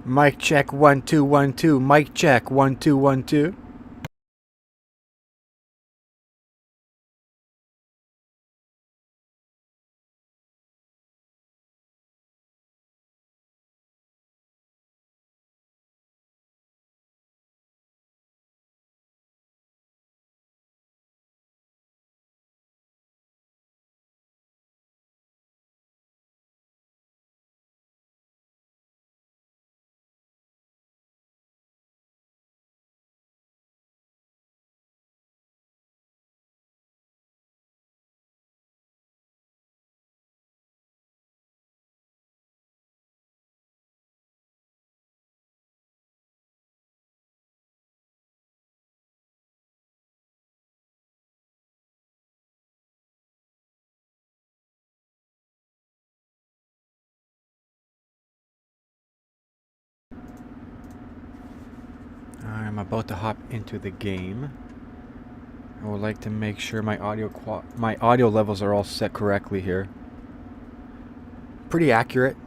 Mic check 1 2 1 2. Mic check 1 2 1 2. I'm about to hop into the game. I would like to make sure my audio levels are all set correctly here. Pretty accurate.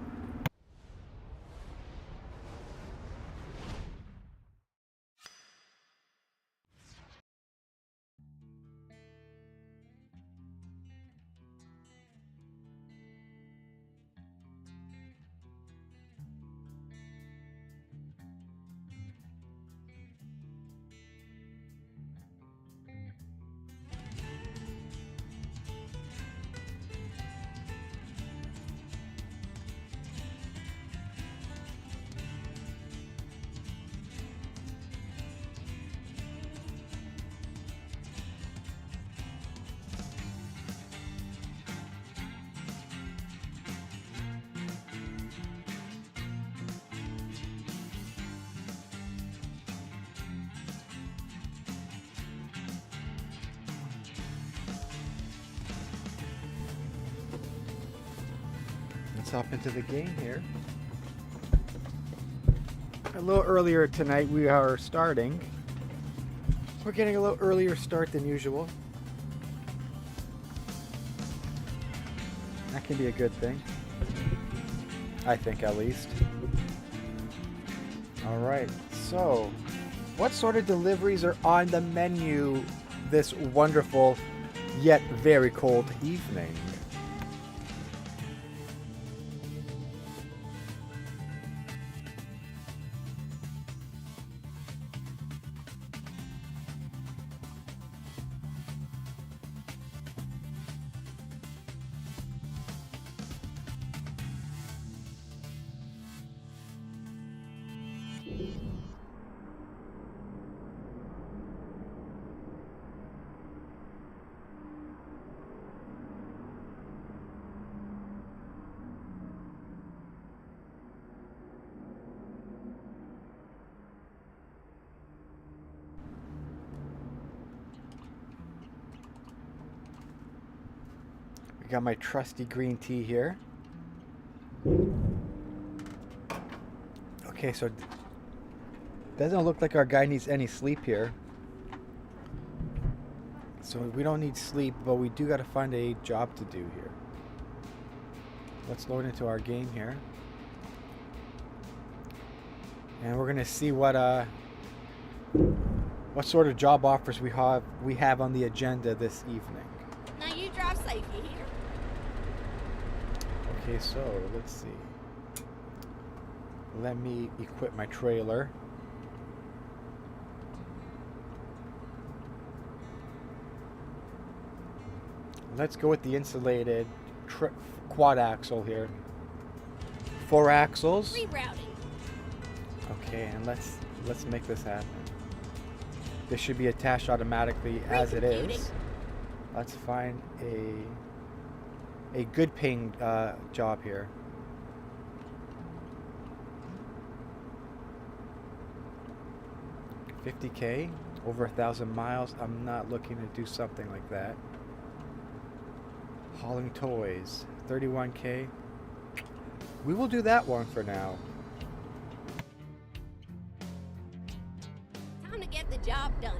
Let's hop into the game here. A little earlier tonight we are starting. We're getting a little earlier start than usual. That can be a good thing. I think, at least. Alright, so what sort of deliveries are on the menu this wonderful yet very cold evening? Got my trusty green tea here. Okay, so doesn't look like our guy needs any sleep here. So we don't need sleep, but we do got to find a job to do here. Let's load into our game here. And we're gonna see what sort of job offers we have on the agenda this evening. Now you drive safely here. Okay, so let's see. Let me equip my trailer. Let's go with the insulated quad axle here. 4 axles. Rerouting. Okay, and let's make this happen. This should be attached automatically as it is. Let's find a good paying job here. $50K, over 1,000 miles. I'm not looking to do something like that. Hauling toys, 31K. We will do that one for now. Time to get the job done.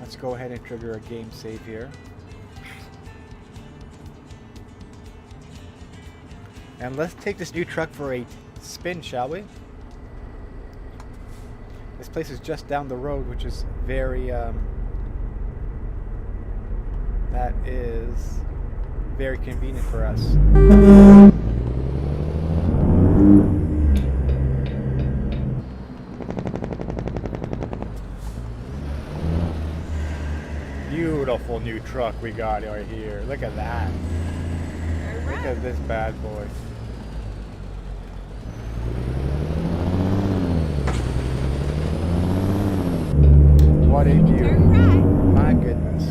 Let's go ahead and trigger a game save here. And let's take this new truck for a spin, shall we? This place is just down the road, which is very, that is very convenient for us. Beautiful new truck we got right here. Look at that. Look at this bad boy. What a beauty. My goodness.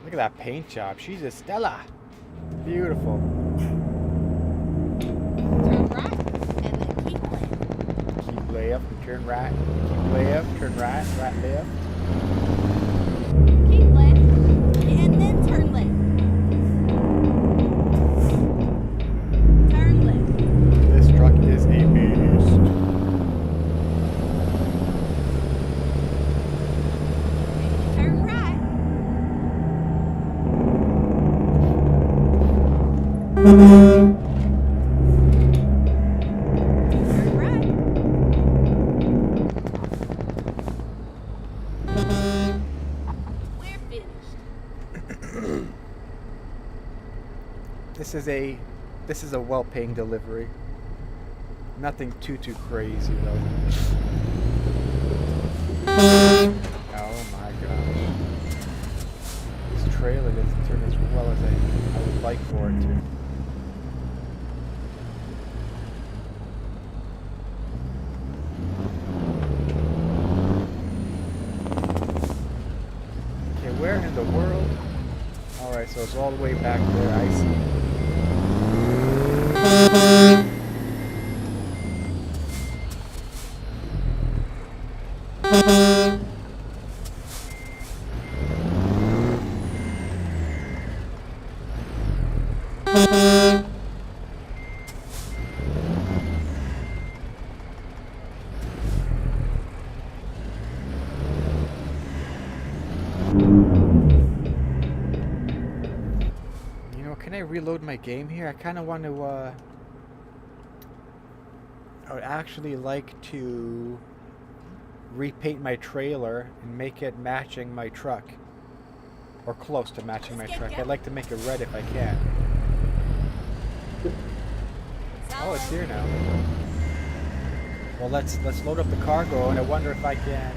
Look at that paint job. She's a Stella. Beautiful. Turn right and then keep left. Keep left, turn right. Keep left, turn right, right left. Keep left and then turn left. Turn left. This truck is a beast. Turn right. Turn right. We're finished. This is a well-paying delivery. Nothing too crazy though. Oh my gosh. This trailer doesn't turn as well as I would like for it to. Okay, where in the world? Alright, so it's all the way back there, I see. You know, can I reload my game here? I kind of want to, I would actually like to repaint my trailer and make it matching my truck. Or close to matching my truck. I'd like to make it red if I can. Oh, it's here now. Well, let's load up the cargo, and I wonder if I can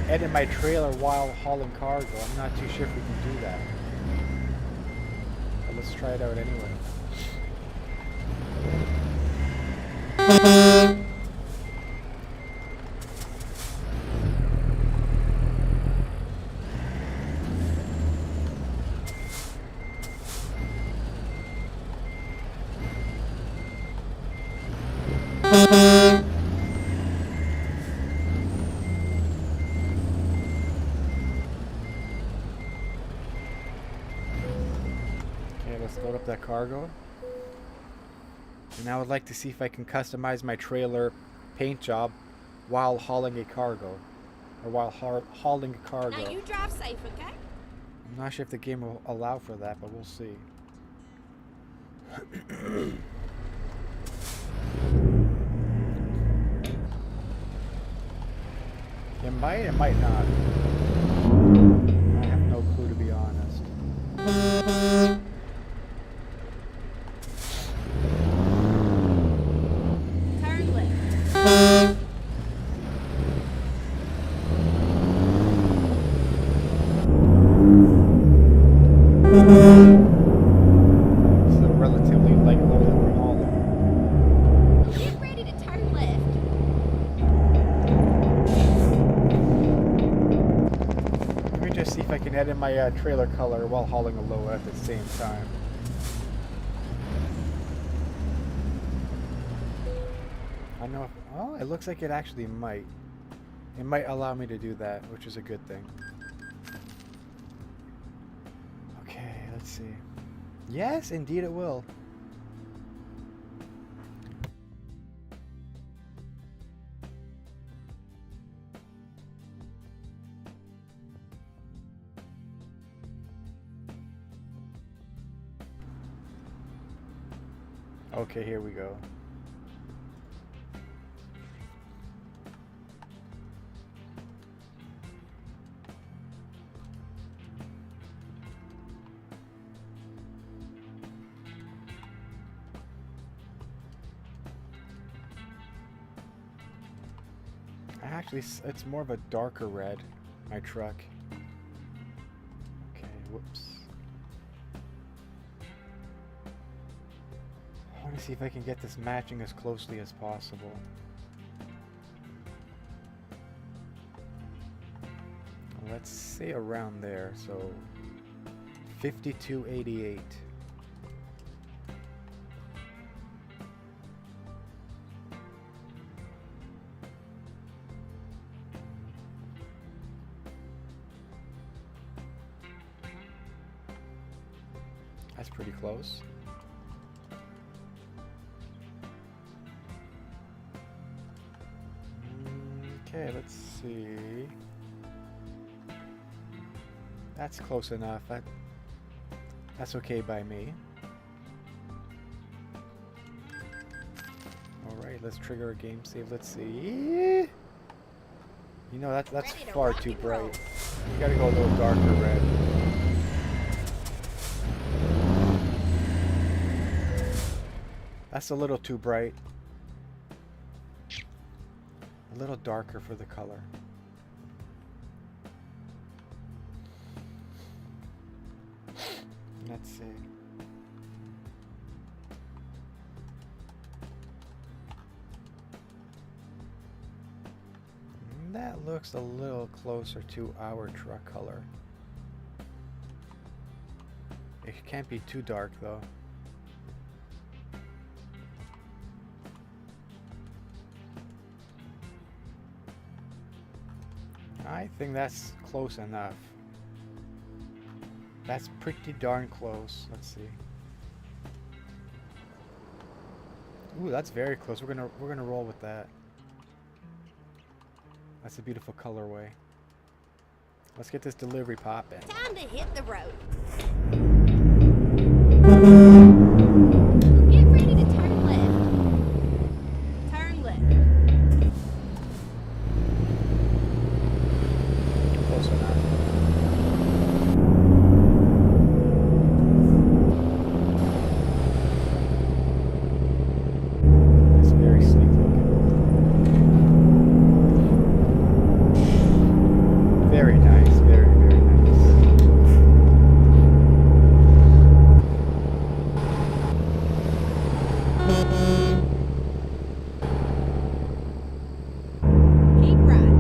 edit my trailer while hauling cargo. I'm not too sure if we can do that. But let's try it out anyway. Okay, let's load up that cargo. And I would like to see if I can customize my trailer paint job while hauling a cargo. Or while hauling a cargo. Now you drive safe, okay? I'm not sure if the game will allow for that, but we'll see. It might not. I have no clue, to be honest. Turn left. This is a relatively light load that we're hauling. Get ready to turn left. Let me just see if I can edit my trailer color while hauling a load at the same time. I know. Oh, it looks like it actually might. It might allow me to do that, which is a good thing. Okay, let's see. Yes, indeed it will. Okay, here we go. Actually, it's more of a darker red, my truck. Okay, whoops. I want to see if I can get this matching as closely as possible. Let's say around there, so 5288. That's pretty close. Okay, let's see. That's close enough. That's okay by me. Alright, let's trigger a game save. Let's see. You know, that's far too bright. You gotta go a little darker red. That's a little too bright. A little darker for the color. Let's see. That looks a little closer to our truck color. It can't be too dark though. I think that's close enough. That's pretty darn close. Let's see. Ooh, that's very close. We're gonna roll with that. That's a beautiful colorway. Let's get this delivery popping. Time to hit the road. Get ready to turn left. Turn left. Close enough. It's very sleek looking. Very nice, very, very nice. Keep riding.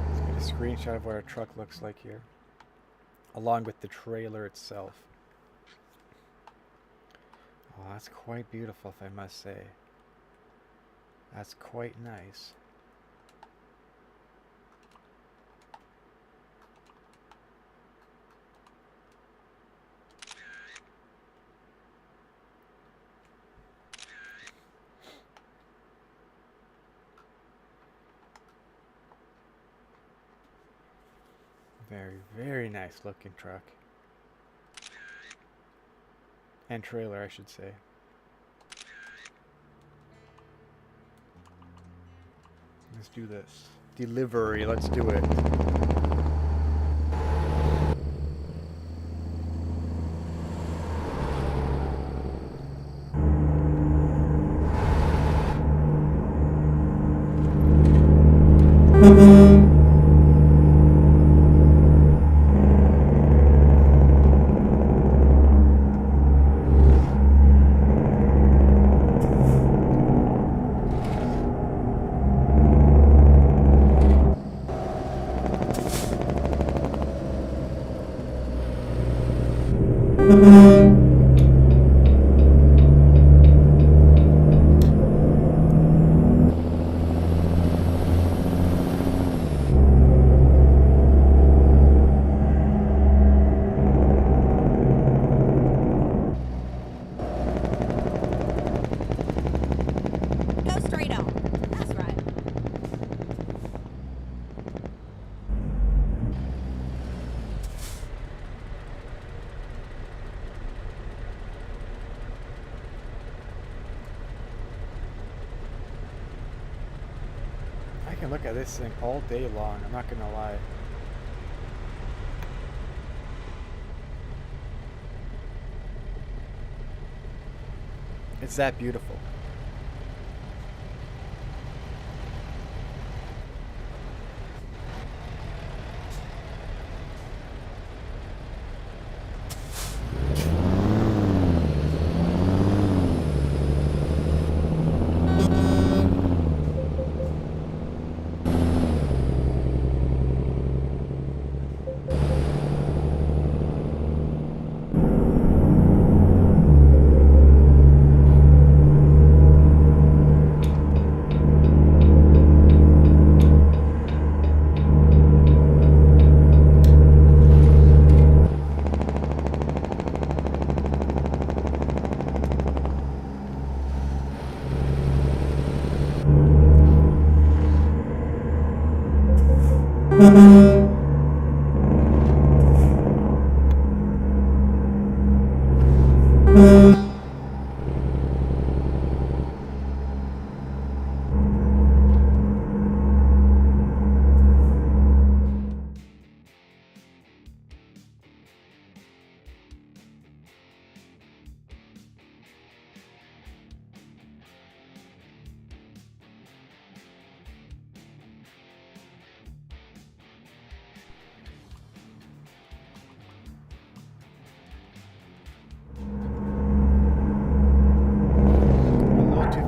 Let's get a screenshot of what our truck looks like here, along with the trailer itself. Oh, that's quite beautiful, if I must say. That's quite nice. Very, very nice looking truck. And trailer, I should say. Let's do this. Delivery, let's do it. I can look at this thing all day long, I'm not gonna lie. It's that beautiful.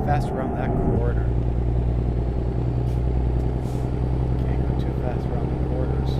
Fast around that corner. Can't go too fast around the corners.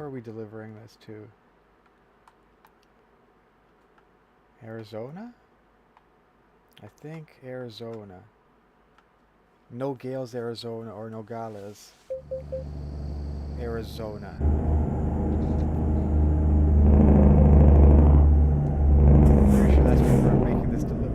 are we delivering this to? Arizona? I think Arizona. Nogales, Arizona, or Nogales, Arizona. Pretty sure that's where we're making this delivery.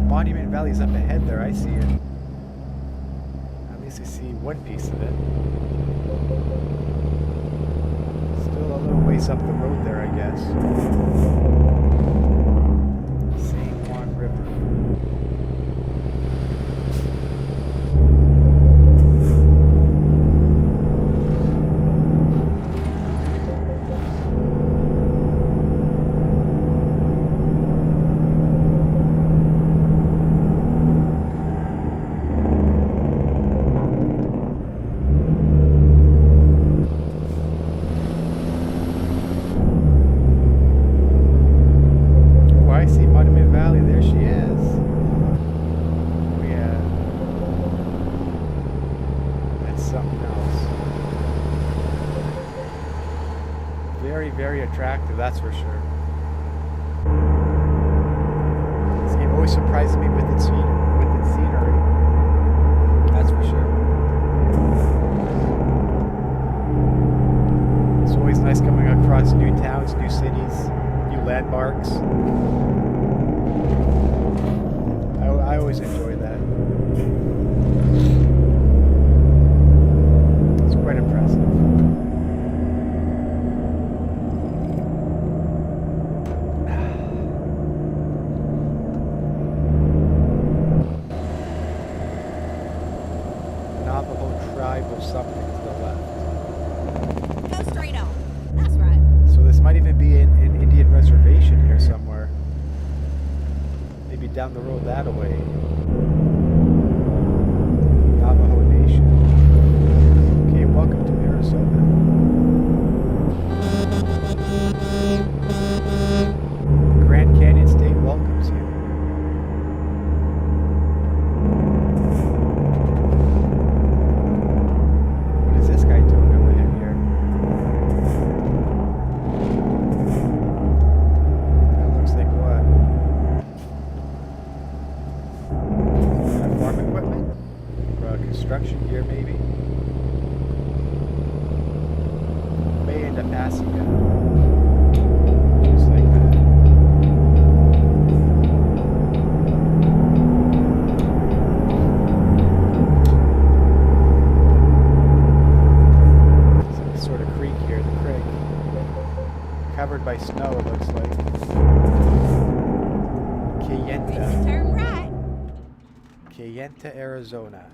Monument Valley's up ahead there, I see it. At least I see one piece of it. Still a little ways up the road there, I guess. San Juan River. Very attractive, that's for sure. This game always surprises me with its scenery. That's for sure. It's always nice coming across new towns, new cities, new landmarks. I always enjoy that. It's quite impressive. Something to the left. Go straight on. That's right. So this might even be an Indian reservation here somewhere. Maybe down the road that way. Navajo Nation. Okay, welcome to Arizona. The Grand Canyon State welcomes you. Construction gear, maybe. May end up passing it. Just like that. Some sort of creek here, the creek. Covered by snow, it looks like. Kayenta. Turn right. Kayenta, Arizona.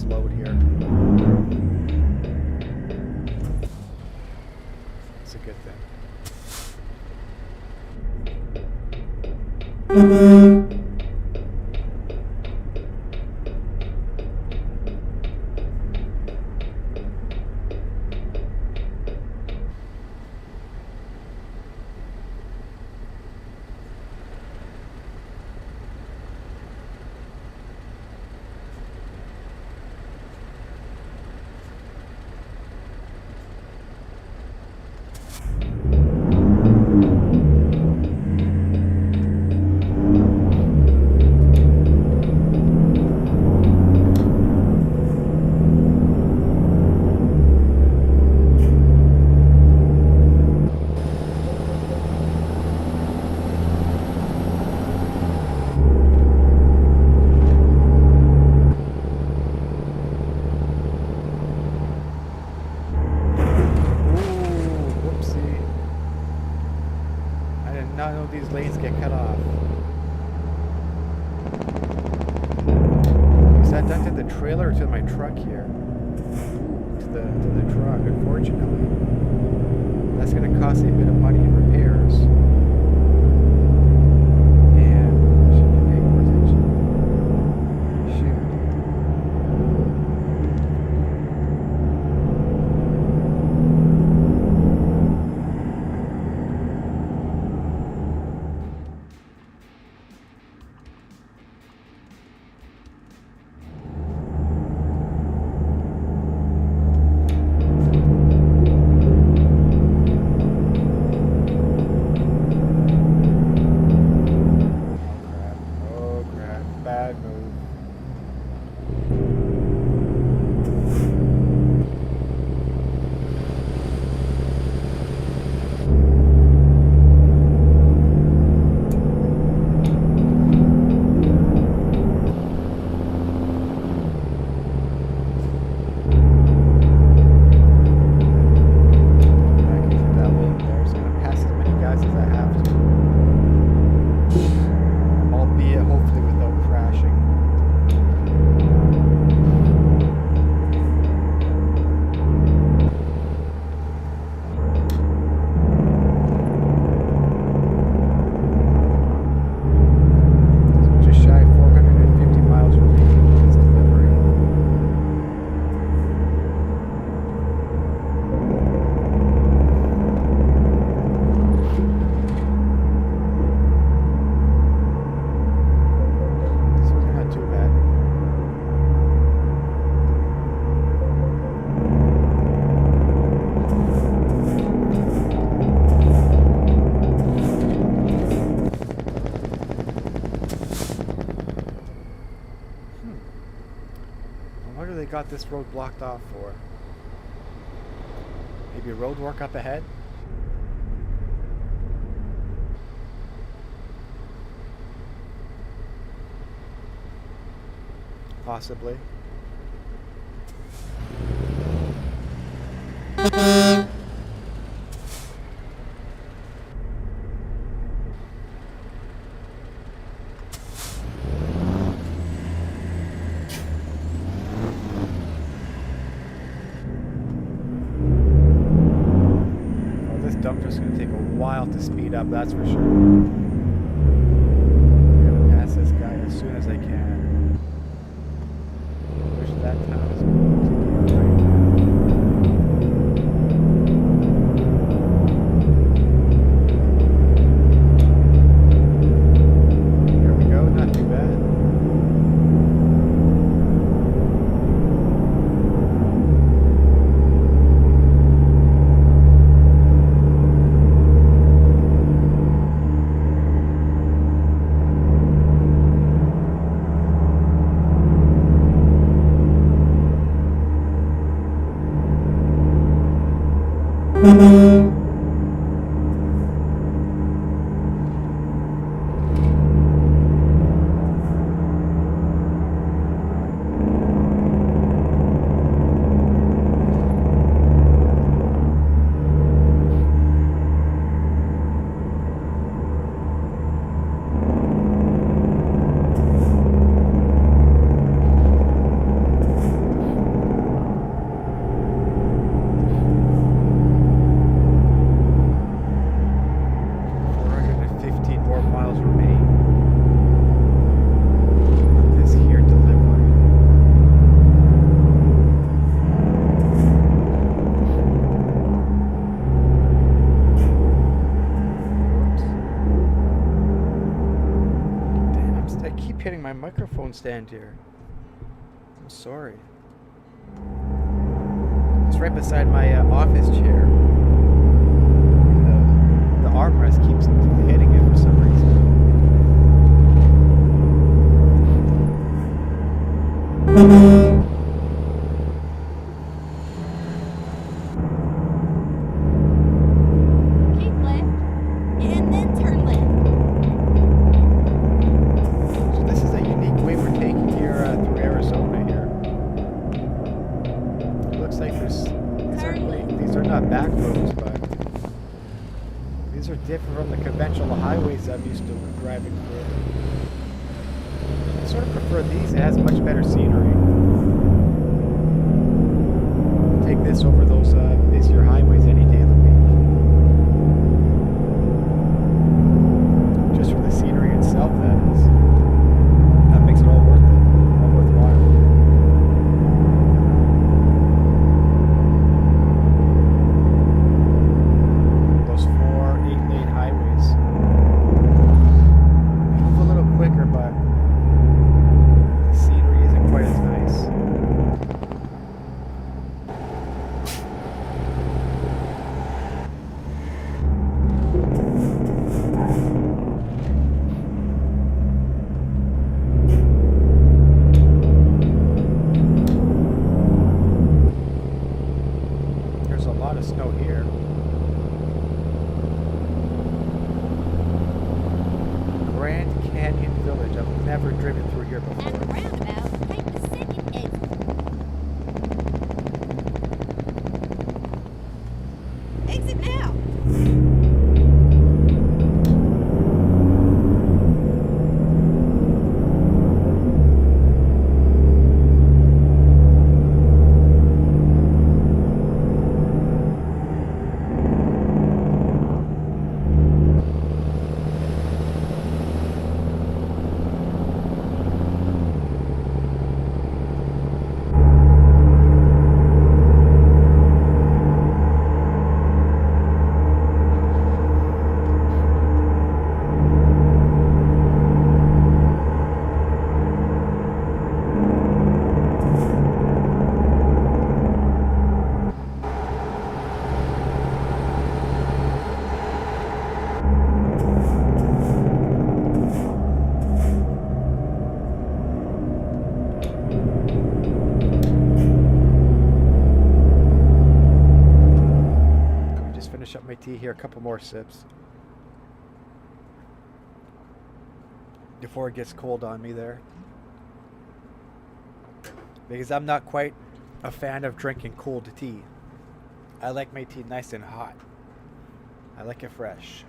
this load here. It's a good thing. Not know these lanes get cut off. Is that done to the trailer or to my truck here? To the truck, unfortunately. That's gonna cost me a bit of money in repairs. And I should be paying more attention. Shoot. Got this road blocked off for? Maybe road work up ahead? Possibly. Just going to take a while to speed up, that's for sure. I'm going to pass this guy as soon as I can. Wish that town is going to be right now. There we go, not too bad. microphone stand here. I'm sorry. It's right beside my office chair. The armrest keeps hitting it for some reason. Keep left, and then turn left. So this is a unique way we're taking here through Arizona here. It looks like these are not back roads, but these are different from the conventional highways I'm used to driving through. I sort of prefer these. It has much better scenery. I'll take this over those busier highways any day of the week. Just for the scenery itself, that is. That makes it all worth it. All worthwhile. Those 4 8-lane highways. They move a little quicker, but the scenery isn't quite as nice. There's a lot of snow here. Grand Canyon Village. I've never driven through here At the before. roundabout, take the second exit. Exit now. Let me just finish up my tea here. A couple more sips before it gets cold on me there. Because I'm not quite a fan of drinking cold tea. I like my tea nice and hot. I like it fresh.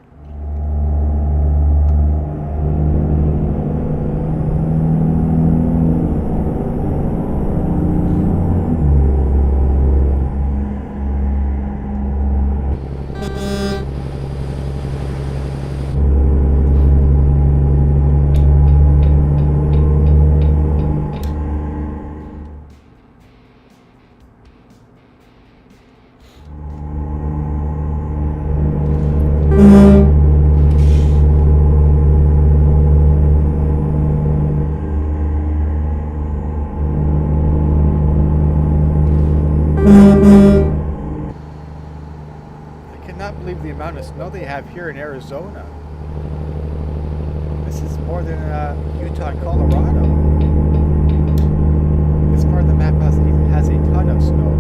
I cannot believe the amount of snow they have here in Arizona. This is more than Utah and Colorado. This part of the map has a ton of snow,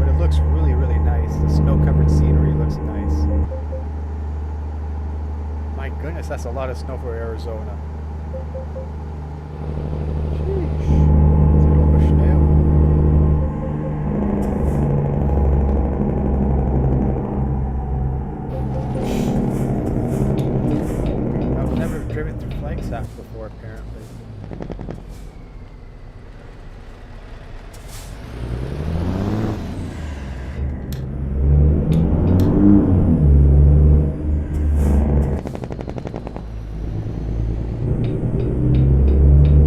but it looks really, really nice. The snow-covered scenery looks nice. My goodness, that's a lot of snow for Arizona. Sheesh. It's a lot of snow. I've never driven through Flagstaff before, apparently.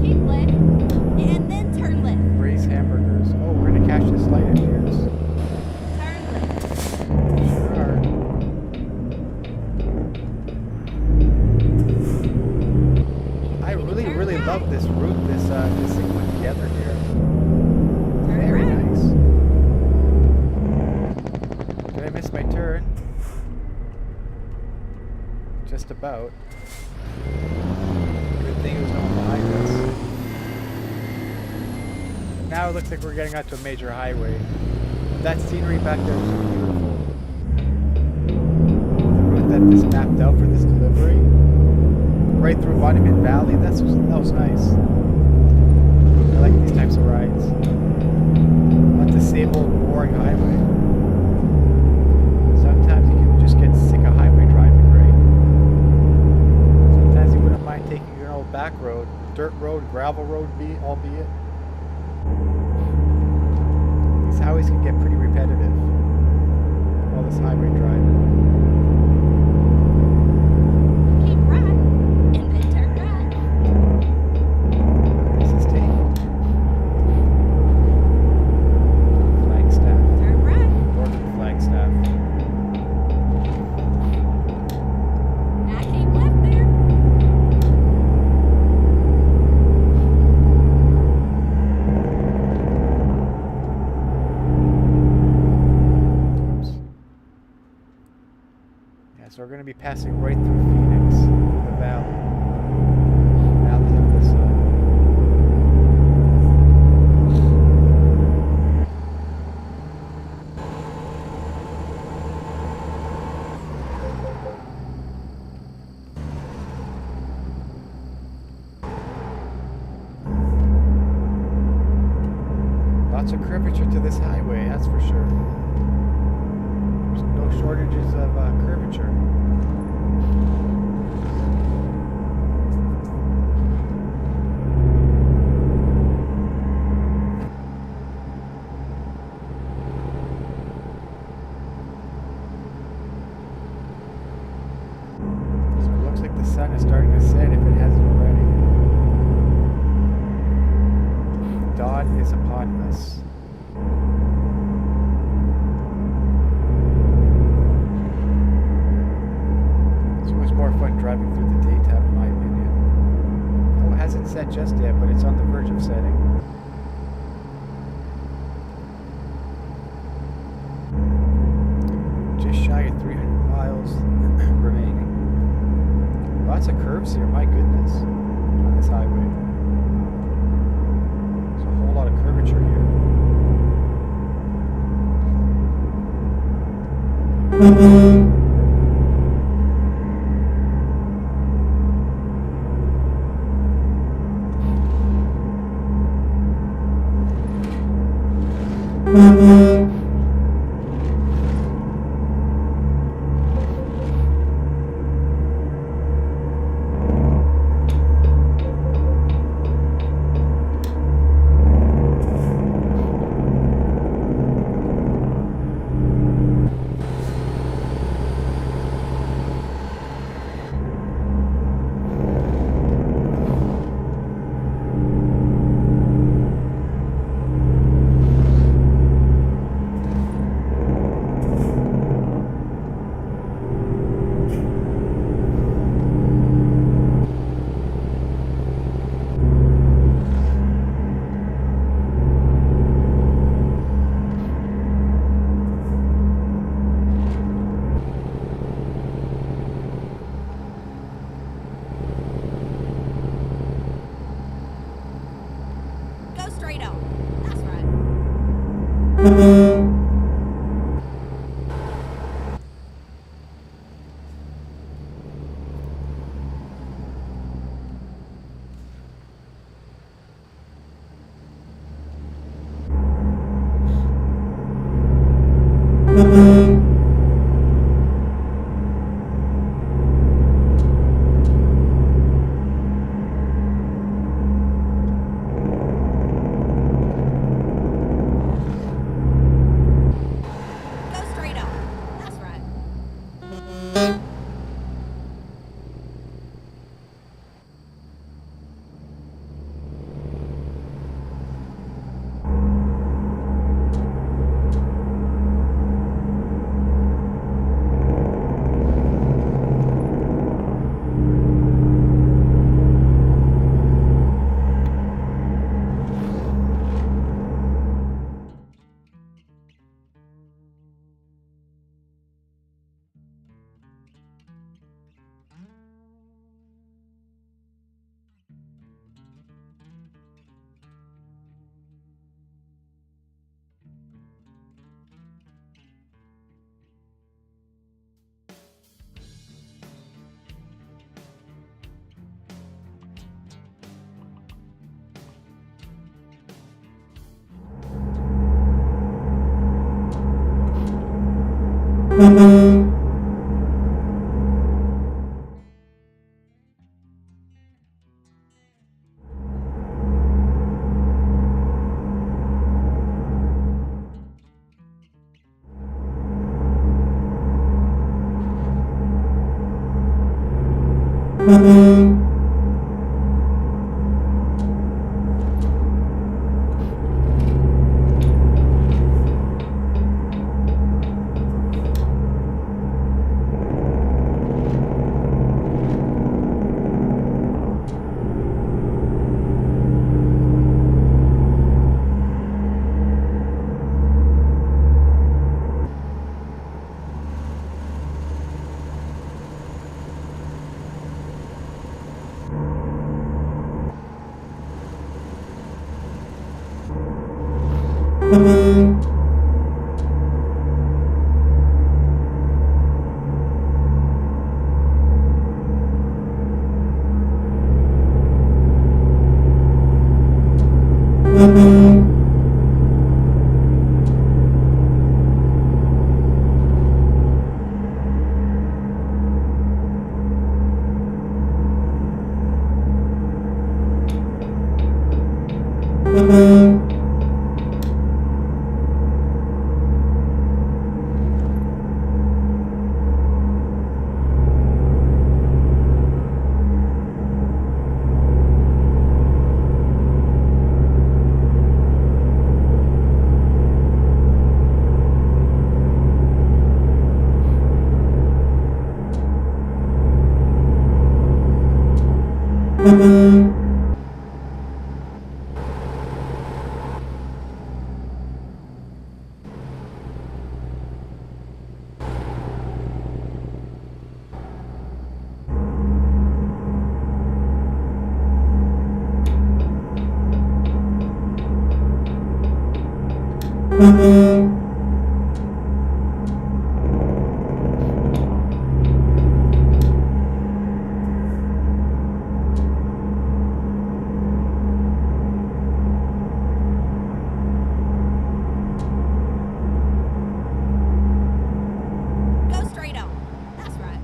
Keep left, and just about. Good thing there was no one behind us. Now it looks like we're getting out to a major highway. That scenery back there is beautiful. The route that is mapped out for this delivery, right through Monument Valley, that was nice. I like these types of rides. Not the same old boring highway. Sometimes you can just get sick of highway driving, right? Sometimes you wouldn't mind taking an old back road, dirt road, gravel road, albeit. These highways can get pretty repetitive. All this highway driving. Keep right, and then turn right. Where does this take? Flagstaff. Turn right. Northern Flagstaff. Now keep left there. Oops. Yeah, so we're going to be passing right through Phoenix, the valley. Valley of the sun. Lots of curvature to this highway, that's for sure. There's no shortages of curvature. So it looks like the sun is starting to set if it hasn't already. Dawn is upon us. It's always more fun driving through the daytime, in my opinion. Oh, it hasn't set just yet, but it's on the verge of setting. Just shy of 300 miles remaining. Lots of curves here, my goodness, on this highway. There's a whole lot of curvature here. Go straight on. That's right. Go straight on. That's right. Go straight on. That's right.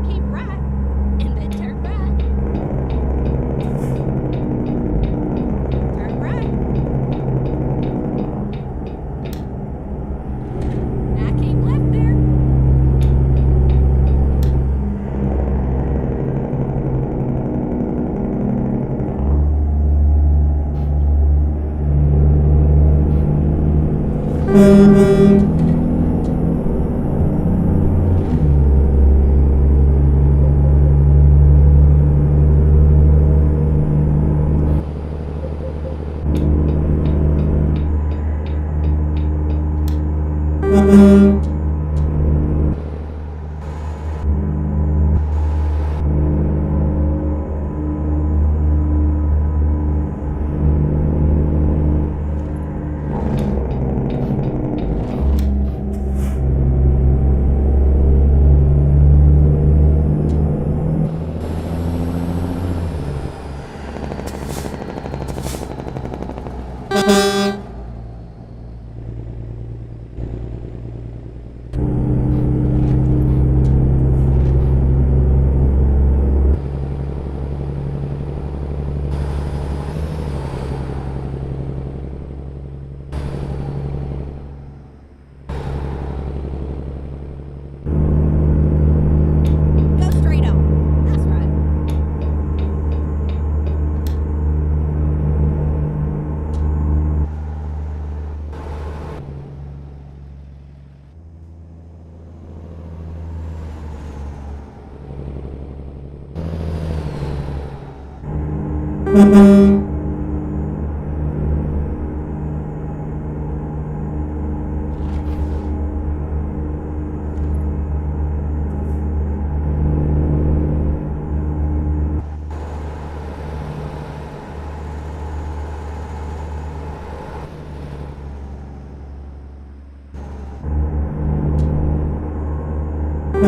Keep right, and then turn right. Turn right. Now keep left there. I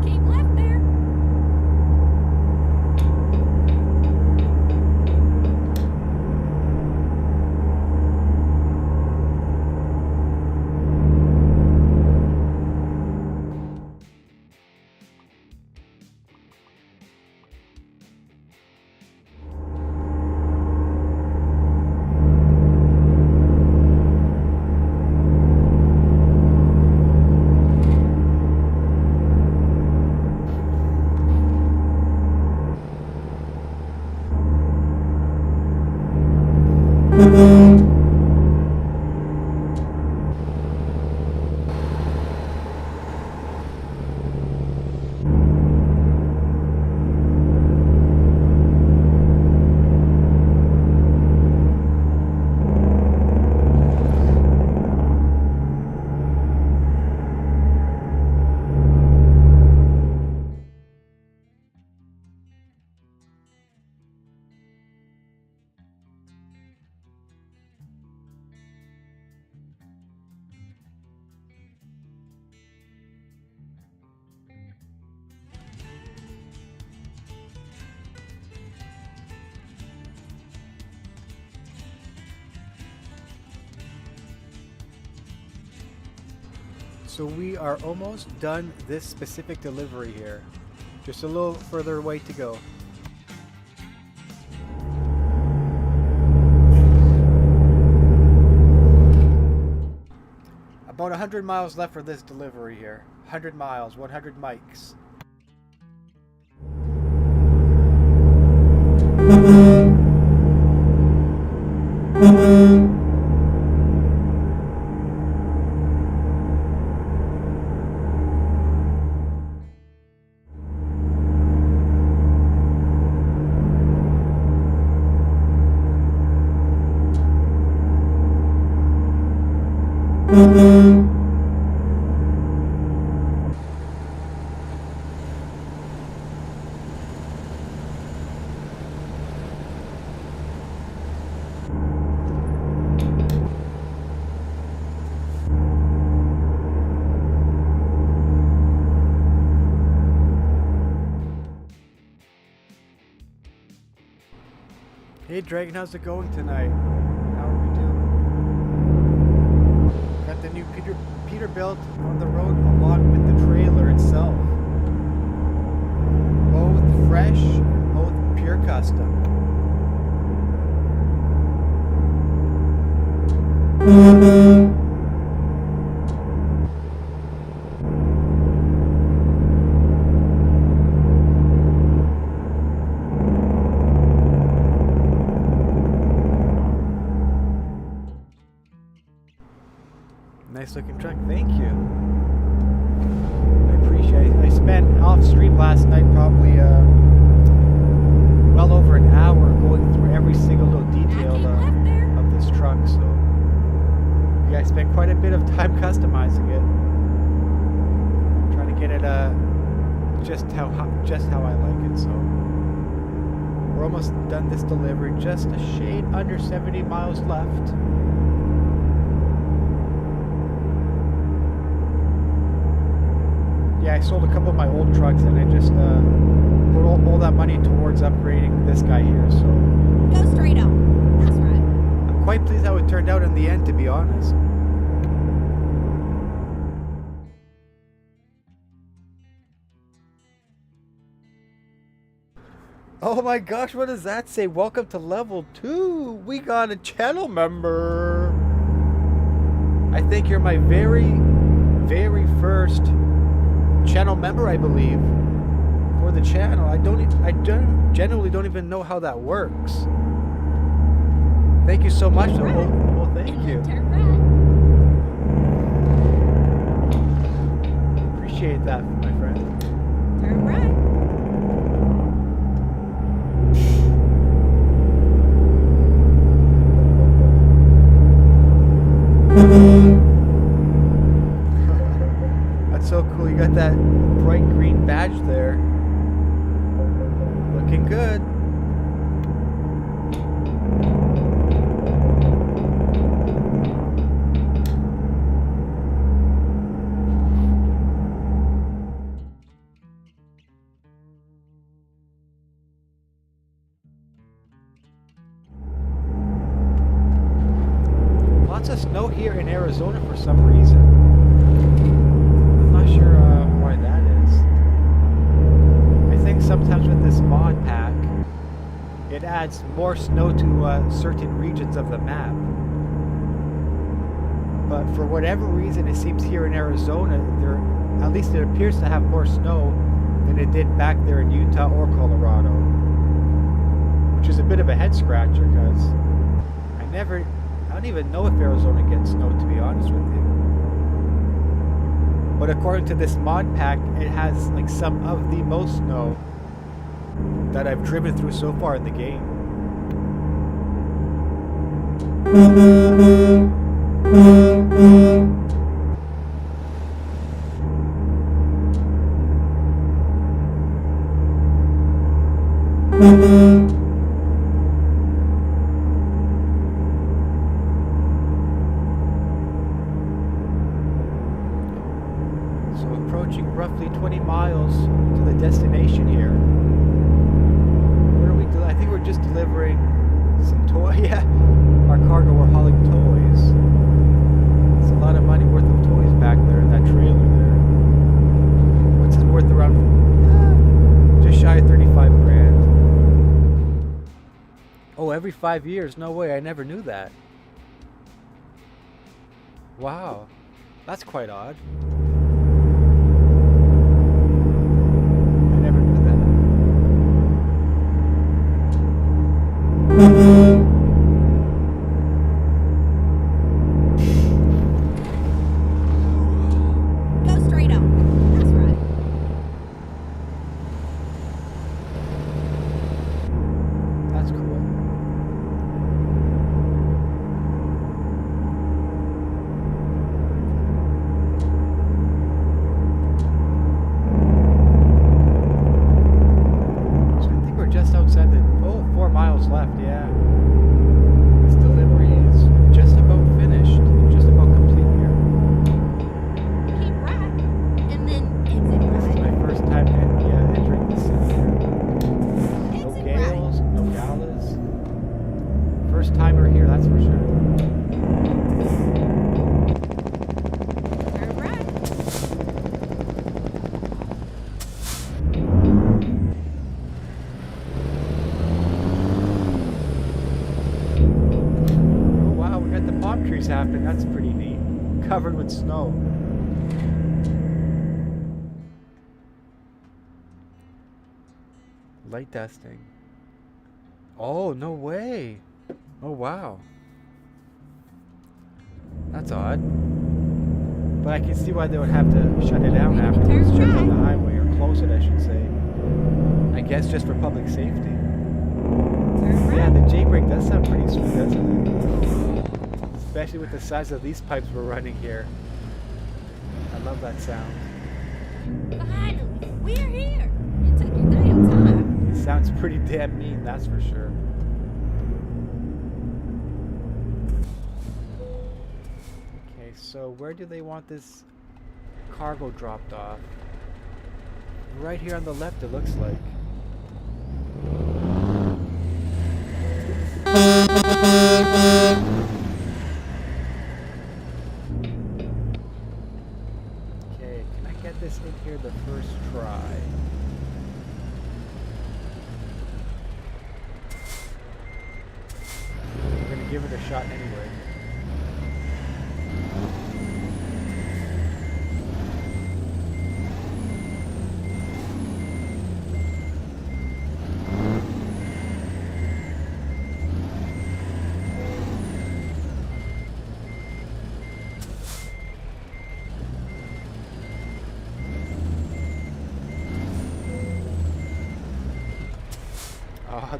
keep left there. So we are almost done this specific delivery here. Just a little further way to go. About 100 miles left for this delivery here. 100 miles, 100 mics. Hey Dragon, how's it going tonight? How are we doing? Got the new Peterbilt on the road along with the trailer itself. Both fresh, both pure custom. Nice looking truck, thank you. I appreciate it. I spent off stream last night probably well over an hour going through every single little detail of this truck, so yeah, I spent quite a bit of time customizing it. Trying to get it just how I like it, so we're almost done this delivery, just a shade under 70 miles left. Yeah, I sold a couple of my old trucks and I just put all that money towards upgrading this guy here, so Go straight up. That's right. I'm quite pleased how it turned out in the end, to be honest. Oh my gosh, what does that say? Welcome to level 2. We got a channel member. I think you're my very first channel member, I believe, for the channel. I generally don't even know how that works. Thank you so much. Well, thank you. Turn right. Appreciate that, my friend. Turn right. That's so cool. You got that bright green badge there. Looking good. Lots of snow here in Arizona for some reason. I'm not sure why that is. I think sometimes with this mod pack, it adds more snow to certain regions of the map. But for whatever reason, it seems here in Arizona, at least it appears to have more snow than it did back there in Utah or Colorado. Which is a bit of a head scratcher because I don't even know if Arizona gets snow, to be honest with you. But according to this mod pack, it has like some of the most snow that I've driven through so far in the game. So approaching roughly 20 miles to the destination here. What are we doing? I think we're just delivering some toys. Yeah, our cargo, we're hauling toys. It's a lot of money worth of toys back there in that trailer there. What's it worth? Around just shy of 35 grand. Oh, every 5 years? No way, I never knew that. Wow, that's quite odd. I never knew that. Go straight up. That's right. That's cool. So I think we're just outside the 4 miles left, yeah. This delivery is just about finished, just about complete here. Keep right. And then exit This is right. my first time entering the city here. No Exit gales, no galas. First timer here, that's for sure. Turn right. Oh wow, we got the palm trees happening. That's pretty neat. Covered with snow. Light dusting. Oh, no way. Oh wow. That's odd. But I can see why they would have to shut it down afterwards. Shut down the highway, or close it, I should say. I guess just for public safety. Turn Yeah, right. the jailbreak does sound pretty sweet, doesn't it? Especially with the size of these pipes we're running here. I love that sound. Finally, we're here. It took your damn time. It sounds pretty damn mean, that's for sure. Okay, so where do they want this cargo dropped off? Right here on the left, it looks like. Okay, can I get this in here the first try? I'm gonna give it a shot anyway.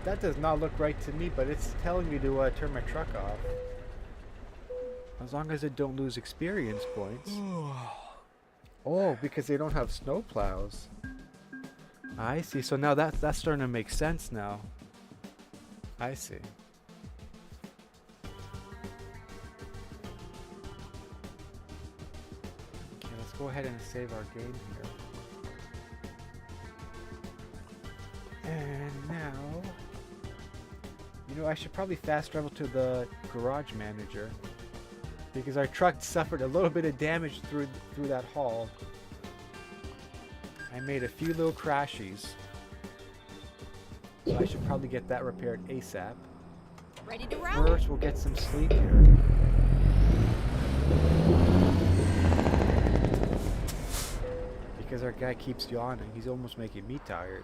That does not look right to me, but it's telling me to turn my truck off. As long as it don't lose experience points. Oh, because they don't have snow plows. I see. So now that's starting to make sense now. I see. Okay, let's go ahead and save our game here. And now, you know, I should probably fast travel to the garage manager because our truck suffered a little bit of damage through that haul. I made a few little crashies, so I should probably get that repaired ASAP. Ready to roll? First, we'll get some sleep here. Because our guy keeps yawning, he's almost making me tired.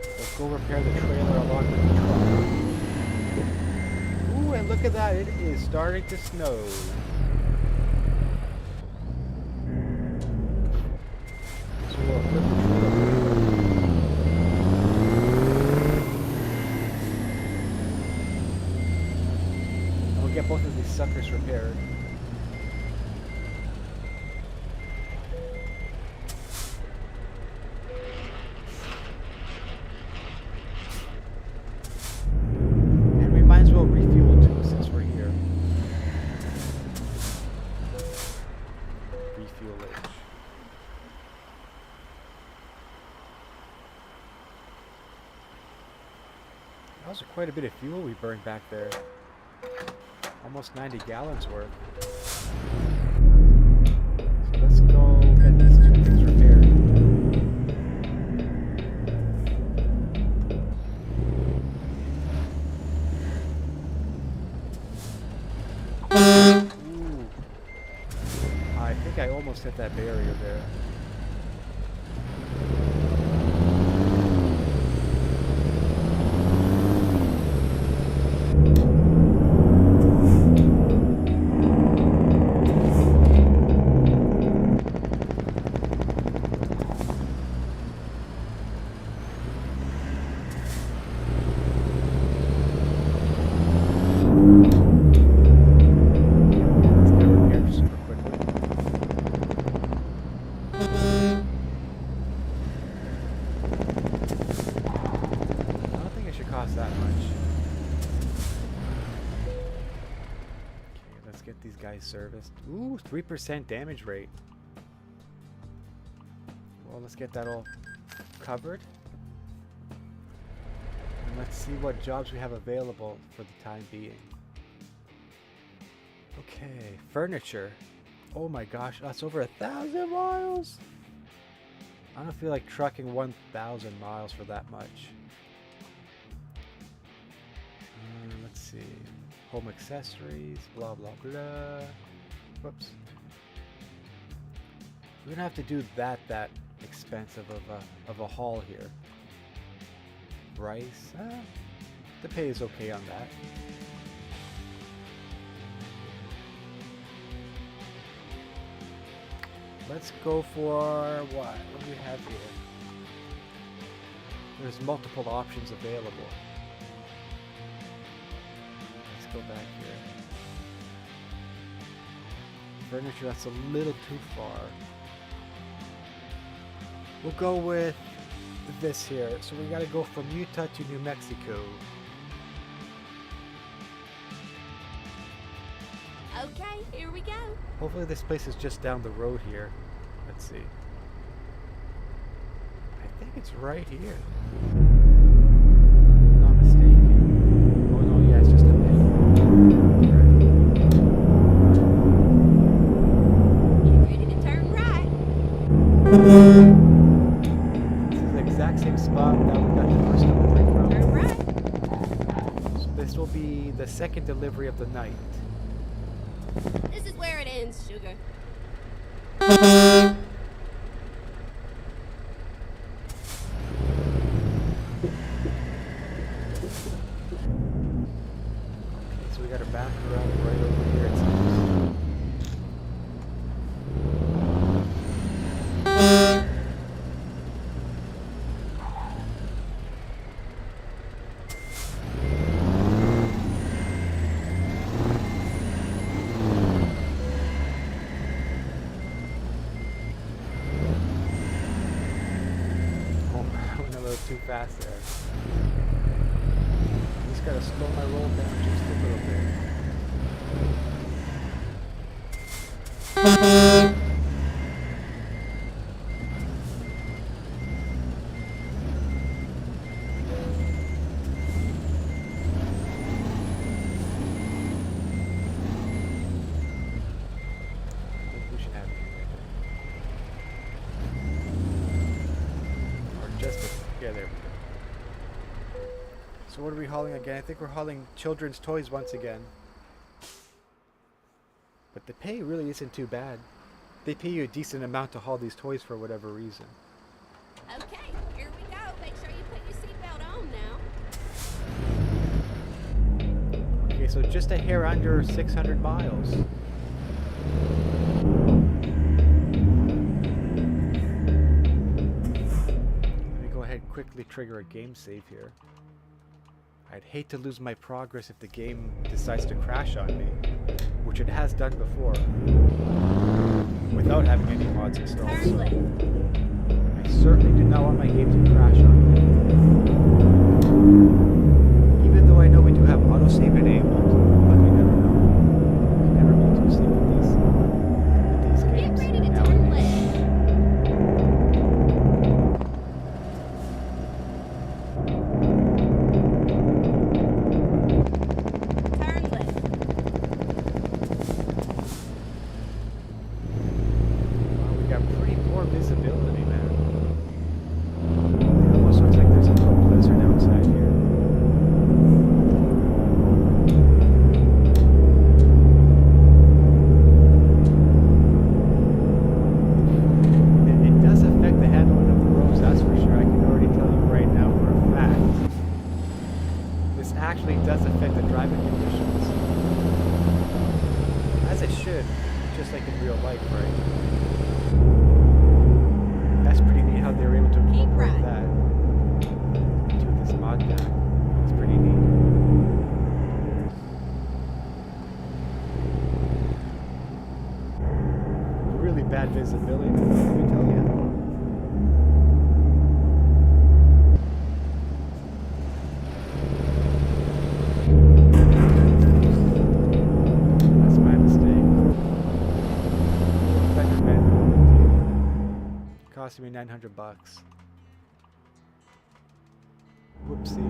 Let's go repair the trailer along with the truck. Ooh, and look at that, it is starting to snow. So we'll flip the trailer. And we'll get both of these suckers repaired. That was quite a bit of fuel we burned back there. Almost 90 gallons worth. So let's go get these two things repaired. Ooh. I think I almost hit that barrier there. Serviced. Ooh, 3% damage rate. Well, let's get that all covered. And let's see what jobs we have available for the time being. Okay, furniture. Oh my gosh, that's over 1,000 miles. I don't feel like trucking 1,000 miles for that much. Let's see. Home accessories, blah blah blah. Whoops. We don't have to do that expensive of a haul here. Rice, the pay is okay on that. Let's go for what? What do we have here? There's multiple options available. Go back here. Furniture, that's a little too far. We'll go with this here. So we gotta go from Utah to New Mexico. Okay, here we go. Hopefully this place is just down the road here. Let's see. I think it's right here. spot that we got the first delivery from. Turn right. So this will be the second delivery of the night. This is where it ends, sugar. So we got a back route right over here, it seems. Oh, I went a little too fast there. Just gotta slow my roll down just a little bit. I think we should have it here. Or just a, yeah, there we go. So what are we hauling again? I think we're hauling children's toys once again. But the pay really isn't too bad. They pay you a decent amount to haul these toys for whatever reason. Okay, here we go. Make sure you put your seatbelt on now. Okay, so just a hair under 600 miles. Let me go ahead and quickly trigger a game save here. I'd hate to lose my progress if the game decides to crash on me, which it has done before, without having any mods installed. Turn left. I certainly do not want my game to crash on me. Even though I know we do have autosave enabled, but we never know. You can never be too safe with these Get games. ready to turn nowadays. left. Turn left. Wow, we got pretty poor visibility, man. It almost looks like there's a little blizzard outside here. It does affect the handling of the roads, that's for sure. I can already tell you right now for a fact. This actually does affect the driving conditions. As it should, just like in real life, right? That's pretty neat how they were able to Keep incorporate right. that into this mod pack. It's pretty neat. Really bad visibility, let me tell you. That's my mistake. Fender bender. Cost me $900. Whoopsie.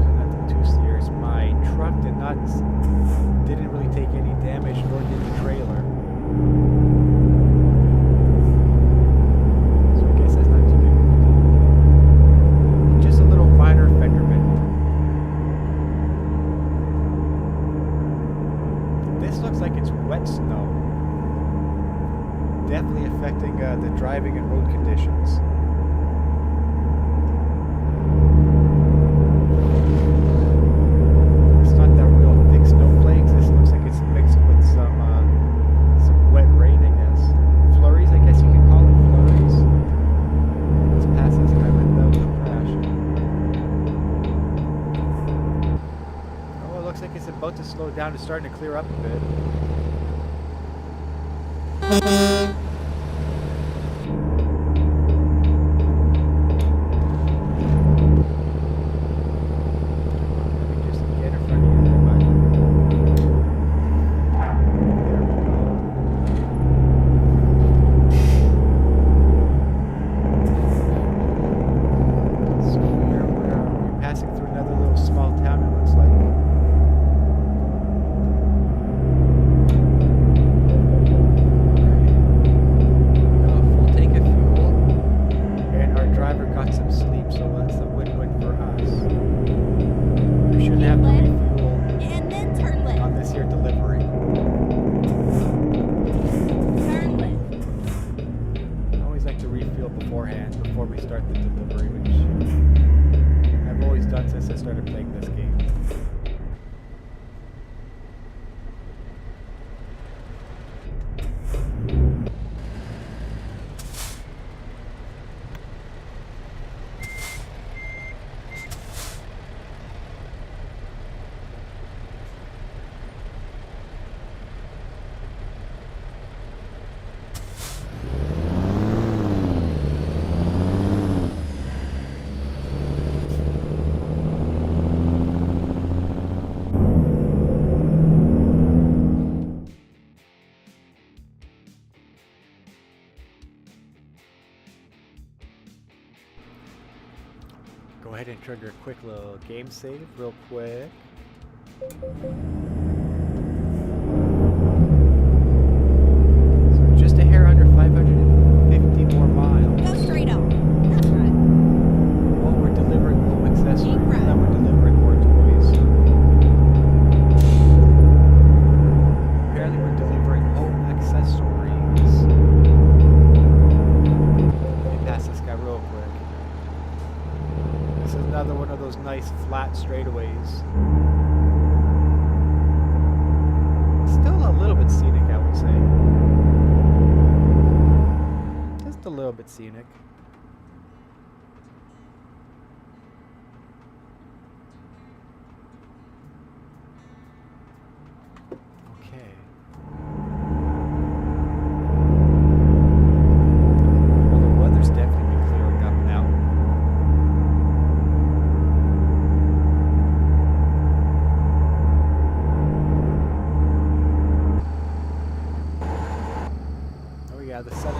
So nothing too serious. My truck didn't really take any damage, nor did the trailer. So I guess that's not too big of a deal. Just a little minor fender bender. This looks like it's wet snow. Definitely affecting the driving and road conditions. It's not that real thick snowflakes. This looks like it's mixed with some wet rain, I guess. Flurries, I guess you can call it flurries. Let's pass this guy without no crash. Oh, it looks like it's about to slow down. It's starting to clear up a bit. Let me just get in front of you there, bud. There we go. So here we're passing through another little small town, it looks like. Go ahead and trigger a quick little game save real quick. So just a hair under 550 more miles. Go straight on. That's right. Oh, we're delivering home accessories. Keep right. Now we're delivering more toys. Apparently we're delivering home accessories. Let me pass this guy real quick. This is another one of those nice flat straightaways. Still a little bit scenic, I would say. Just a little bit scenic. Okay. Well, the weather's definitely clearing up now. Oh yeah, the sun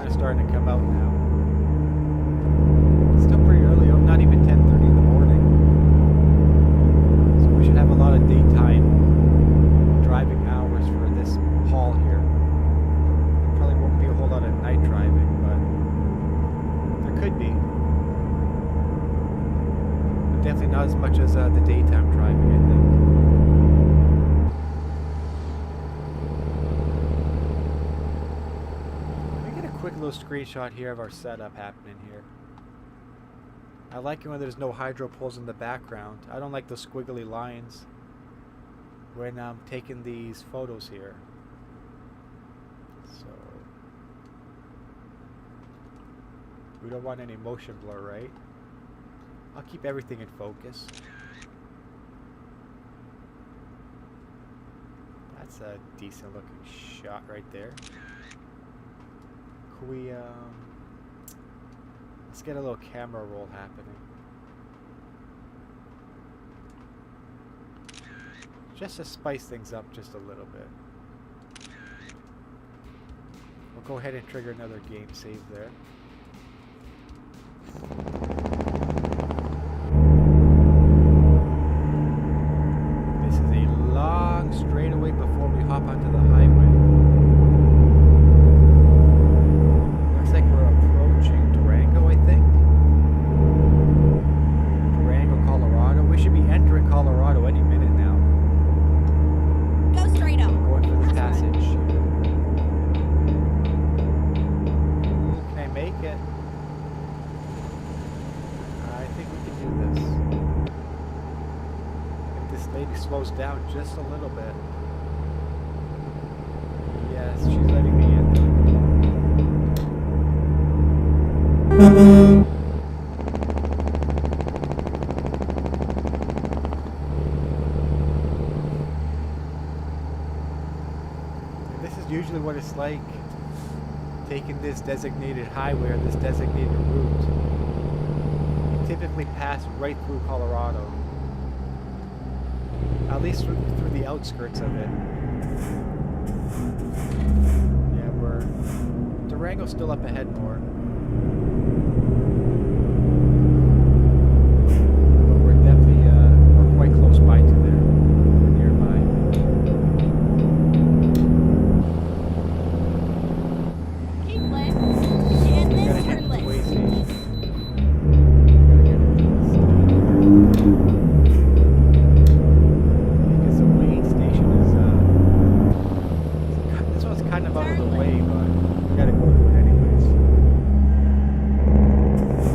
is starting to come out now. It's still pretty early, not even 10:30 in the morning. So we should have a lot of daytime driving hours for this haul here. There probably won't be a whole lot of night driving, but there could be. But definitely not as much as the daytime driving, I think. Let me get a quick little screenshot here of our setup happening here. I like it when there's no hydro poles in the background. I don't like those squiggly lines when I'm taking these photos here. So we don't want any motion blur, right? I'll keep everything in focus. That's a decent looking shot right there. Can we let's get a little camera roll happening. Just to spice things up just a little bit. We'll go ahead and trigger another game save there. This is a long straightaway before we hop onto the highway. Looks like we're approaching Durango, I think. Durango, Colorado. We should be entering Colorado any minute now. Go straight on. Going for the That's right. passage. Can I make it? I think we can do this. If this lady slows down just a little bit. Yes, she's letting me in. This is usually what it's like taking this designated highway or this designated route. You typically pass right through Colorado. At least through the outskirts of it. Yeah, Durango's still up ahead more. But we're definitely we're quite close by to there. Nearby. Keep left. And We then gotta turn hit the left. way station. Gotta get into this. Because the weighing station is this one's kind of out of the way, but we gotta go to it anyways.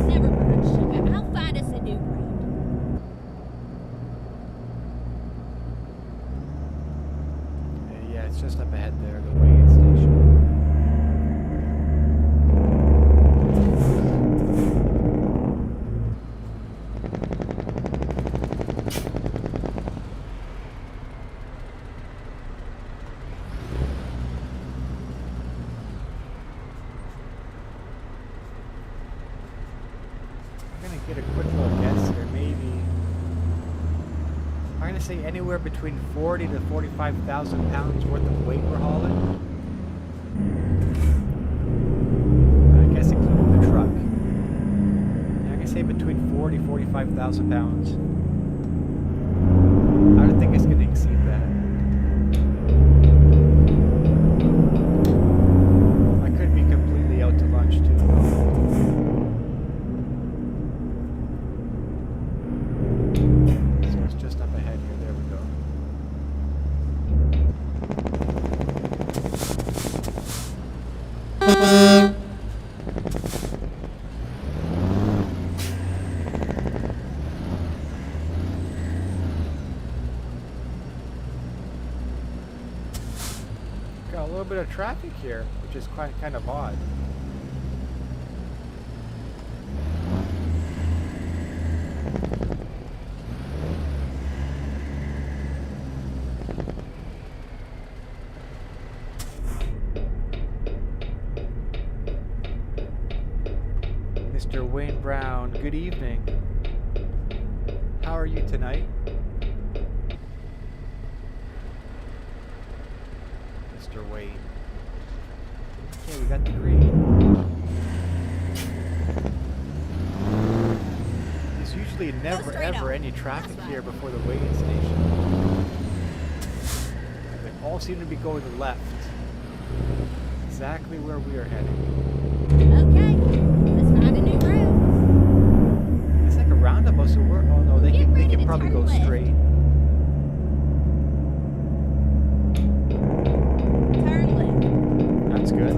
Never mind, sugar. I'll find us a new route. Yeah, it's just up ahead there, the weighing station. I'm gonna get a quick little guess here, maybe. I'm gonna say anywhere between 40 to 45,000 pounds worth of weight we're hauling. I guess including the truck. Yeah, I'm gonna say between 40 45,000 pounds. I don't think it's going to exceed that. I could be completely out to lunch too. So it's just up ahead here. There we go. Got a little bit of traffic here, which is kind of odd. Mr. Wayne Brown, good evening. How are you tonight? Mr. Wayne. Okay, we got the green. There's usually never ever any traffic here before the weigh-in station. They all seem to be going left. Exactly where we are heading. Okay, let's find a new route. It's like a roundabout, so we're... Oh no, they can probably go straight. Turn left. That's good.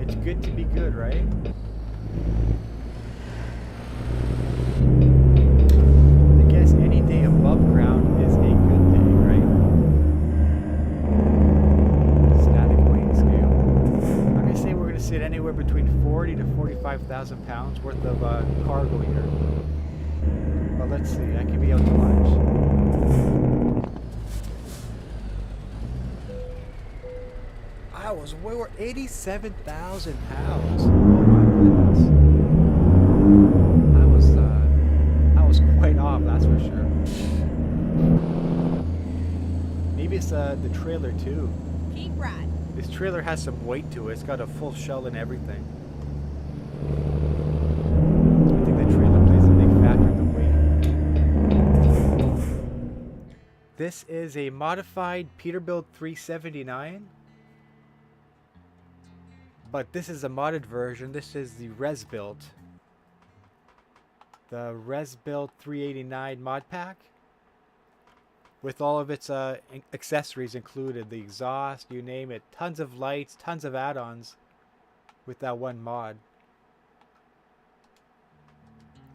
It's good to be good, right? I guess any day above ground is a good day, right? Static weight scale. I'm gonna say we're gonna sit anywhere between 40 to 45,000 pounds worth of cargo here. But let's see, I could be out to lunch. We were 87,000 pounds. Oh my goodness. I was quite off, that's for sure. Maybe it's the trailer too. Keep right. This trailer has some weight to it. It's got a full shell and everything. I think the trailer plays a big factor in the weight. This is a modified Peterbilt 379. But this is a modded version. This is the Resbuilt. The Resbuilt 389 mod pack. With all of its accessories included. The exhaust, you name it. Tons of lights, tons of add-ons. With that one mod.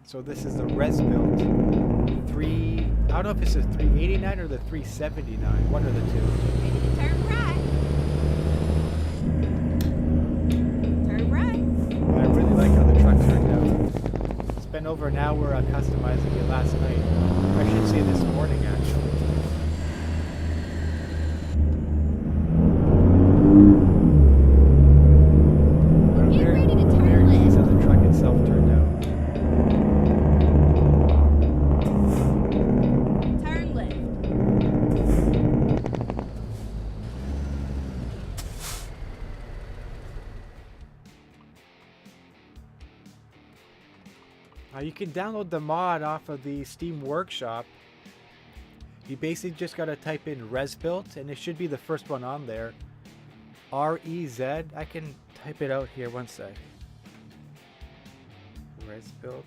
So this is the Resbuilt. I don't know if it's the 389 or the 379. One of the two. Ready to turn right. Turn right. I really like how the truck turned out. Spent over an hour customizing it last night. I should say this morning, actually. Well, get ready to Very turn pleased how left. the truck itself turned out. Turn left. You can download the mod off of the Steam Workshop. You basically just gotta type in Resbuilt, and it should be the first one on there. R-E-Z. I can type it out here. One sec. Resbuilt.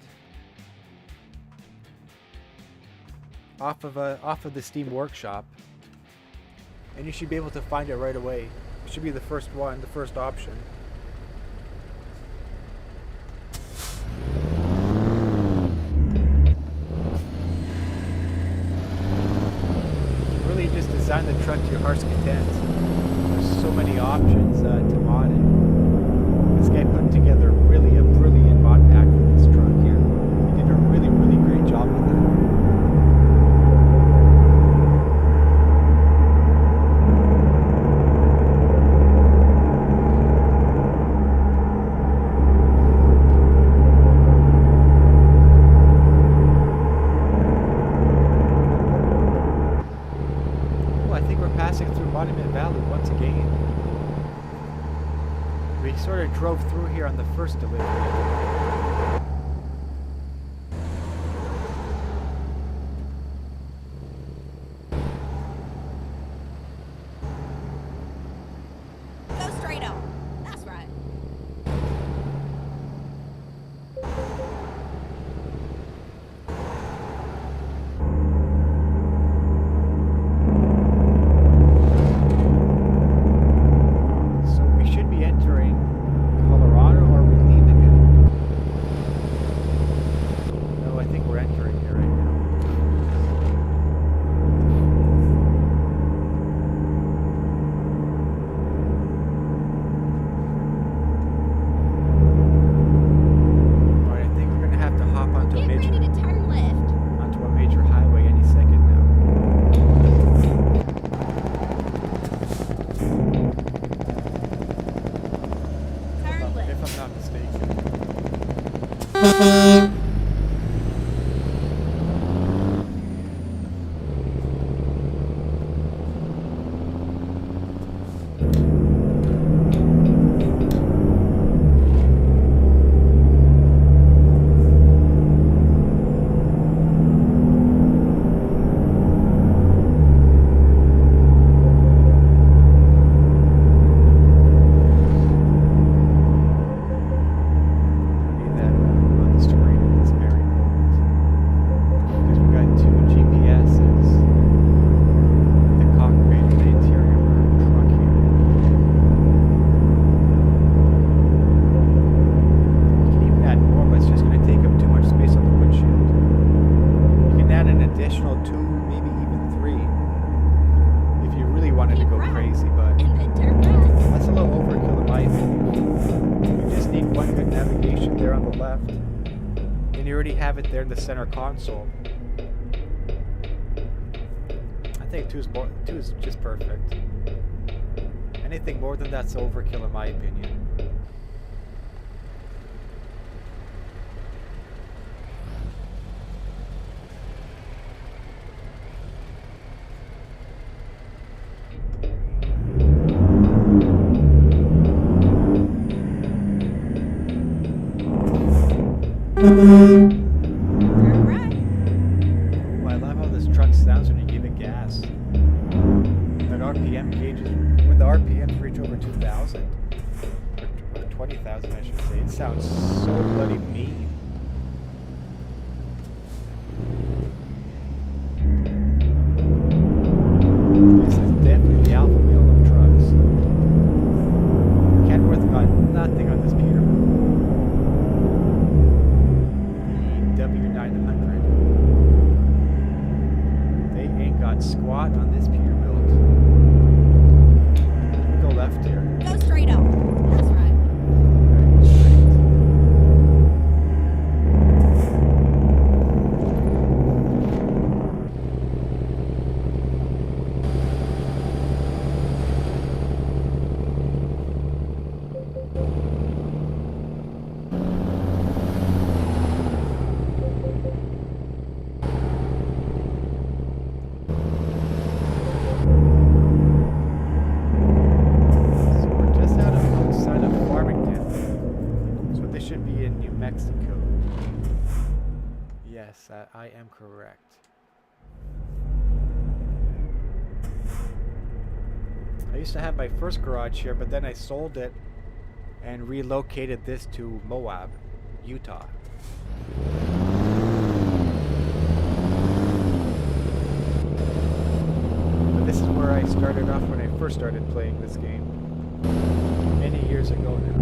Off of the Steam Workshop, and you should be able to find it right away. It should be the first one, the first option. Really just design the truck to your heart's content. There's so many options to mod it. This guy put together really a brilliant mod pack for this truck here. He did a really, really great job with it. Drove through here on the first delivery. There in the center console. I think two is just perfect. Anything more than that's overkill in my opinion. I am correct. I used to have my first garage here, but then I sold it and relocated this to Moab, Utah. But this is where I started off when I first started playing this game. Many years ago now.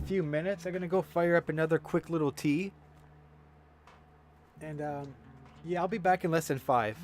Few minutes. I'm gonna go fire up another quick little tea, and yeah, I'll be back in less than 5.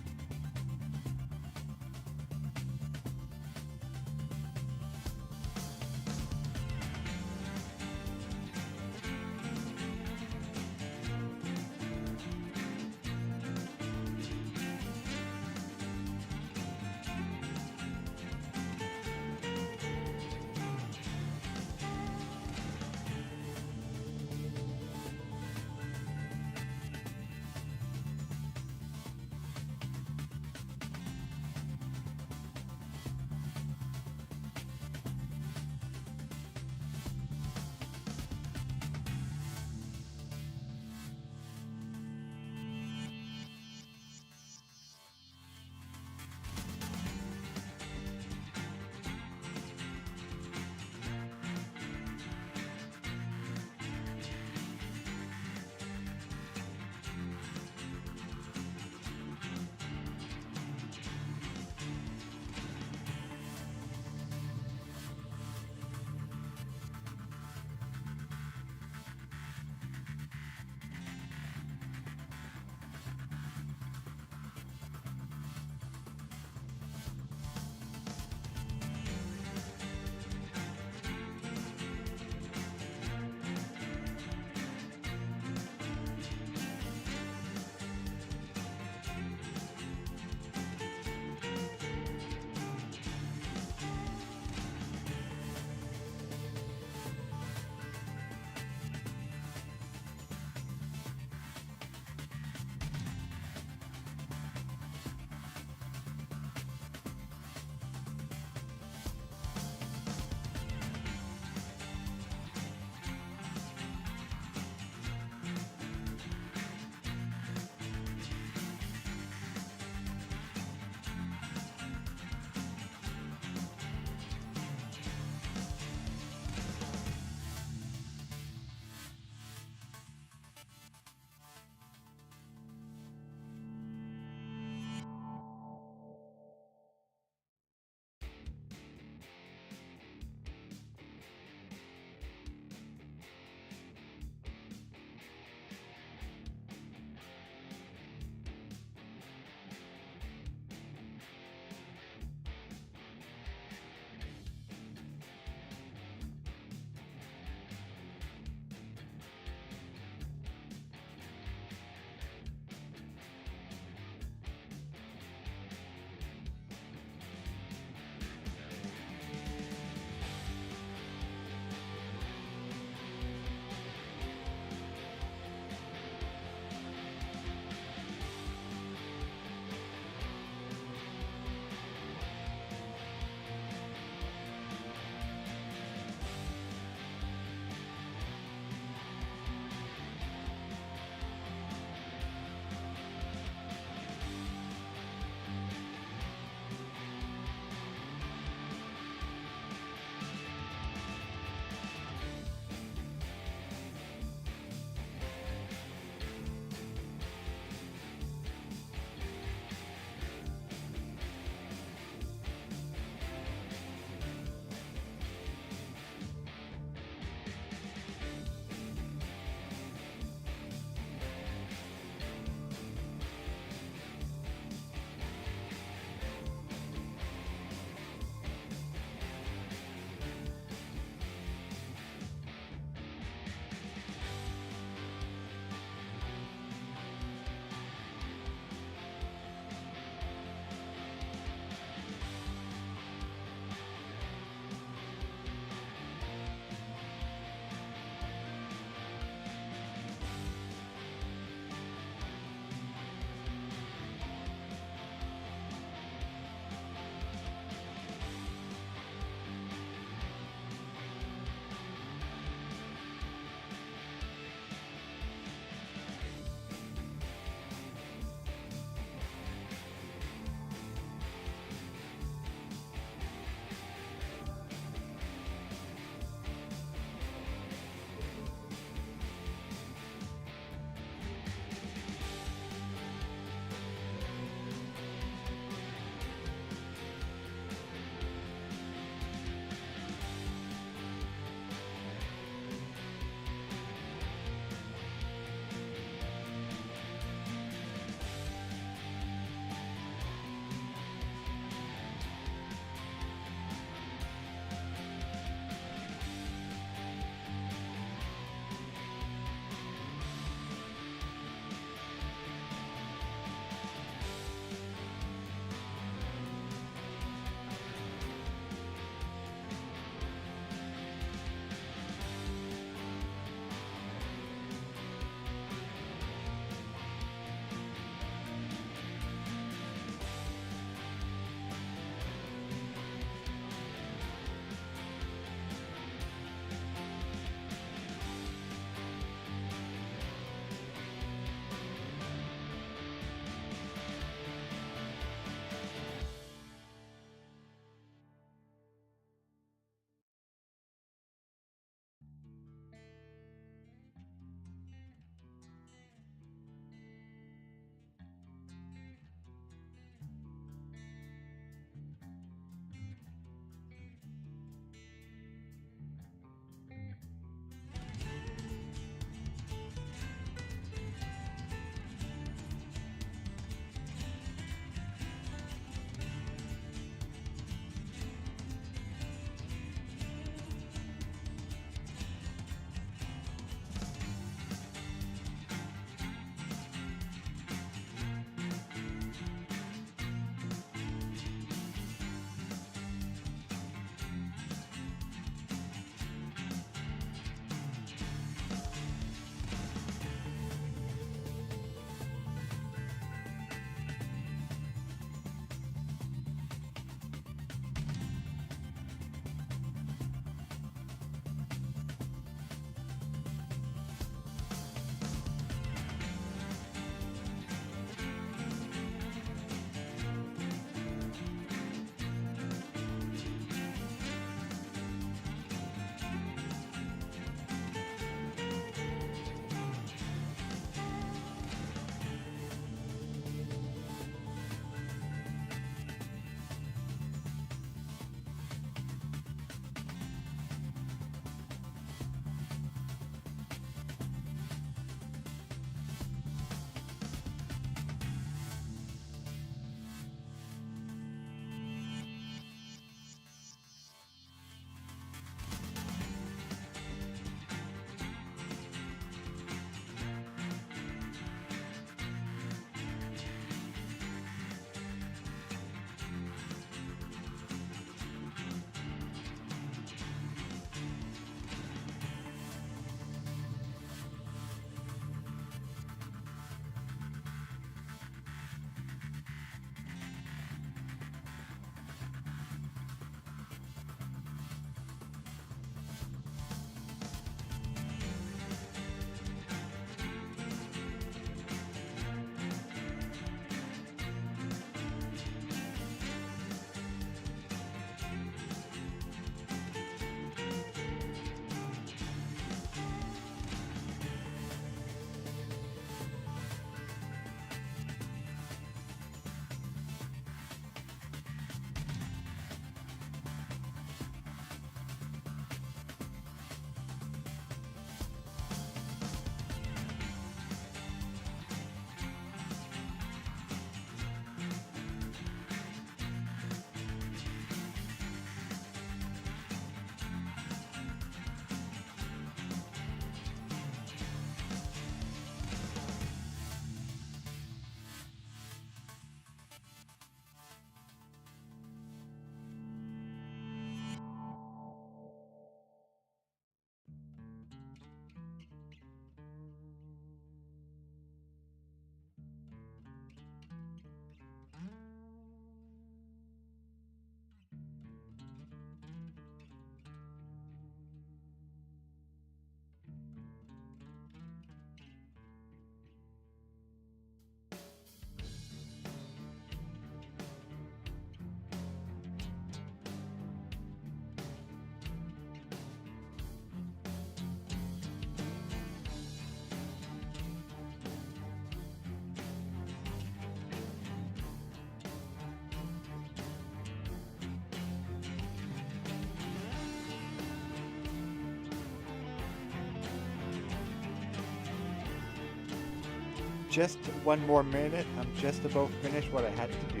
just one more minute. I'm just about finished what I had to do.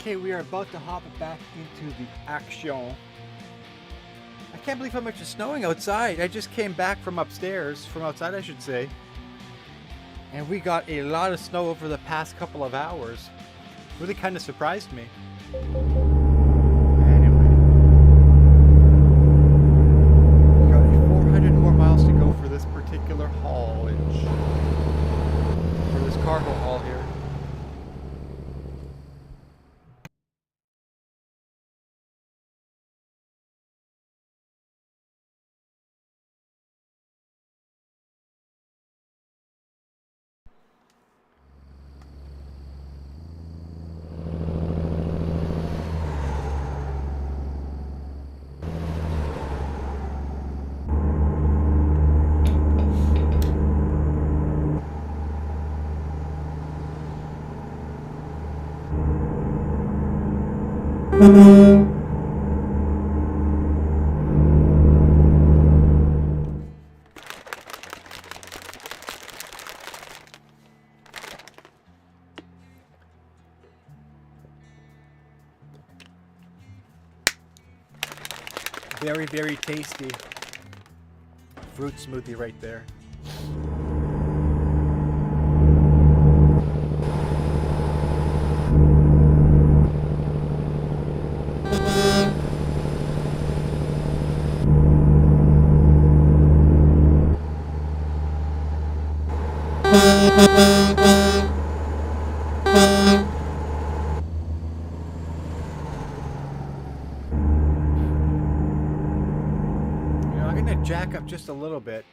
Okay, we are about to hop back into the action. I can't believe how much is snowing outside. I just came back from upstairs, from outside I should say. And we got a lot of snow over the past couple of hours. Really kind of surprised me. Anyway. We got 400 more miles to go for this particular haulage. For this cargo haul here. Very, very tasty fruit smoothie right there. Jack up just a little bit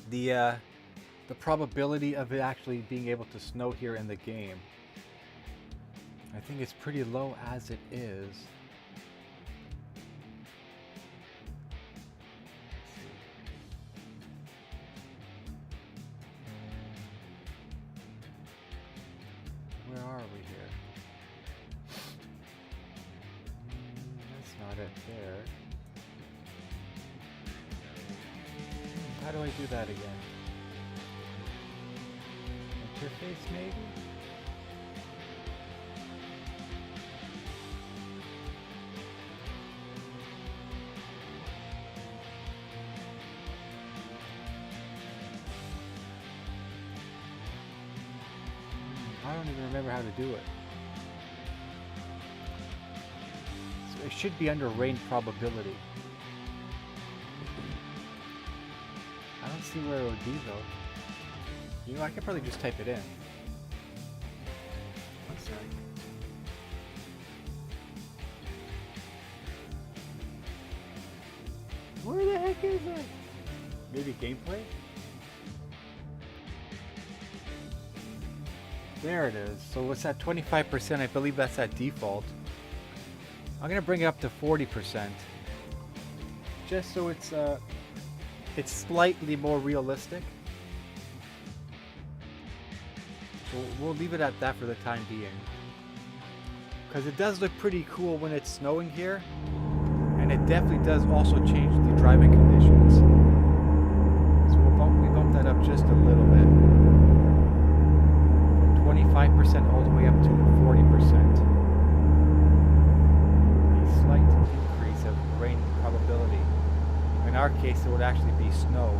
the probability of it actually being able to snow here in the game. I think it's pretty low as it is. Where are we here? That's not it there. How do I do that again? Interface maybe? I don't even remember how to do it. So it should be under rain probability. I don't see where it would be though. You know, I could probably just type it in. One sec. Where the heck is it? Maybe gameplay? There it is. So what's that, 25%? I believe that's at default. I'm gonna bring it up to 40%. Just so it's slightly more realistic. we'll leave it at that for the time being. Because it does look pretty cool when it's snowing here. And it definitely does also change the driving conditions. So we bump that up just a little bit. From 25% all the way up to 40%. A slight increase of rain probability. In our case, it would actually be snow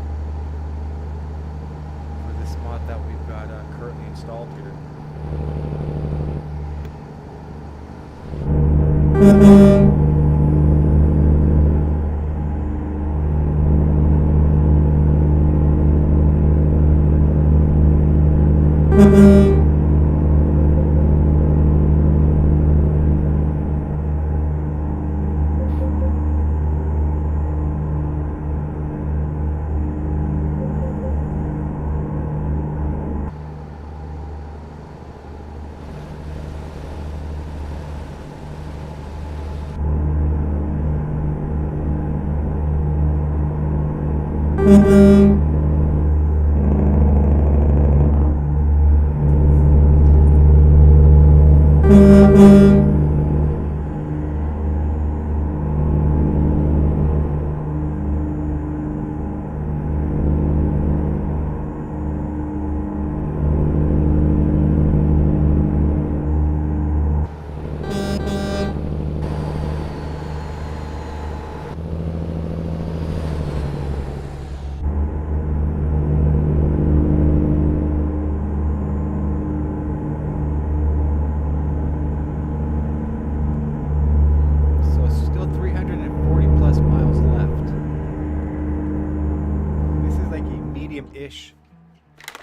for this mod that we've got currently installed here.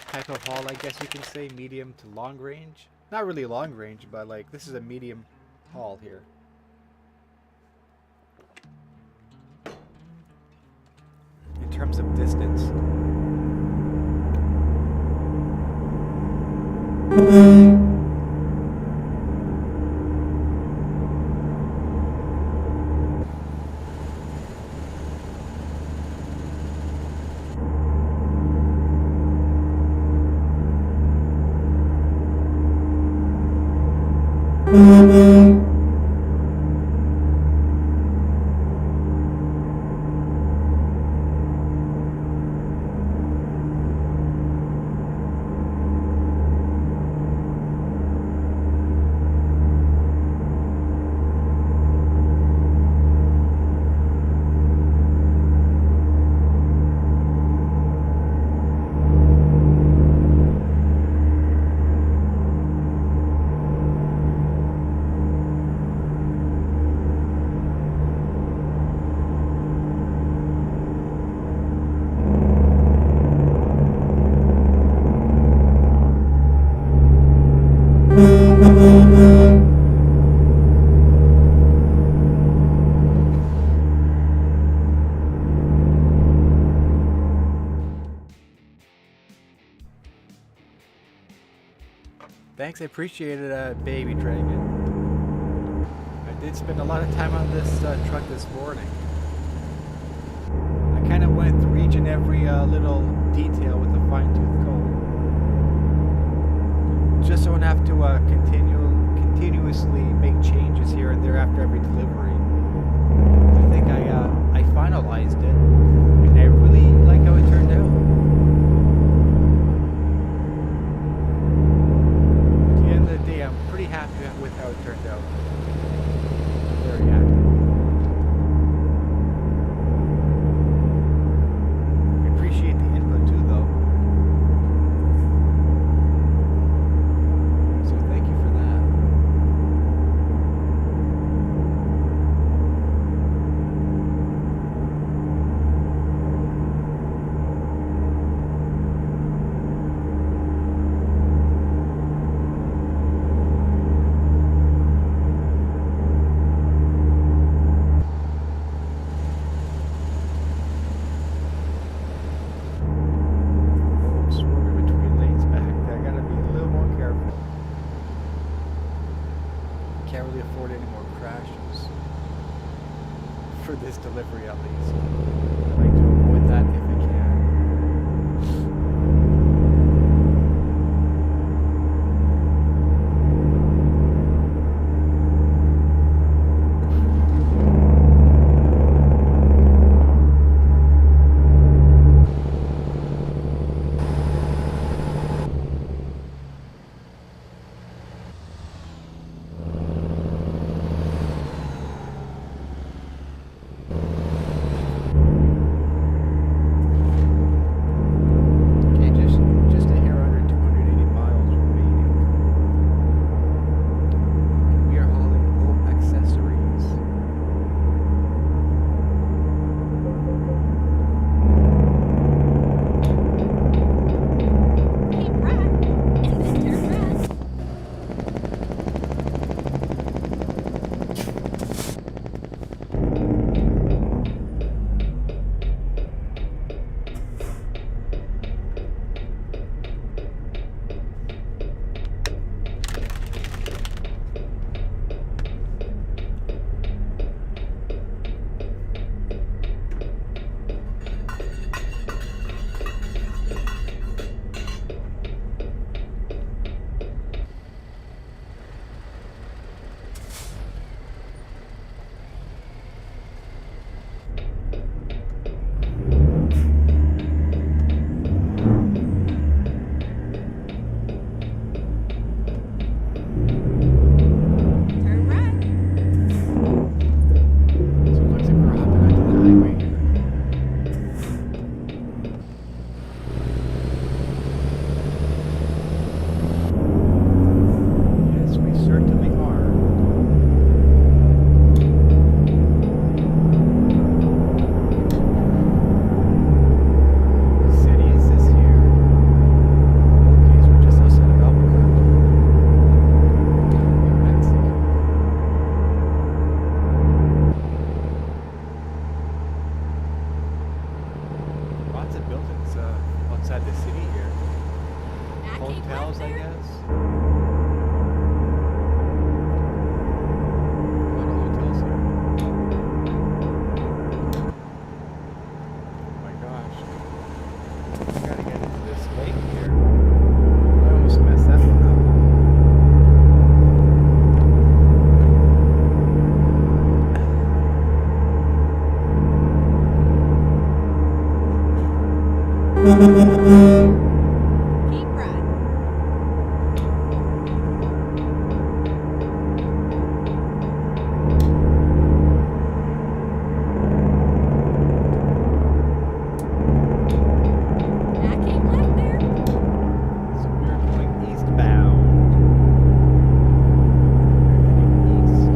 Type of haul, I guess you can say, medium to long range. Not really long range, but like this is a medium haul here. In terms of distance. Thanks, I appreciate it, Baby Dragon. I did spend a lot of time on this truck this morning. I kind of went through each and every little detail with a fine-tooth comb. Just so I don't have to continuously make changes here and there after every delivery. I think I finalized it, and I really like how it turned out. I'm pretty happy with how it turned out. Very happy. I appreciate the input too, though. So thank you for that. Can't really afford any more crashes for this delivery, at least. I'd like to avoid that if I can. It's outside the city here. I keep Hotels, left I there. guess. A lot of hotels here. Oh my gosh. I gotta get into this lake here. I almost messed that one up. Keep right. I keep left there. So we're going eastbound. We're heading east.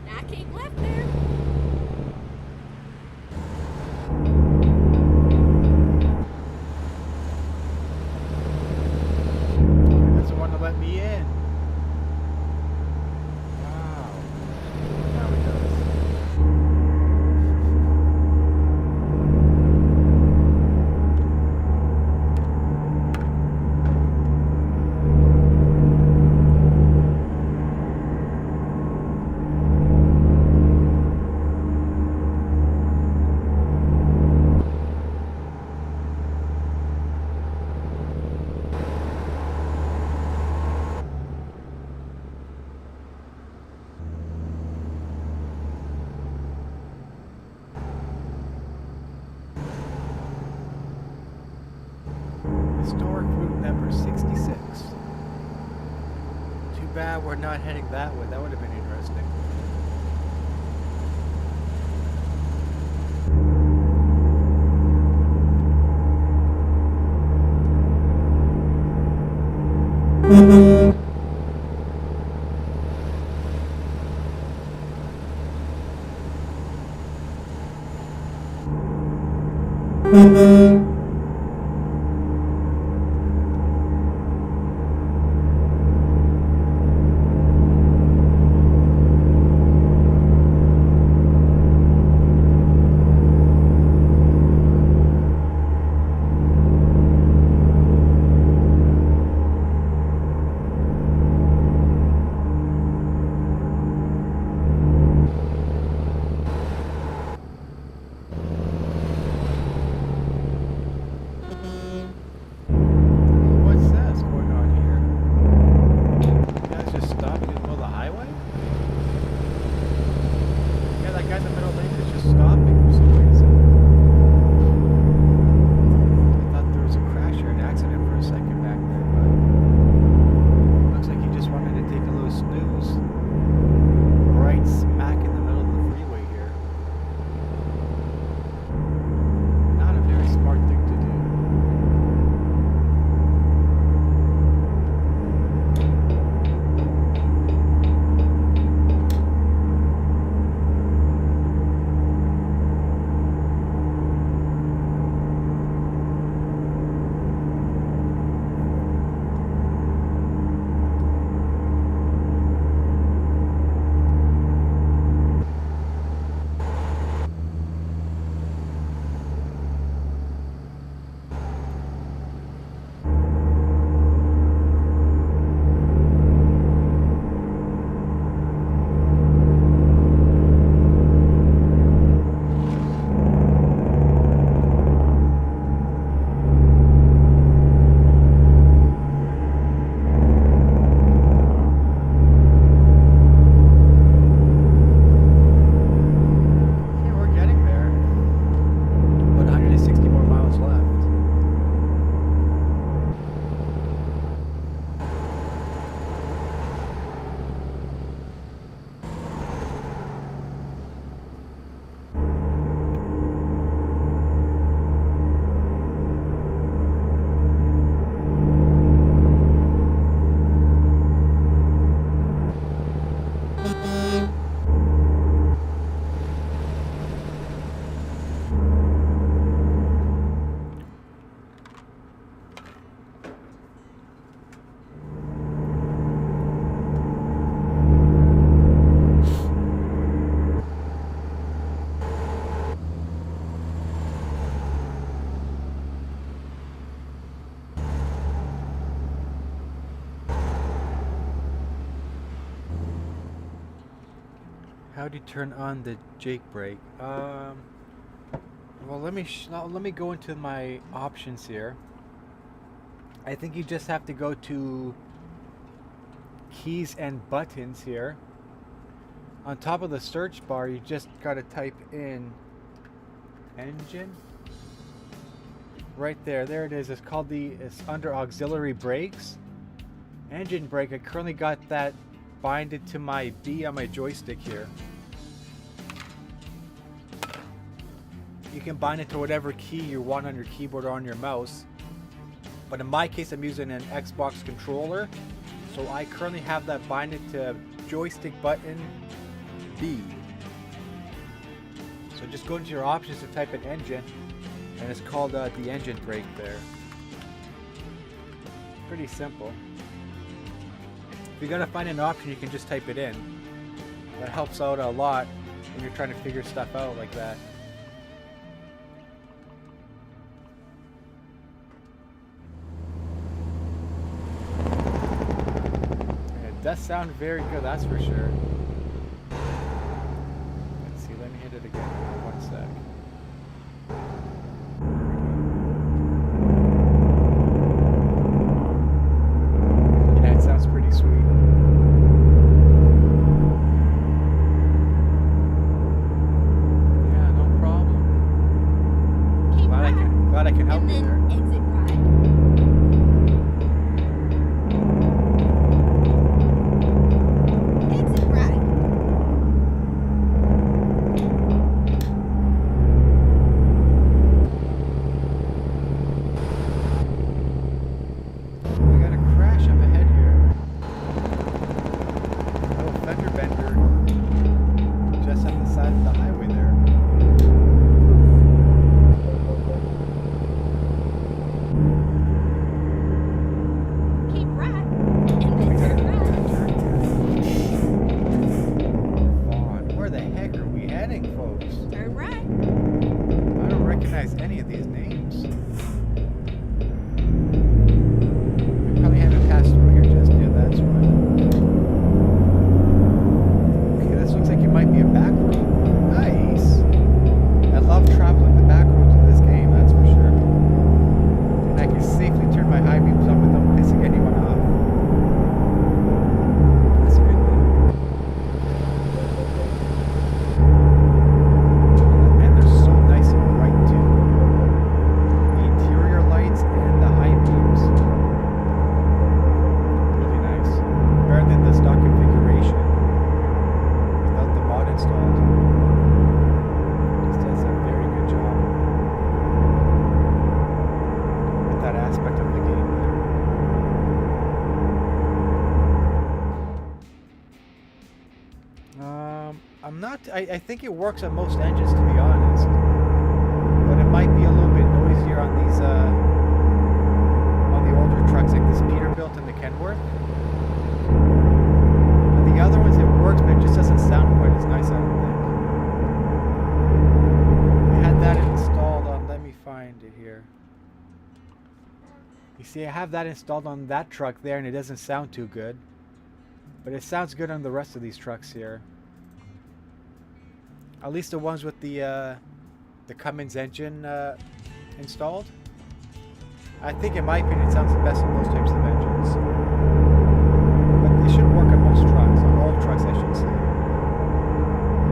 I keep left there. He doesn't want to let me in. Wow. Now he does. Historic route number 66. Too bad we're not heading that way. That would have been interesting. How do you turn on the Jake brake? Well, let me go into my options here. I think you just have to go to keys and buttons here. On top of the search bar, you just gotta type in engine. Right there, there it is. It's called it's under auxiliary brakes. Engine brake. I currently got that binded to my B on my joystick here. You can bind it to whatever key you want on your keyboard or on your mouse. But in my case, I'm using an Xbox controller. So I currently have that binded to joystick button B. So just go into your options to type in engine. And it's called the engine brake there. Pretty simple. If you're gonna find an option, you can just type it in. That helps out a lot when you're trying to figure stuff out like that. It does sound very good, that's for sure. Let's see, let me hit it again. 1 sec. Pretty sweet. Yeah, no problem. Keep right. Glad I can help And you then there. exit right. Exit right. We got a crash up ahead here. Little fender bender just on the side of the highway there. Keep right. And then turn right. Vaughn, where the heck are we heading, folks? Turn right. I don't recognize any of these names. We probably haven't passed through here just yet, that's why. Okay, this looks like it might be a back road. Nice! I love traveling the back roads in this game, that's for sure. And I can safely turn my high beams on without pissing anyone off. That's a good thing. And they're so nice and bright too. The interior lights and the high beams. Really nice. Better than the stock configuration without the mod installed. This does a very good job with that aspect of the game there. I'm not. I think it works on most engines, to be honest. But it might be a little bit noisier on these on the older trucks like this Peterbilt and the Kenworth. But the other ones it works, but it just doesn't sound quite as nice, I don't think. I had that installed on, let me find it here. You see, I have that installed on that truck there and it doesn't sound too good. But it sounds good on the rest of these trucks here. At least the ones with the Cummins engine installed. I think in my opinion it sounds the best on those types of engines. But they should work on most trucks, on old trucks I should say.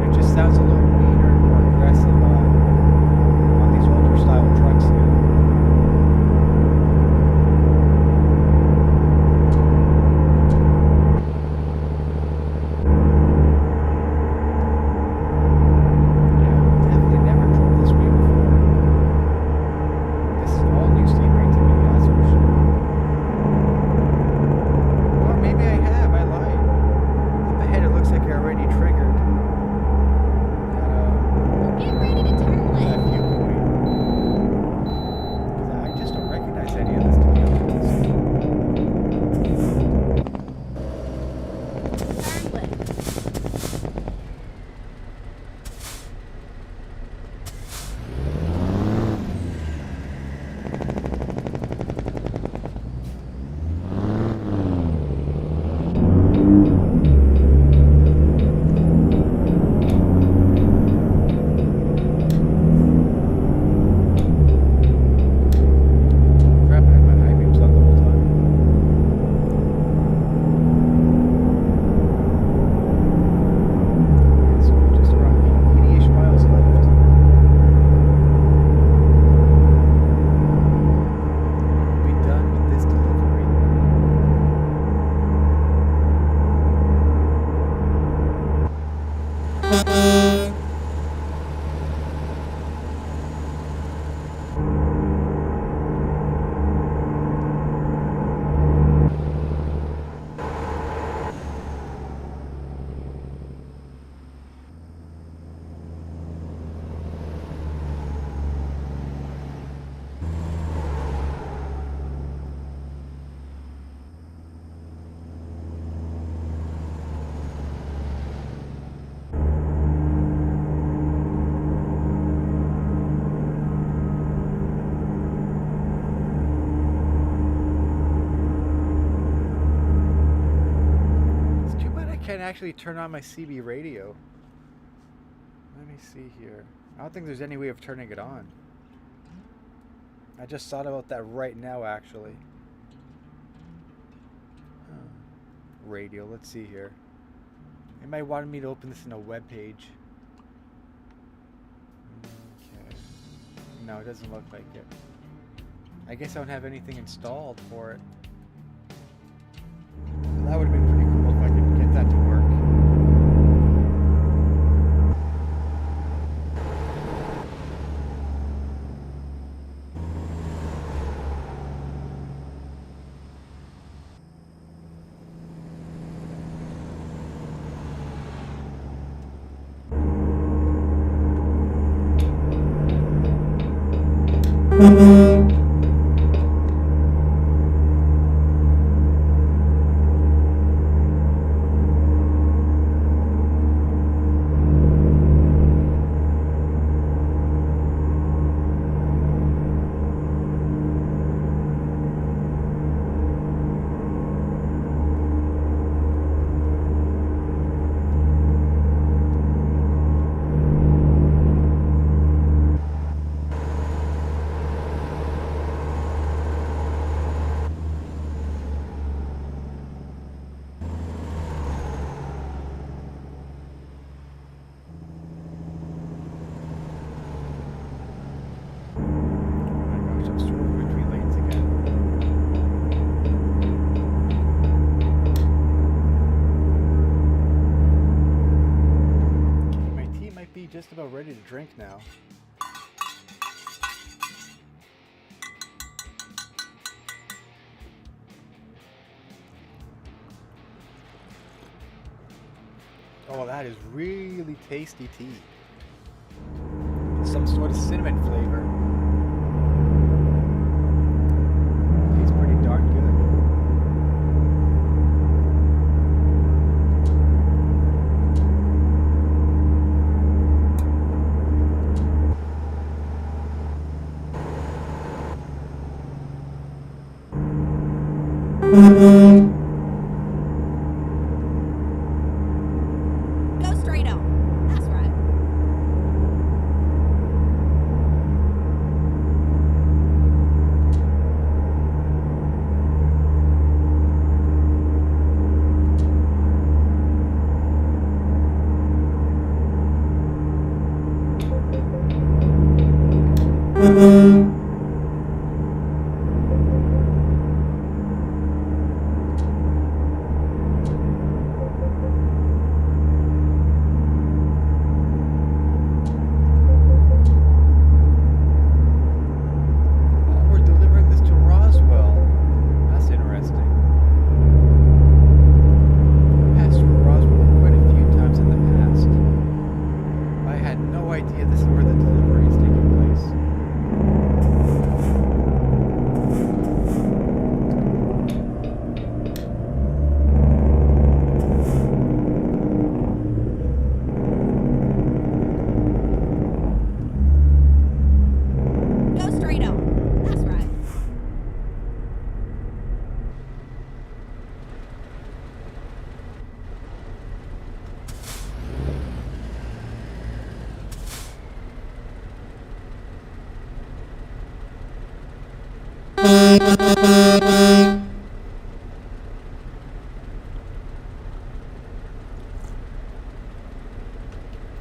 And it just sounds a little meaner and more aggressive on these older style trucks here. Can't actually turn on my CB radio. Let me see here. I don't think there's any way of turning it on. I just thought about that right now, actually. Radio, let's see here. It might want me to open this in a web page. Okay. No, it doesn't look like it. I guess I don't have anything installed for it. That would have been pretty cool if I could get that to work. Just about ready to drink now. Oh, that is really tasty tea. Some sort of cinnamon flavor. Tastes pretty darn good. Go straight on. That's right.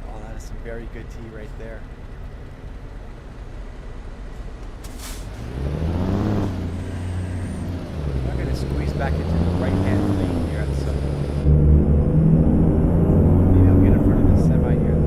Oh, that is some very good tea right there. I'm going to squeeze back into the right-hand lane here at some point. Maybe I'll get in front of the semi here.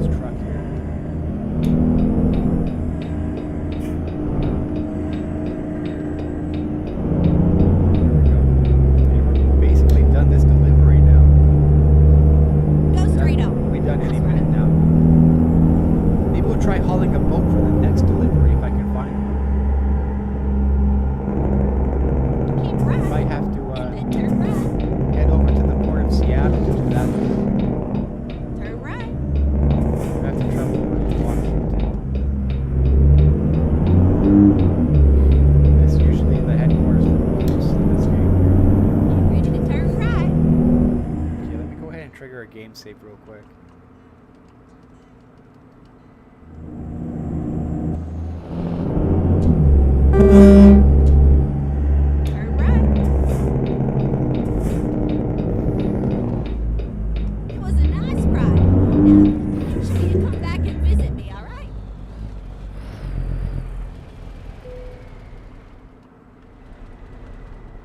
game save real quick. Turn right. It was a nice ride. Now, make sure you come back and visit me, all right?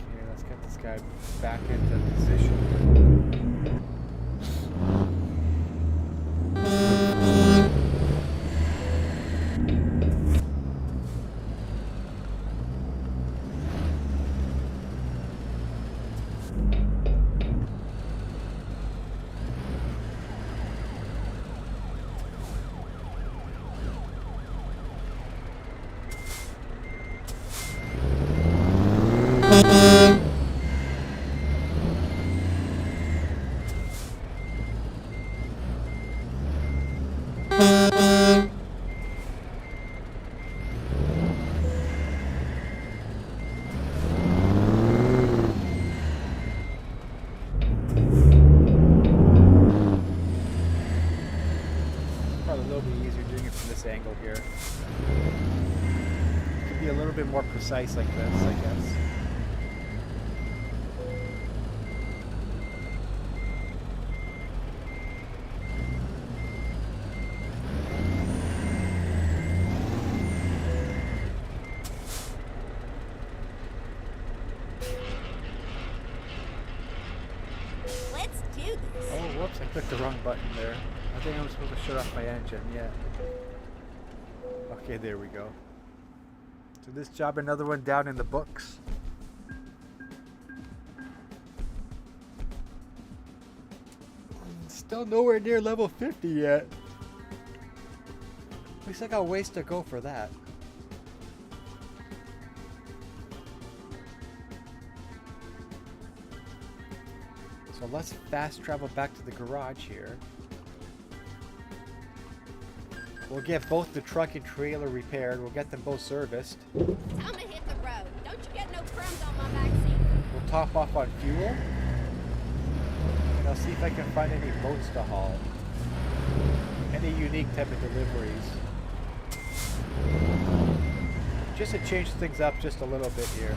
Okay, let's get this guy back into position. Probably a little bit easier doing it from this angle here. Could be a little bit more precise like this, I guess. Let's do this. Oh, whoops, I clicked the wrong button there. I think I'm supposed to shut off my engine, yeah. Okay, there we go. So this job, another one down in the books. Still nowhere near level 50 yet. At least I got ways to go for that. So let's fast travel back to the garage here. We'll get both the truck and trailer repaired. We'll get them both serviced. Time to hit the road. Don't you get no crumbs on my back seat. We'll top off on fuel. And I'll see if I can find any boats to haul. Any unique type of deliveries. Just to change things up just a little bit here.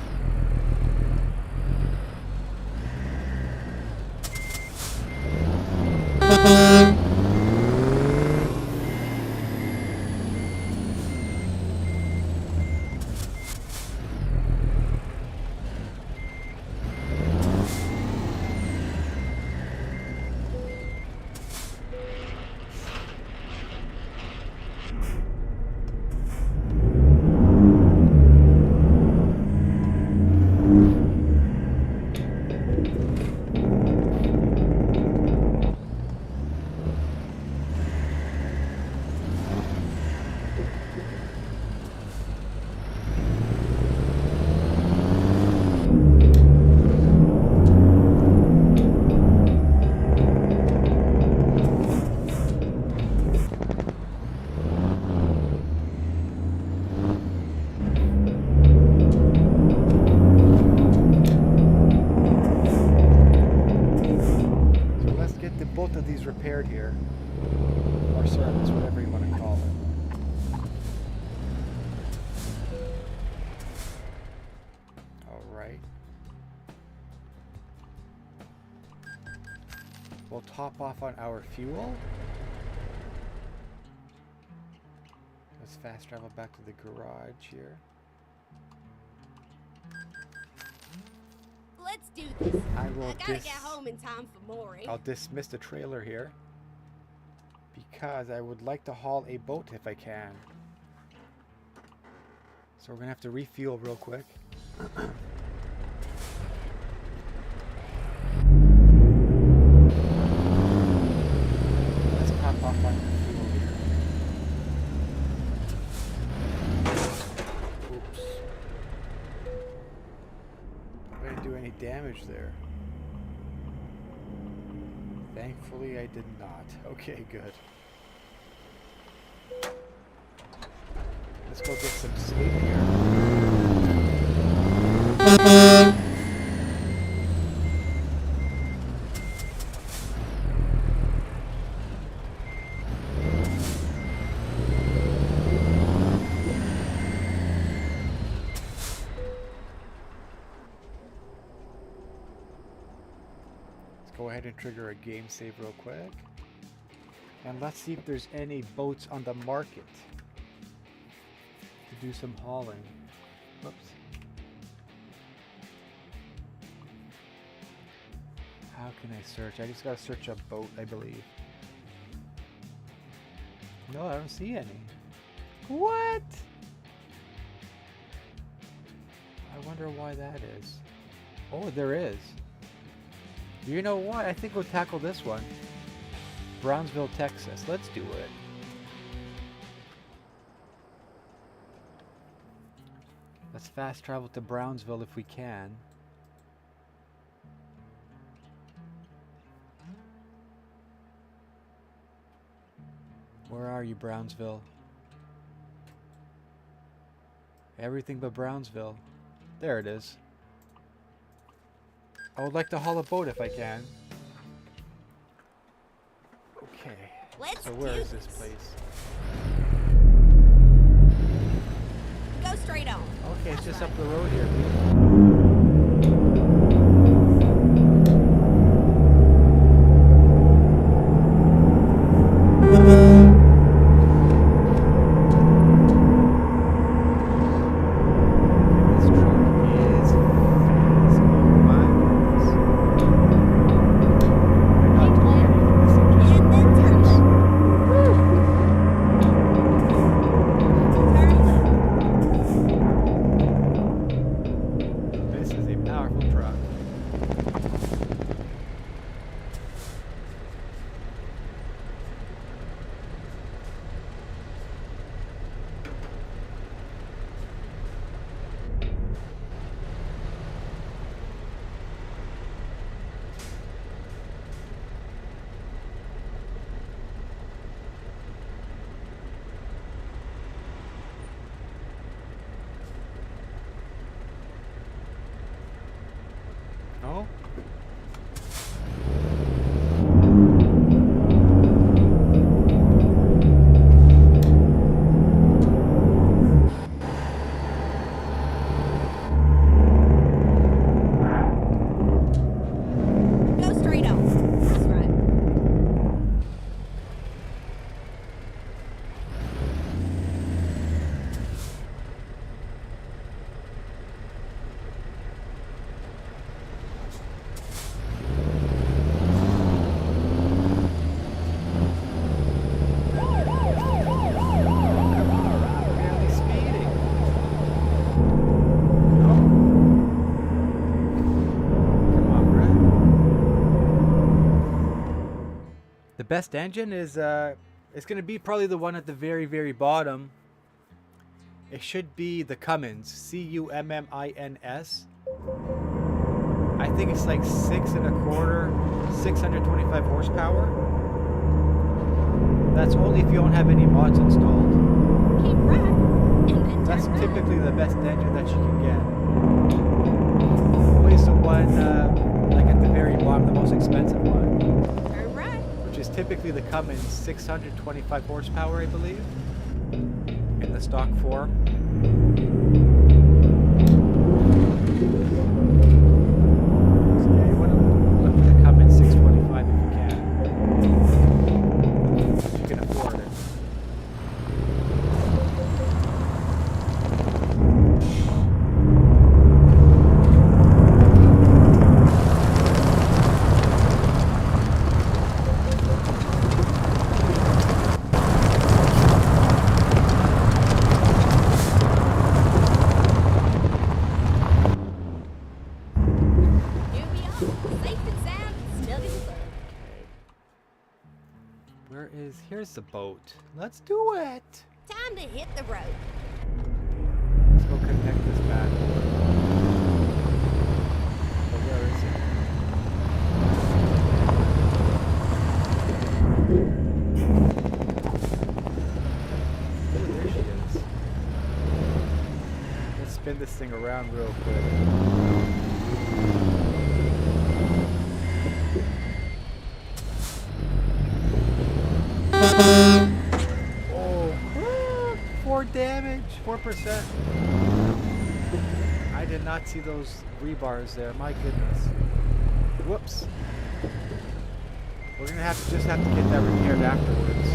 Both of these repaired here, or service, whatever you want to call it. All right. We'll top off on our fuel. Let's fast travel back to the garage here. Let's do this. I will gotta get home in time for Maury. I'll dismiss the trailer here because I would like to haul a boat if I can. So we're gonna have to refuel real quick. Let's pop off on fuel here. Oops. I didn't do any damage there. Thankfully, I did not. Okay, good. Let's go get some sleep here. go ahead and trigger a game save real quick. And let's see if there's any boats on the market to do some hauling. Whoops. How can I search? I just gotta search a boat, I believe. No, I don't see any. What? I wonder why that is. Oh, there is. You know what? I think we'll tackle this one. Brownsville, Texas. Let's do it. Let's fast travel to Brownsville if we can. Where are you, Brownsville? Everything but Brownsville. There it is. I would like to haul a boat if I can. Okay. So where is this place? Go straight on. Okay, it's just up the road here. Oh? Go straight on. That's right. Barely speeding. Come on, Brett. The best engine is it's gonna be probably the one at the very, very bottom. It should be the Cummins, Cummins. I think it's like 6 1/4, 625 horsepower. That's only if you don't have any mods installed. Keep right. And then That's turn right. typically the best engine that you can get. Always the one like at the very bottom, the most expensive one, Turn right. which is typically the Cummins 625 horsepower, I believe, in the stock form. So yeah, you want to look for the Cummins 625 if you can. If you can afford it. Here we are. Safe and sound. Snug as a bug. Where is... Here's the boat. Let's do it! Time to hit the road. Let's go connect this bad boy. Oh, where is it? Oh, there she is. Let's spin this thing around real quick. Oh, 4 damage, 4%. I did not see those rebars there, my goodness. Whoops. We're gonna just have to get that repaired afterwards.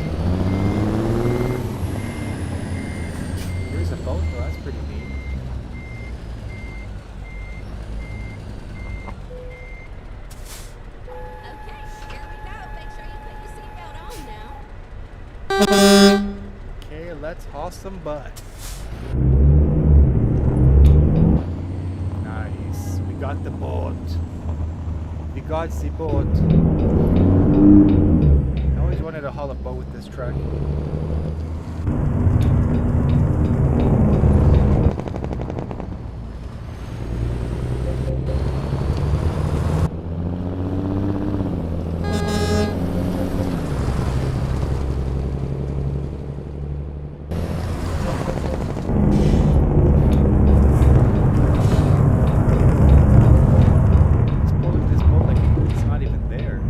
Here's a boat though, that's pretty neat. Okay, here we go. Make sure you put your seatbelt on now. Okay, let's haul some butt. Nice. We got the boat. We got the boat. I always wanted to haul a boat with this truck. This boat like it's not even there.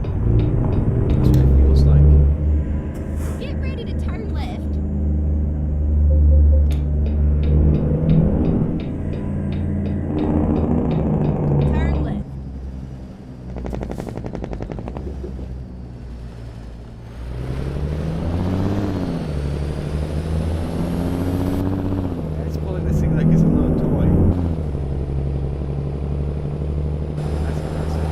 That's what it feels like. Get ready to turn left. Turn left. Yeah, it's pulling this thing like it's a little toy. That's impressive.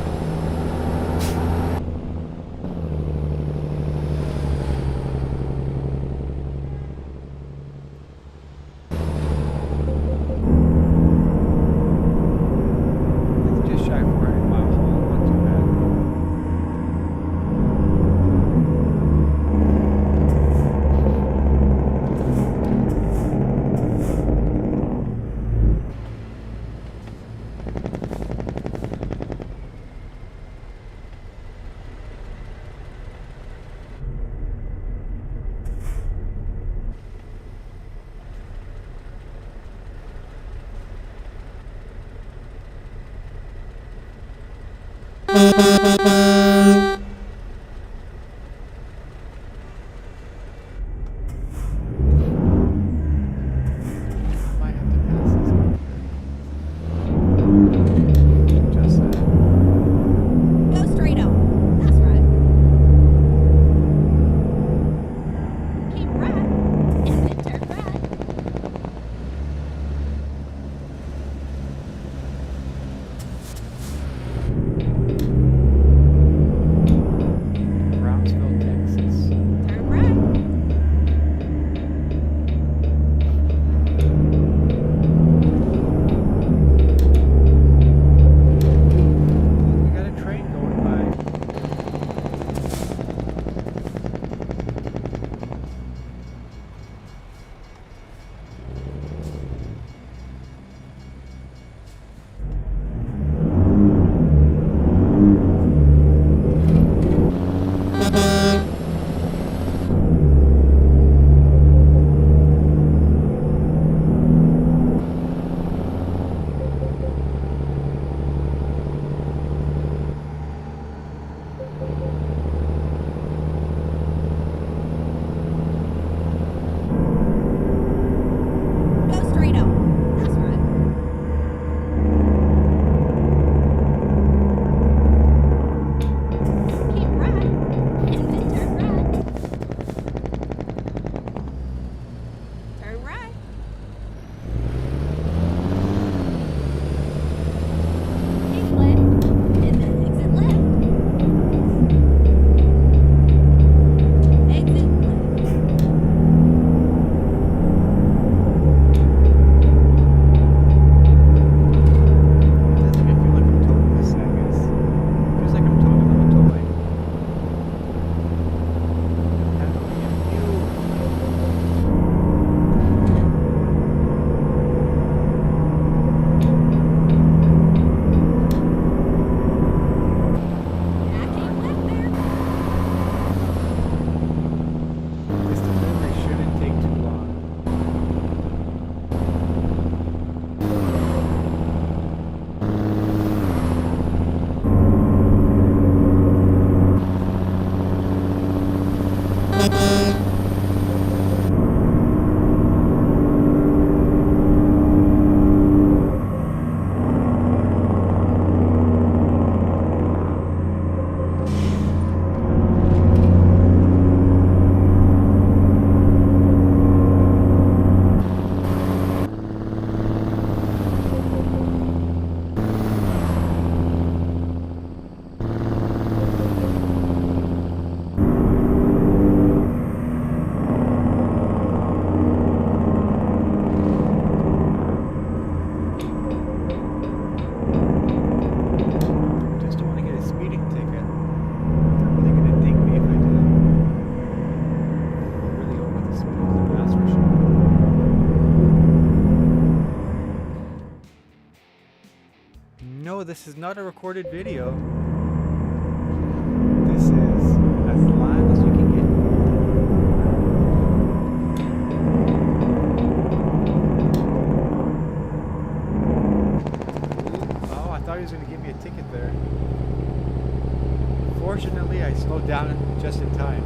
It's just shy of 400-mile haul, not too bad. Might have to pass this one here. Just saying. Go straight on. That's right. Keep right, and then turn right. this is not a recorded video. This is as live as you can get. Oh, I thought he was going to give me a ticket there. Fortunately, I slowed down just in time.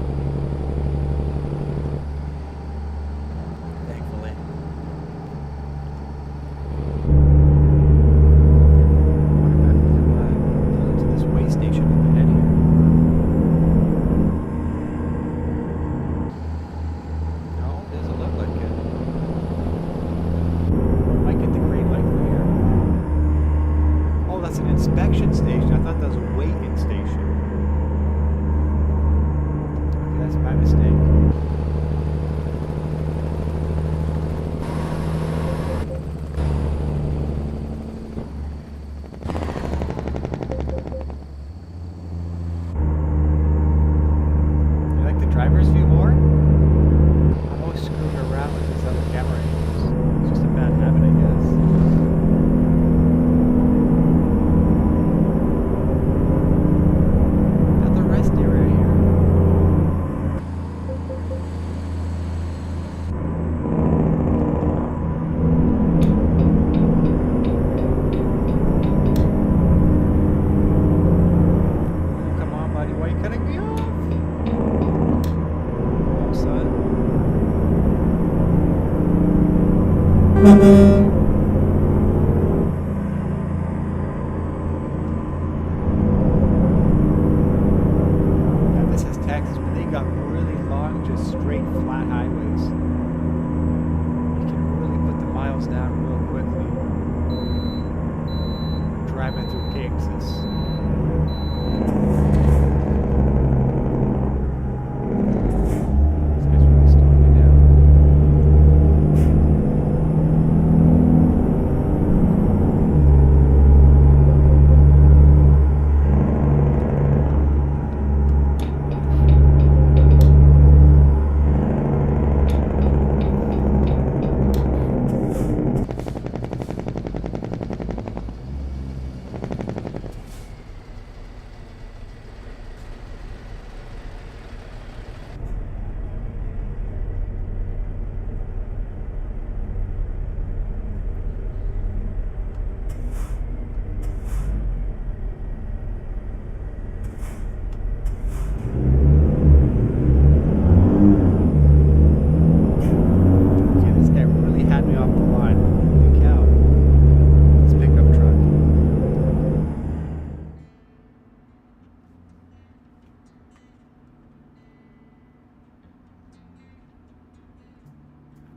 Thankfully. Station up ahead here. No, doesn't look like it. Might get the green light from here. Oh, that's an inspection station. I thought that was a wait-in station. Okay, that's my mistake. Driver's view more? I'm always screwing around with these other camera angles. It's just a bad habit, I guess. Got the rest area here. Come on, buddy. Why are you cutting me off? Now this is Texas, but they got really long, just straight flat highways. You can really put the miles down real quickly. Driving through Texas.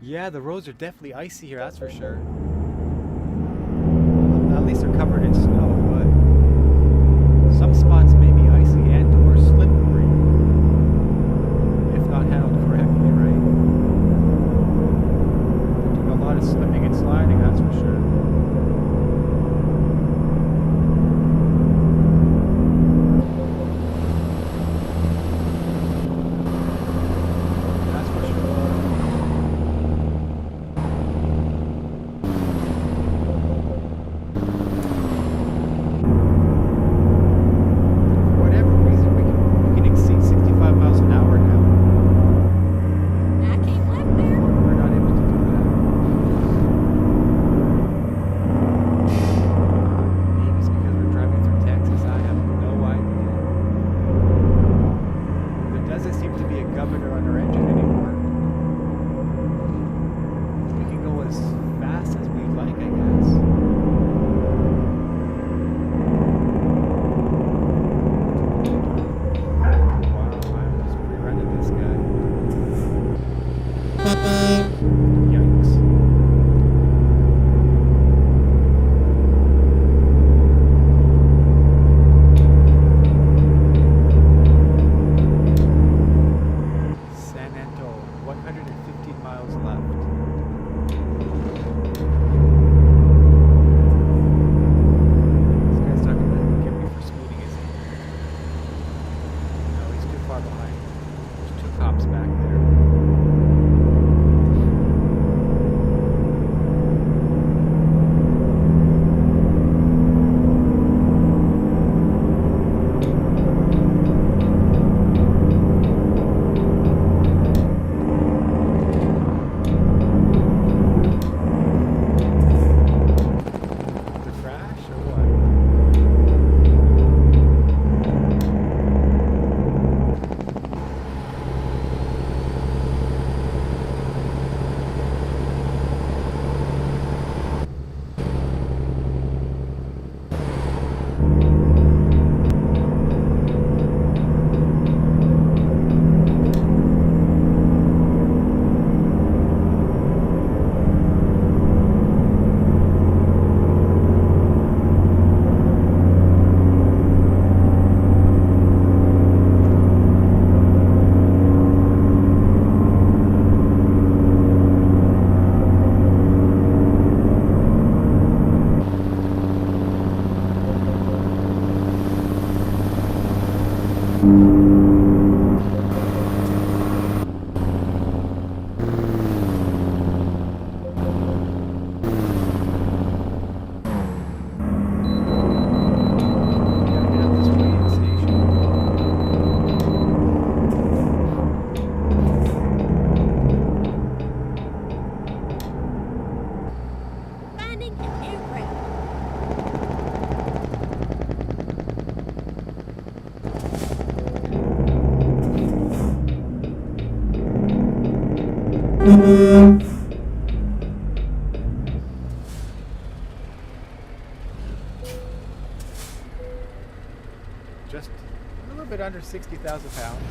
Yeah, the roads are definitely icy here, that's for sure. At least they're covered in snow, but some spots may be icy and or slippery if not handled correctly, right? They're doing a lot of slipping and sliding, that's for sure. Gotta get up this waiting station. Finding an aircraft. Just a little bit under 60,000 pounds.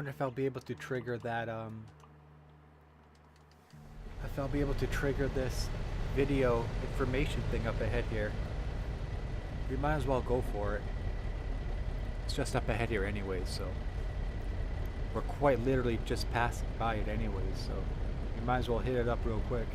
wonder if I'll be able to trigger that, if I'll be able to trigger this video information thing up ahead here. We might as well go for it. It's just up ahead here anyways, so we're quite literally just passing by it anyways, so we might as well hit it up real quick.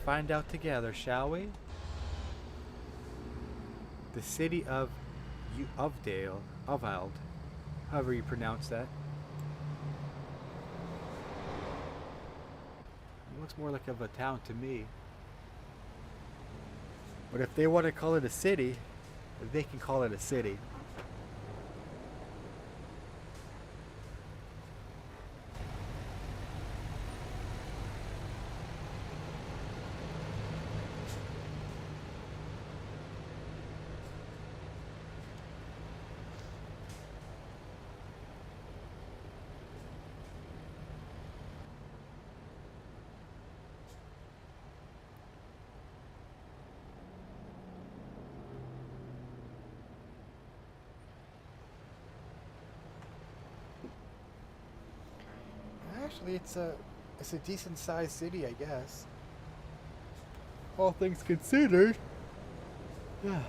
Find out together, shall we? The city of Uveld, however you pronounce that. It looks more like of a town to me. But if they want to call it a city, they can call it a city. Actually, it's a decent sized city, I guess. All things considered. Yeah.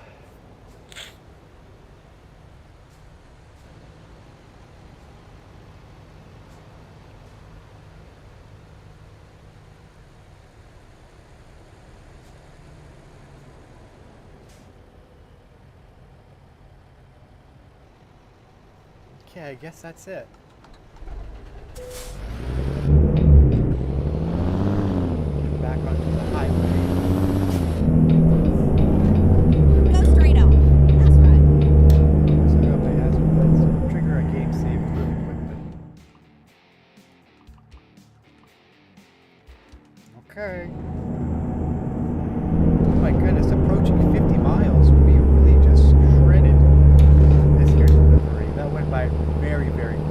Okay, I guess that's it. Back onto the highway. Go straight on. That's right. So I got my hazard lights. Trigger a game save really quickly. Okay. Oh my goodness, approaching 50 miles. We really just shredded this here delivery. That went by very, very quickly.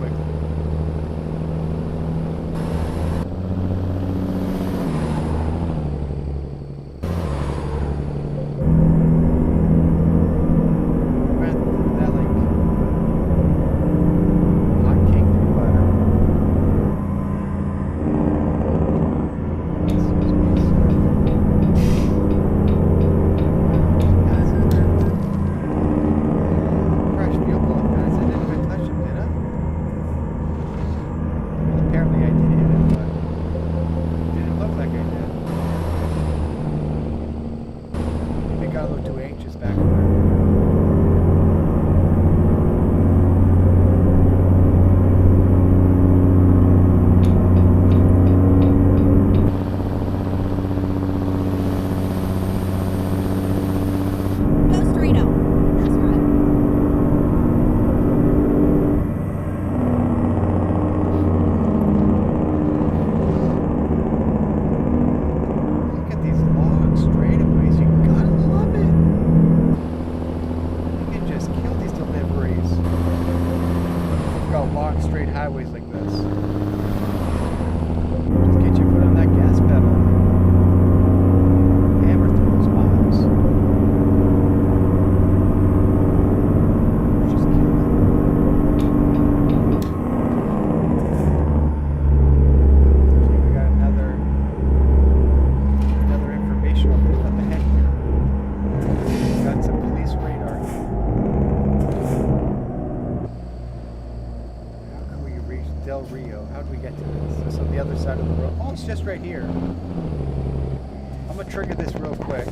Just right here. I'm gonna trigger this real quick.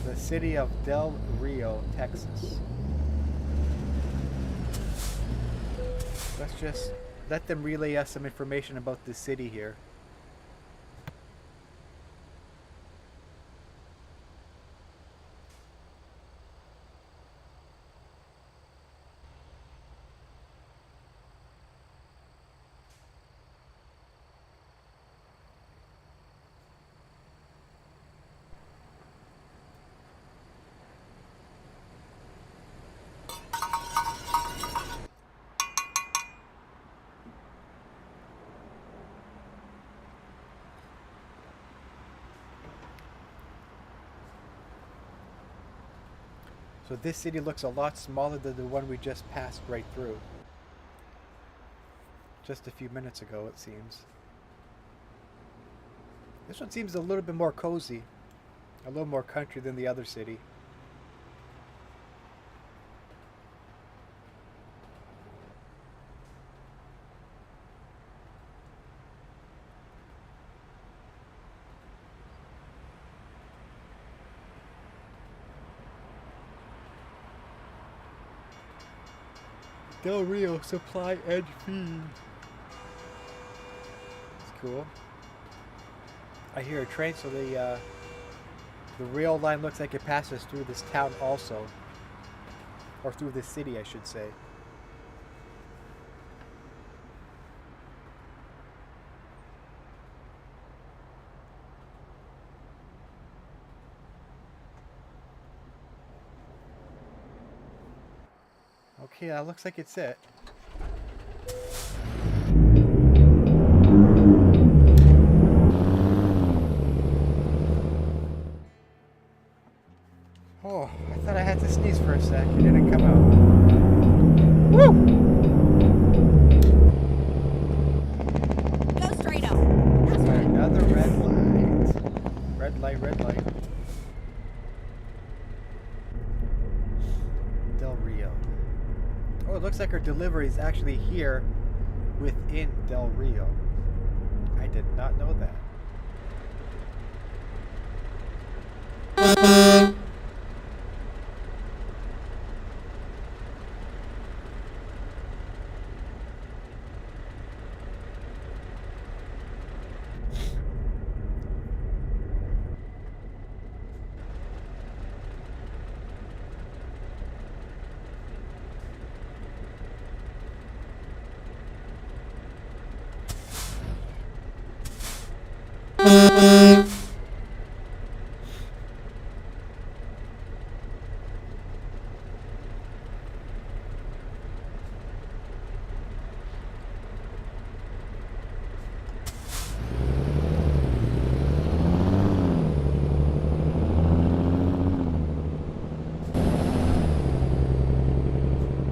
The city of Del Rio, Texas. Let's just let them relay us some information about this city here. So this city looks a lot smaller than the one we just passed right through. Just a few minutes ago, it seems. This one seems a little bit more cozy. A little more country than the other city. Del Rio Supply Edge Feed. It's cool. I hear a train, so the rail line looks like it passes through this town also. Or through this city, I should say. Okay, that looks like it's it. Oh, I thought I had to sneeze for a sec. It didn't come out. Woo! Go straight on. That's right. Another red light. Red light, red light. Del Rio. Oh, it looks like our delivery is actually here within Del Rio. I did not know that.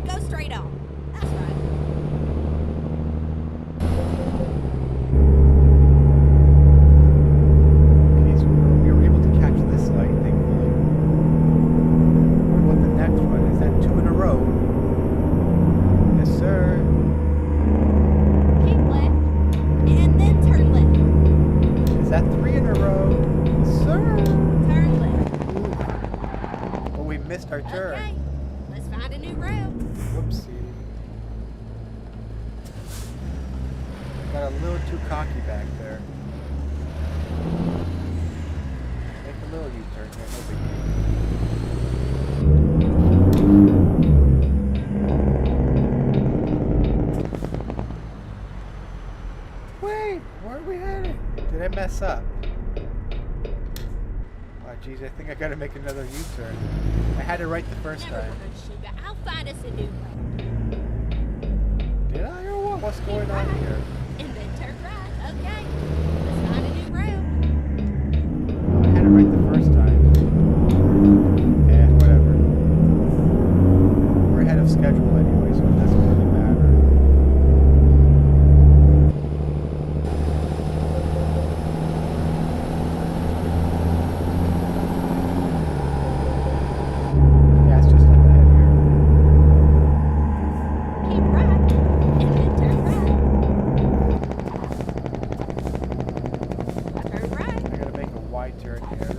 Go straight on. That's right. Okay, so we were able to catch this light, thankfully. What about the next one? Is that 2 in a row? Yes, sir. Keep left. And then turn left. Is that 3 in a row? Yes, sir. Turn left. Oh, we missed our turn. Okay. Let's find a new route. Whoopsie. Got a little too cocky back there. Make a little U-turn here, no big deal. Wait, where are we heading? Did I mess up? Oh jeez, I think I gotta make another U-turn. I had it right the first Never time. mind, Sugar. I'll find us a new route. Did I or what? What's going on here? And then turn right. Okay. Let's find a new route. I had it right the first time. Eh, whatever. We're ahead of schedule anyway, so it doesn't really matter. Yeah, it's just like that here. Keep right. And then turn right. Turn right. I gotta make a wide turn here.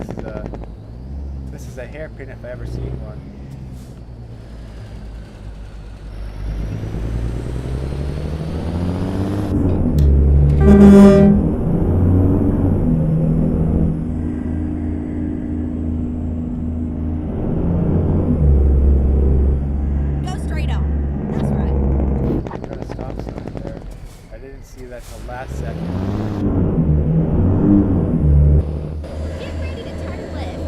This is a hairpin if I ever seen one. Go straight on. That's right. Got a stop sign there. I didn't see that till last second. Get ready to turn left.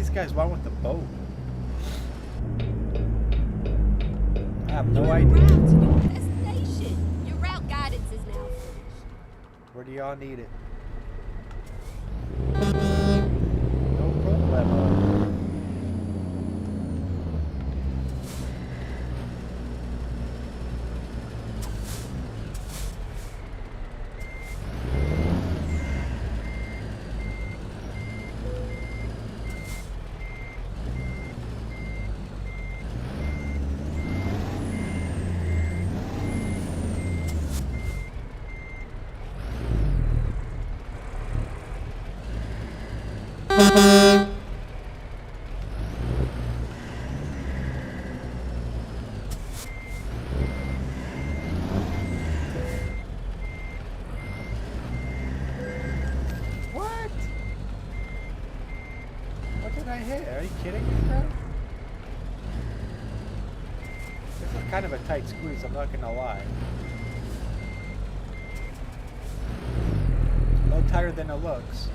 these guys want with the boat? I have no You're idea. en route to your destination. Your route guidance is now finished. Where do y'all need it? No problemo. What? What did I hit? Are you kidding me, bro? This is kind of a tight squeeze, I'm not gonna lie. A little tighter than it looks.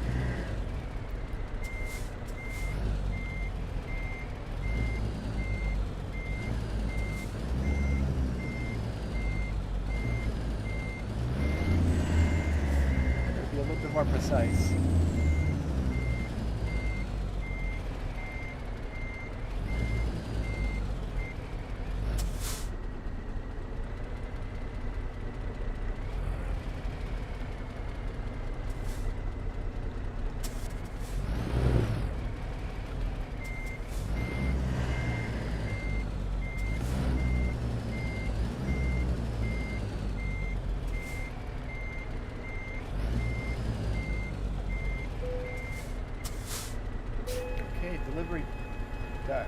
Be a little bit more precise. Okay, delivery done.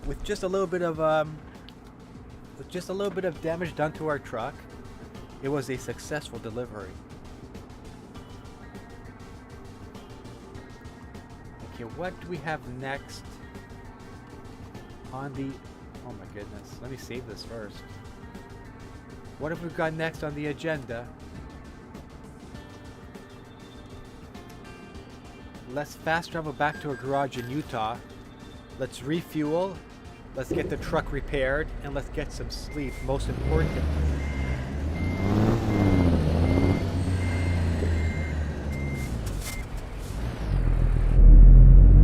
With just a little bit of damage done to our truck, it was a successful delivery. Okay, what do we have next on the... Oh my goodness, let me save this first. What have we got next on the agenda? Let's fast travel back to our garage in Utah. Let's refuel. Let's get the truck repaired. And let's get some sleep, most importantly.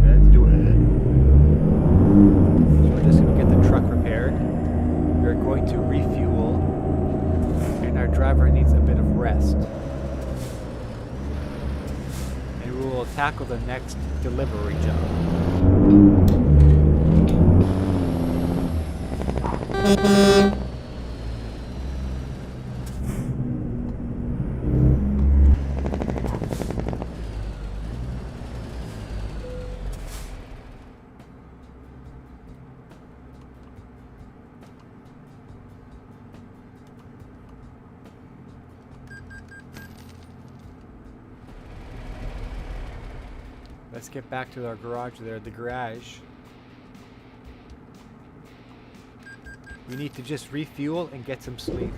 Let's do it. So we're just going to get the truck repaired. We're going to refuel. And our driver needs a bit of rest. And we will tackle the next delivery job. Let's get back to our garage there, the garage. We need to just refuel and get some sleep.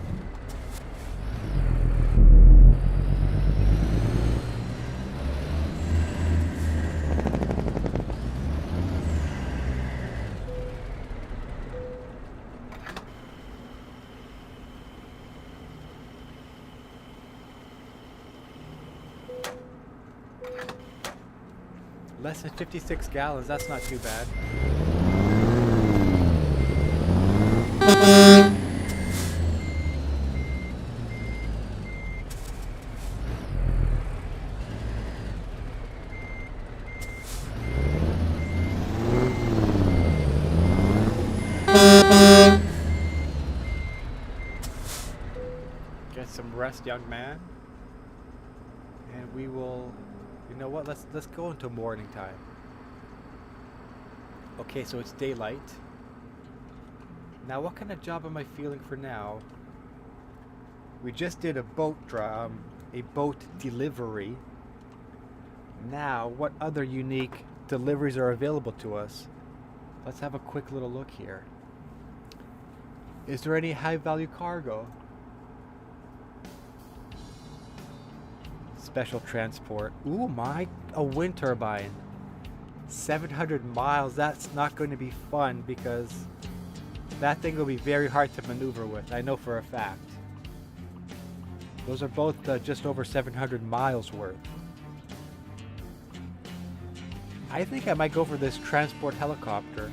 Less than 56 gallons, that's not too bad. Get some rest, young man. And we will... You know what? Let's go into morning time. Okay, so it's daylight. Now, what kind of job am I feeling for now? We just did a boat delivery. Now, what other unique deliveries are available to us? Let's have a quick little look here. Is there any high-value cargo? special transport. Ooh, a wind turbine. 700 miles. That's not going to be fun because that thing will be very hard to maneuver with. I know for a fact. Those are both just over 700 miles worth. I think I might go for this transport helicopter.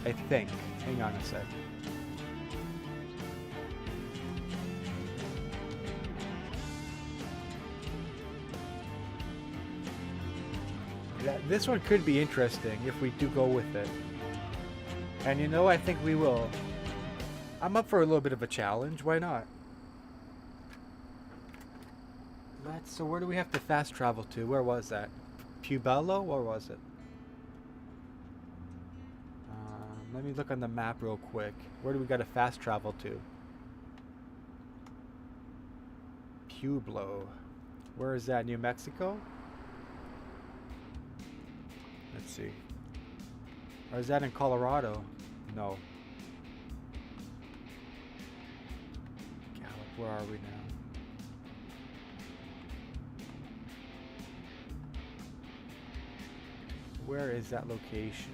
I think. Hang on a sec. This one could be interesting if we do go with it. And you know, I think we will. I'm up for a little bit of a challenge. Why not? So where do we have to fast travel to? Where was that? Pueblo? Where was it? Let me look on the map real quick. Where do we got to fast travel to? Pueblo. Where is that? New Mexico? Let's see. Or is that in Colorado? No. Gallup, where are we now? Where is that location?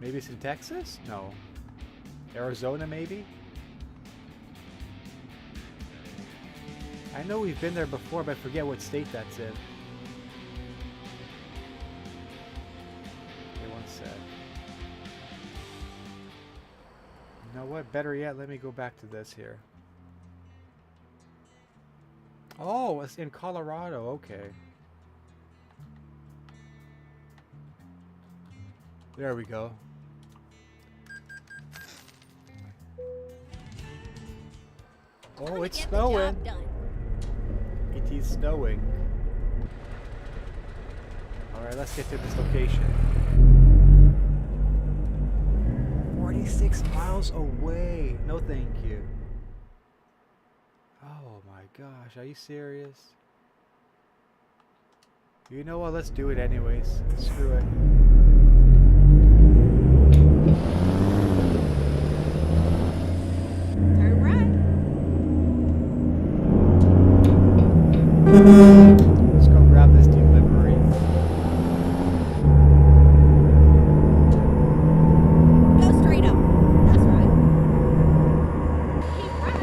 Maybe it's in Texas? No. Arizona, maybe? I know we've been there before, but I forget what state that's in. Okay, one sec. You know what? Better yet, let me go back to this here. Oh, it's in Colorado. Okay. There we go. Oh, it's snowing. It is snowing. Alright, let's get to this location. 46 miles away. No thank you. Oh my gosh, are you serious? You know what, let's do it anyways. Screw it. Turn right. Let's go grab this delivery. Go straight up. That's right. Keep right.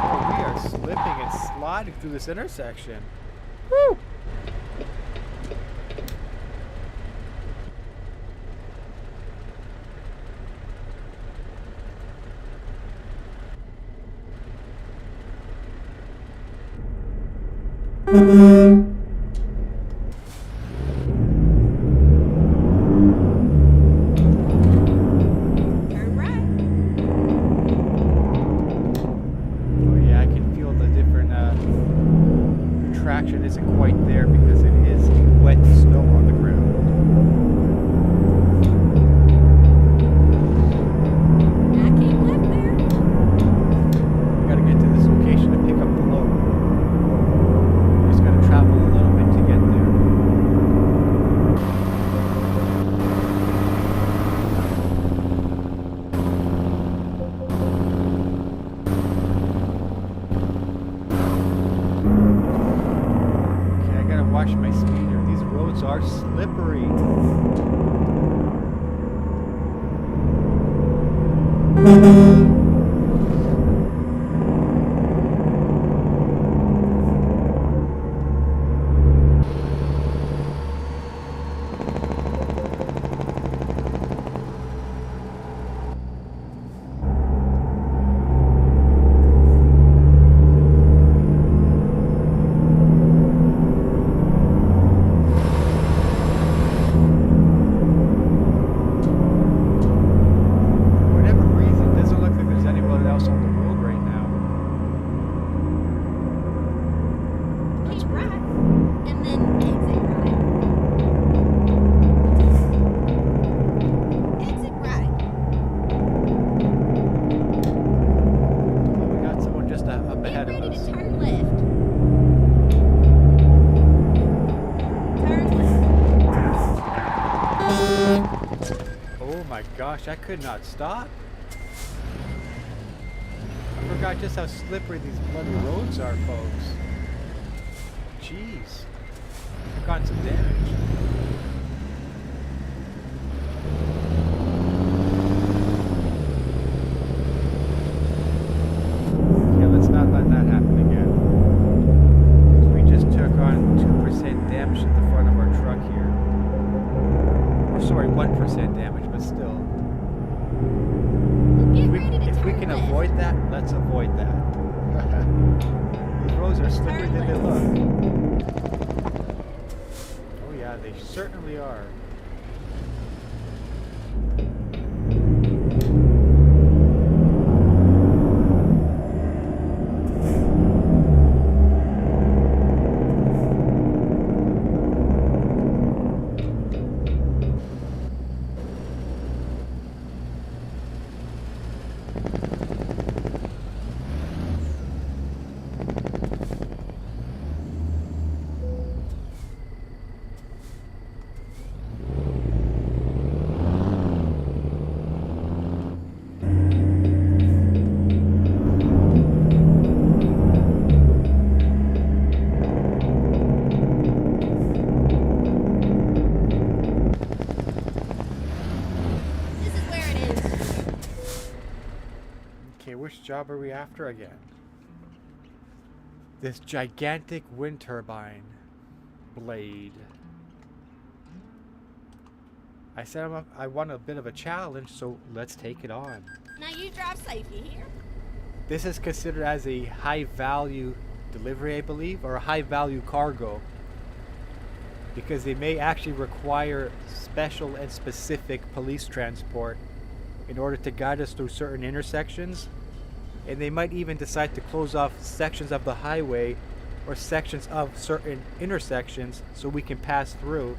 Oh, we are slipping and sliding through this intersection. Woo! Turn right. Oh yeah, I can feel the different traction isn't quite there because it is wet snow on the ground. I keep left there. We gotta get to this location to pick up the load. We're just gonna travel a little bit to get there. Okay, I gotta watch my speed here. These roads are slippery. For whatever reason, it doesn't look like gosh, I could not stop. I forgot just how slippery these bloody roads are, folks. Jeez. I've gotten some damage. Okay, let's not let that happen again. We just took on 2% damage at the front of our truck here. Or sorry, 1% damage, but still. If we can avoid that, let's avoid that. These roads are slicker than they look. Oh yeah, they certainly are. Which job are we after again? This gigantic wind turbine blade. I said I want a bit of a challenge, so let's take it on. Now you drive safe, you hear? This is considered as a high value delivery, I believe, or a high value cargo, because they may actually require special and specific police transport in order to guide us through certain intersections. And they might even decide to close off sections of the highway or sections of certain intersections so we can pass through,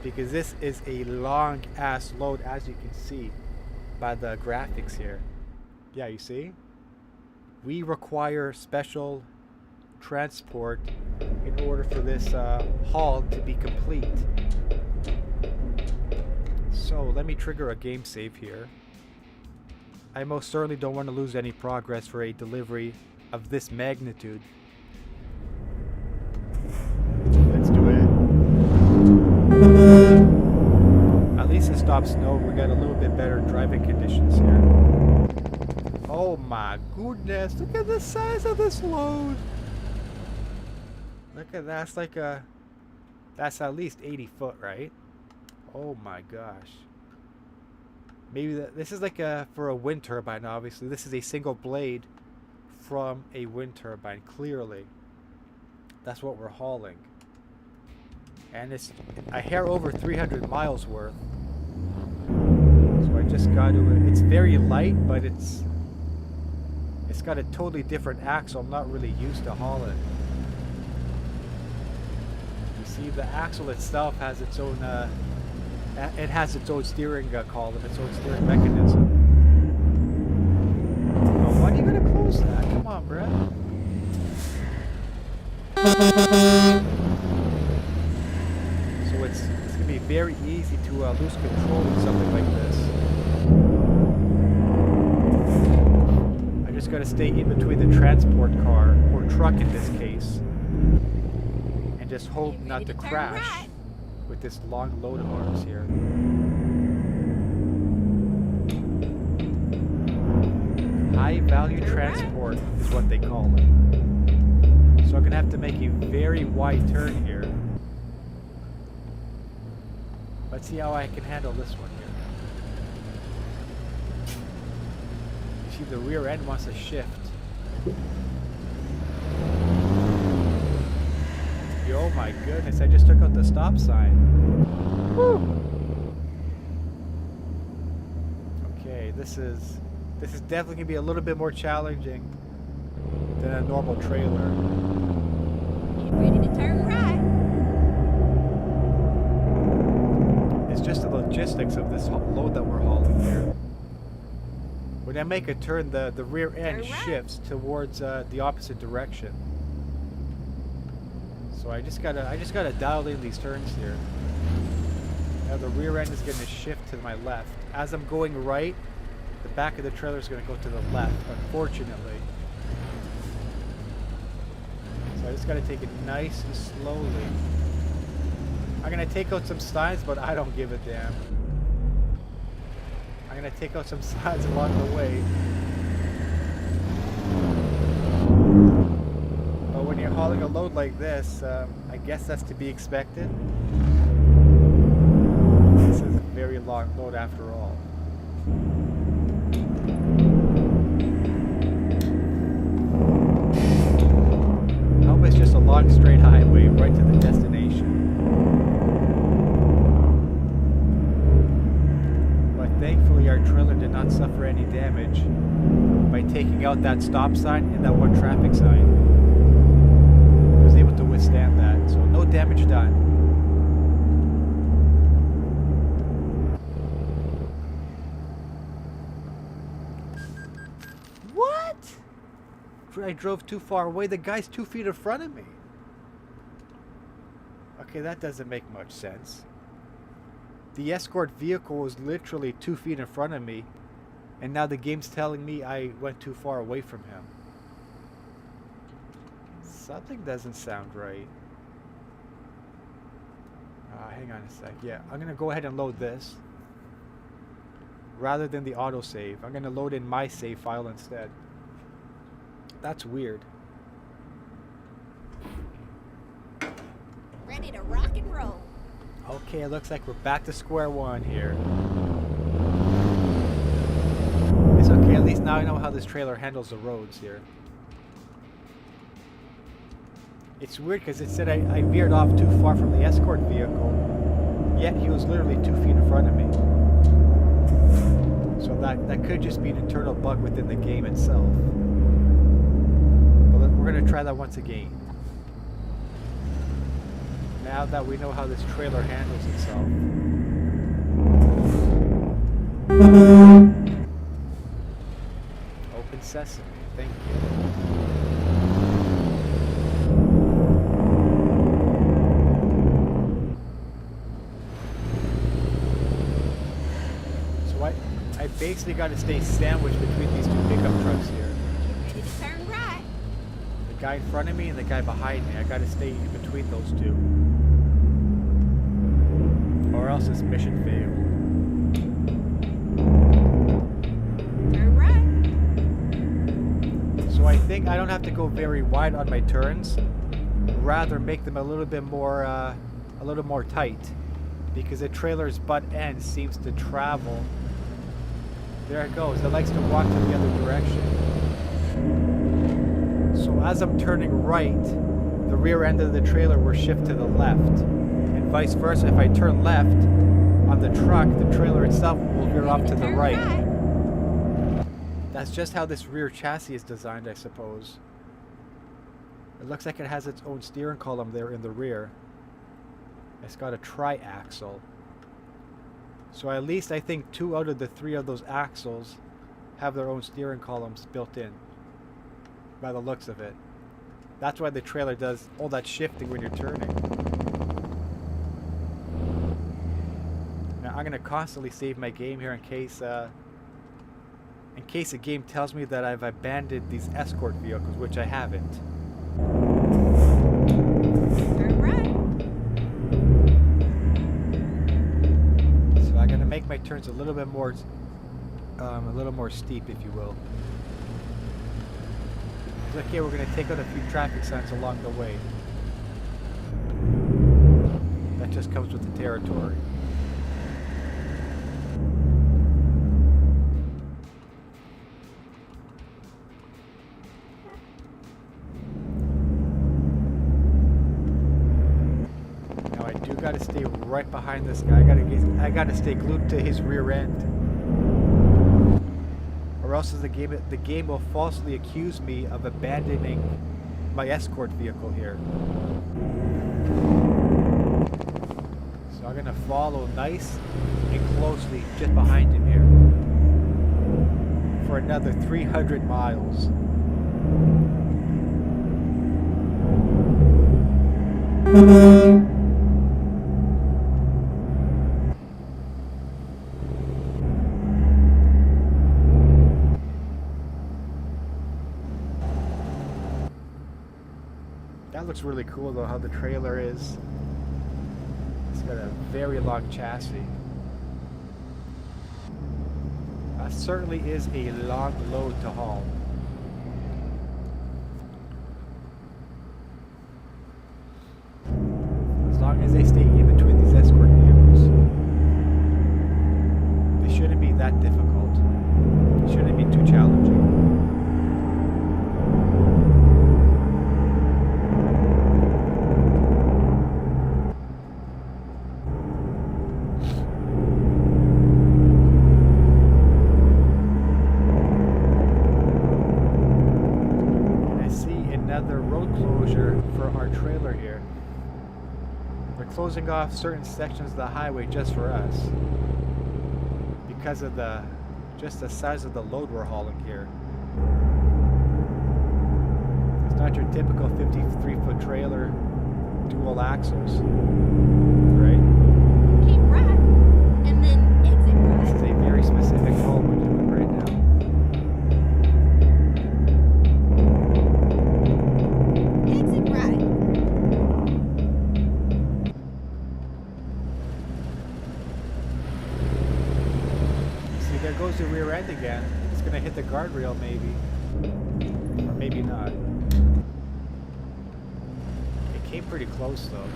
because this is a long ass load, as you can see by the graphics here. Yeah, you see? We require special transport in order for this haul to be complete. So let me trigger a game save here. I most certainly don't want to lose any progress for a delivery of this magnitude. Let's do it. At least it stopped snow. We got a little bit better driving conditions here. Oh my goodness, look at the size of this load. Look at that, that's at least 80 foot, right? Oh my gosh. Maybe this is for a wind turbine, obviously. This is a single blade from a wind turbine, clearly. That's what we're hauling. And it's a hair over 300 miles worth. So I just got to, it's very light, but it's got a totally different axle. I'm not really used to hauling. You see, the axle itself has its own, it has its own steering column, its own steering mechanism. Oh, why are you gonna close that? Come on, Brett. So it's gonna be very easy to lose control of something like this. I just gotta stay in between the transport car, or truck in this case, and just hope not to crash with this long load of ours here. High value transport is what they call it. So I'm gonna have to make a very wide turn here. Let's see how I can handle this one here. You see, the rear end wants to shift. Oh my goodness, I just took out the stop sign. Woo! Okay, this is definitely gonna be a little bit more challenging than a normal trailer. Get ready to turn right. It's just the logistics of this load that we're hauling here. When I make a turn, the rear end shifts towards the opposite direction. So I just gotta dial in these turns here. Now the rear end is going to shift to my left. As I'm going right, the back of the trailer is going to go to the left, unfortunately. So I just got to take it nice and slowly. I'm going to take out some sides, but I don't give a damn. I'm going to take out some sides along the way. But when you're hauling a load like this, I guess that's to be expected. This is a very long load after all. I hope it's just a long straight highway right to the destination. But thankfully our trailer did not suffer any damage by taking out that stop sign and that one traffic sign. It was able to withstand that, so no damage done. What? I drove too far away. The guy's 2 feet in front of me. Okay, that doesn't make much sense. The escort vehicle was literally 2 feet in front of me, and now the game's telling me I went too far away from him. Something doesn't sound right. Hang on a sec. Yeah, I'm gonna go ahead and load this rather than the autosave. I'm gonna load in my save file instead. That's weird. Ready to rock and roll. Okay, it looks like we're back to square one here. It's okay, at least now I know how this trailer handles the roads here. It's weird because it said I veered off too far from the escort vehicle, yet he was literally 2 feet in front of me. So that could just be an internal bug within the game itself. But we're going to try that once again. Now that we know how this trailer handles itself. Open sesame, thank you. So I basically got to stay sandwiched between these two pickup trucks here. Ready to turn right. The guy in front of me and the guy behind me. I got to stay in between those two. Or else it's mission failed. Turn right. So I think I don't have to go very wide on my turns. Rather make them a little more tight, because the trailer's butt end seems to travel. There it goes. It likes to walk to the other direction. So as I'm turning right, the rear end of the trailer will shift to the left. And vice versa, if I turn left on the truck, the trailer itself will veer off to the right. That's just how this rear chassis is designed, I suppose. It looks like it has its own steering column there in the rear. It's got a tri-axle. So at least I think 2 out of the 3 of those axles have their own steering columns built in, by the looks of it. That's why the trailer does all that shifting when you're turning. Now I'm gonna constantly save my game here in case the game tells me that I've abandoned these escort vehicles, which I haven't. Turn right. So I'm gonna make my turns a little bit more steep, if you will. It's okay, we're gonna take out a few traffic signs along the way. That just comes with the territory. Now I do gotta stay right behind this guy. I gotta stay glued to his rear end. Or else the game will falsely accuse me of abandoning my escort vehicle here. So I'm gonna follow nice and closely just behind him here for another 300 miles. looks really cool though, how the trailer is. It's got a very long chassis. That certainly is a long load to haul. As long as they stay in between these escort vehicles, they shouldn't be that difficult. It shouldn't be too challenging. Closing off certain sections of the highway just for us because of just the size of the load we're hauling here. It's not your typical 53-foot trailer, dual axles, right? Keep right, and then exit right. This is a very specific haul we're doing right now. Exit right. There goes the rear end again. It's gonna hit the guardrail maybe. Or maybe not. It came pretty close though.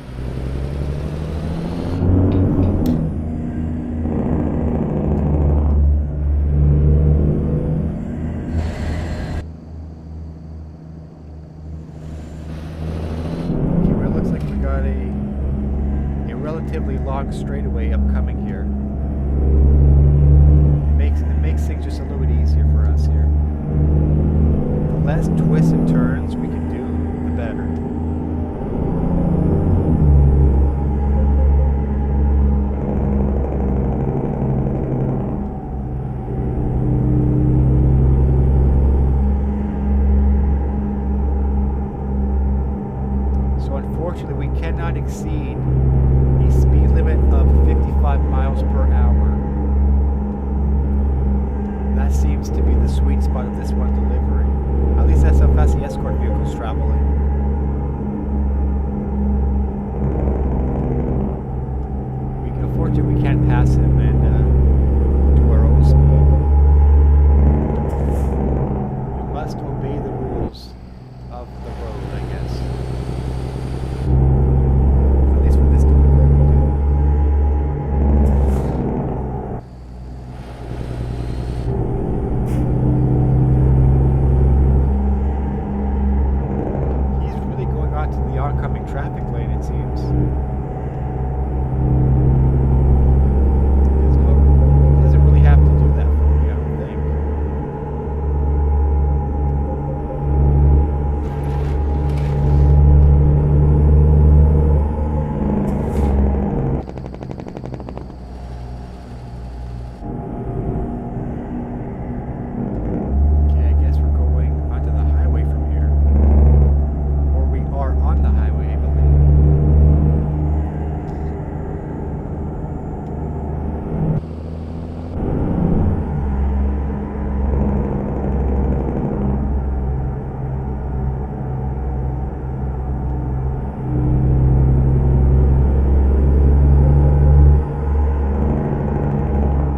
Okay, well, it looks like we got a relatively long straightaway upcoming here. It makes things just a little bit easier for us here. The less twists and turns we can do, the better. So unfortunately we cannot exceed a speed limit of 55 miles per hour. That seems to be the sweet spot of this one delivery. At least that's how fast the escort vehicle's traveling. Unfortunately, we can't pass him and do our own speed. We must obey the rules of the road, I guess. At least for this delivery we do. Oncoming traffic lane, it seems. He doesn't really have to do that for me, I don't think. Okay, I guess we're going onto the highway from here. Or we are on the highway, I believe.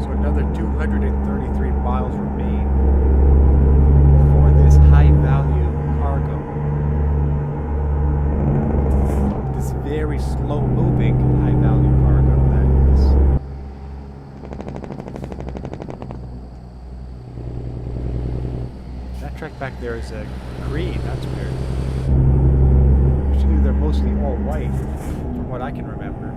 So another 233 miles remain for this high-value cargo. This very slow-moving, high-value cargo, that is. That truck back there is green. That's weird. Usually they're mostly all white, from what I can remember.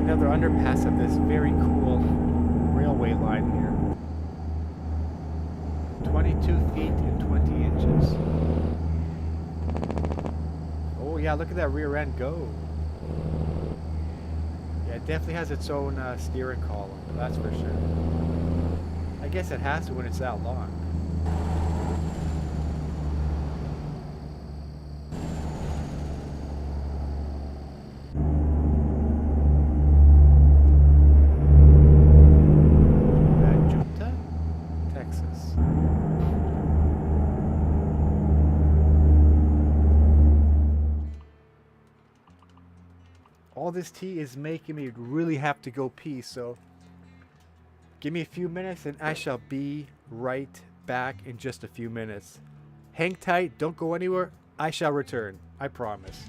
Another underpass of this very cool railway line here. 22 feet and 20 inches. Oh yeah, look at that rear end go. Yeah, it definitely has its own steering column, that's for sure. I guess it has to when it's that long. all this tea is making me really have to go pee, so give me a few minutes and I shall be right back in just a few minutes. Hang tight, don't go anywhere. I shall return, I promise.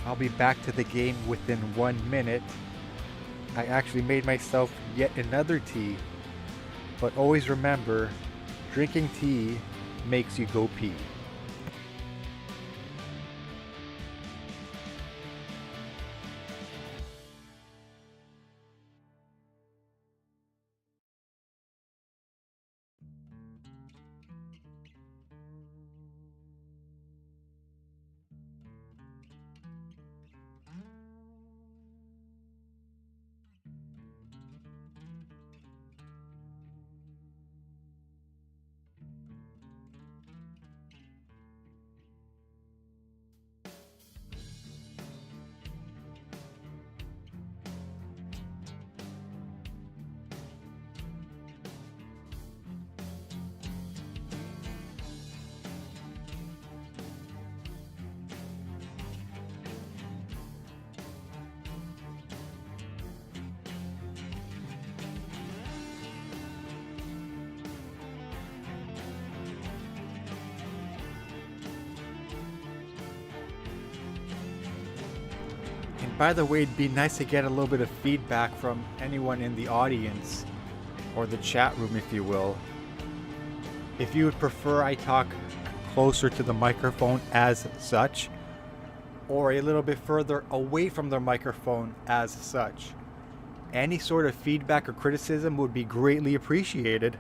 I'll be back to the game within 1 minute. I actually made myself yet another tea. But always remember, drinking tea makes you go pee. And by the way, it'd be nice to get a little bit of feedback from anyone in the audience, or the chat room if you will. If you would prefer I talk closer to the microphone as such, or a little bit further away from the microphone as such. Any sort of feedback or criticism would be greatly appreciated.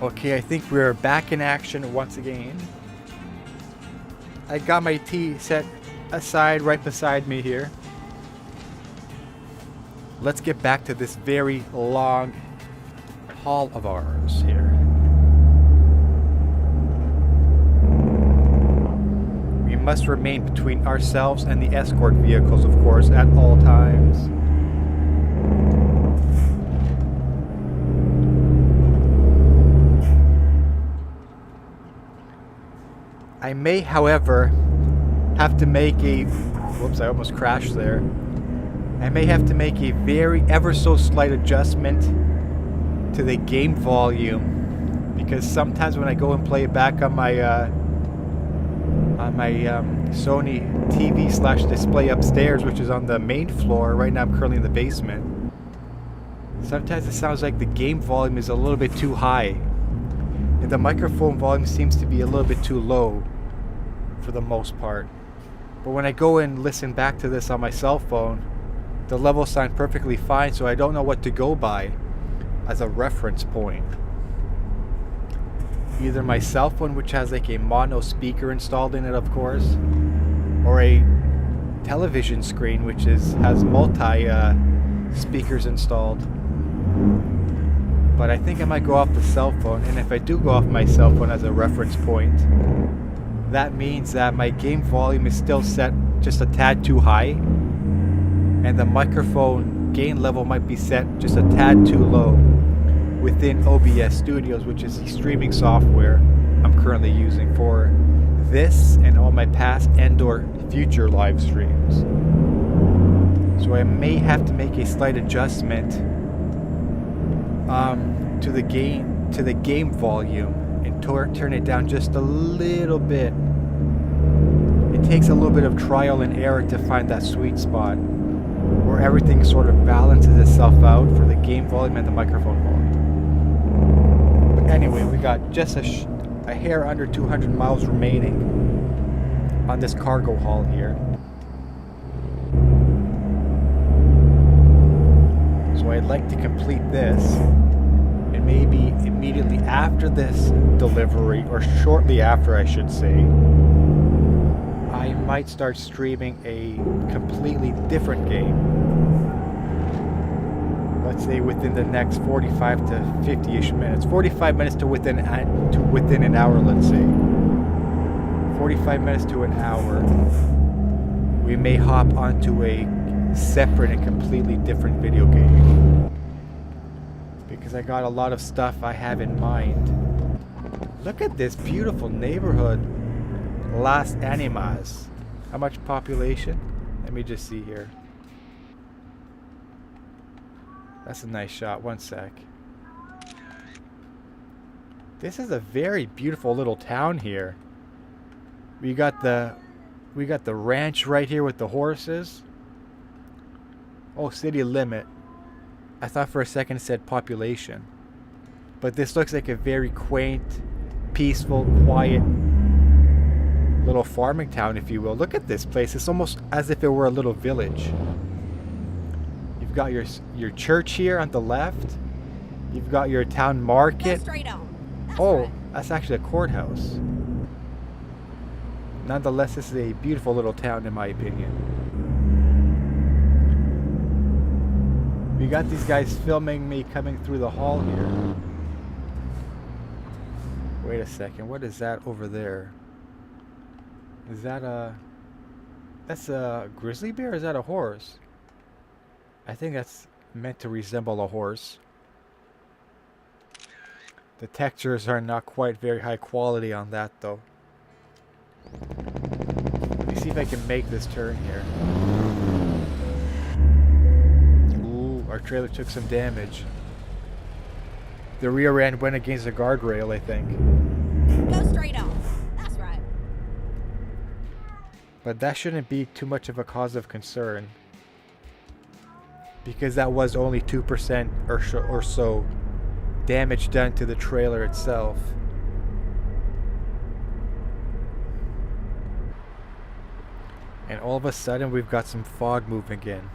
Okay, I think we're back in action once again. I got my tea set aside right beside me here. Let's get back to this very long haul of ours here. We must remain between ourselves and the escort vehicles, of course, at all times. I may, however, have to make a... Whoops, I almost crashed there. I may have to make a very ever so slight adjustment to the game volume, because sometimes when I go and play it back on my Sony TV / display upstairs, which is on the main floor. Right now I'm currently in the basement. Sometimes it sounds like the game volume is a little bit too high, and the microphone volume seems to be a little bit too low for the most part. But when I go and listen back to this on my cell phone, the levels sound perfectly fine, so I don't know what to go by as a reference point. Either my cell phone, which has like a mono speaker installed in it, of course, or a television screen which has multi speakers installed. But I think I might go off the cell phone, and if I do go off my cell phone as a reference point, that means that my game volume is still set just a tad too high, and the microphone gain level might be set just a tad too low within OBS Studios, which is the streaming software I'm currently using for this and all my past and or future live streams. So I may have to make a slight adjustment to the game volume and turn it down just a little bit. It takes a little bit of trial and error to find that sweet spot where everything sort of balances itself out for the game volume and the microphone volume. But anyway, we got just a hair under 200 miles remaining on this cargo haul here. So I'd like to complete this, and maybe immediately after this delivery, or shortly after I should say, I might start streaming a completely different game. Let's say within the next 45 to 50-ish minutes. 45 minutes to within an hour, let's say. 45 minutes to an hour. We may hop onto a separate and completely different video game. Because I got a lot of stuff I have in mind. Look at this beautiful neighborhood. Las Animas. How much population? Let me just see here. That's a nice shot. One sec. This is a very beautiful little town here. We got the ranch right here with the horses. Oh, city limit. I thought for a second it said population. But this looks like a very quaint, peaceful, quiet little farming town, if you will. Look at this place. It's almost as if it were a little village. You've got your church here on the left. You've got your town market. Go straight on. That's Oh, right. that's actually a courthouse. Nonetheless, this is a beautiful little town in my opinion. We got these guys filming me coming through the hall here. Wait a second, what is that over there? Is that that's a grizzly bear or is that a horse? I think that's meant to resemble a horse. The textures are not quite very high quality on that though. Let me see if I can make this turn here. Ooh, our trailer took some damage. The rear end went against the guardrail, I think. Go straight on. That's right. But that shouldn't be too much of a cause of concern. Because that was only 2% or so damage done to the trailer itself. And all of a sudden we've got some fog moving in.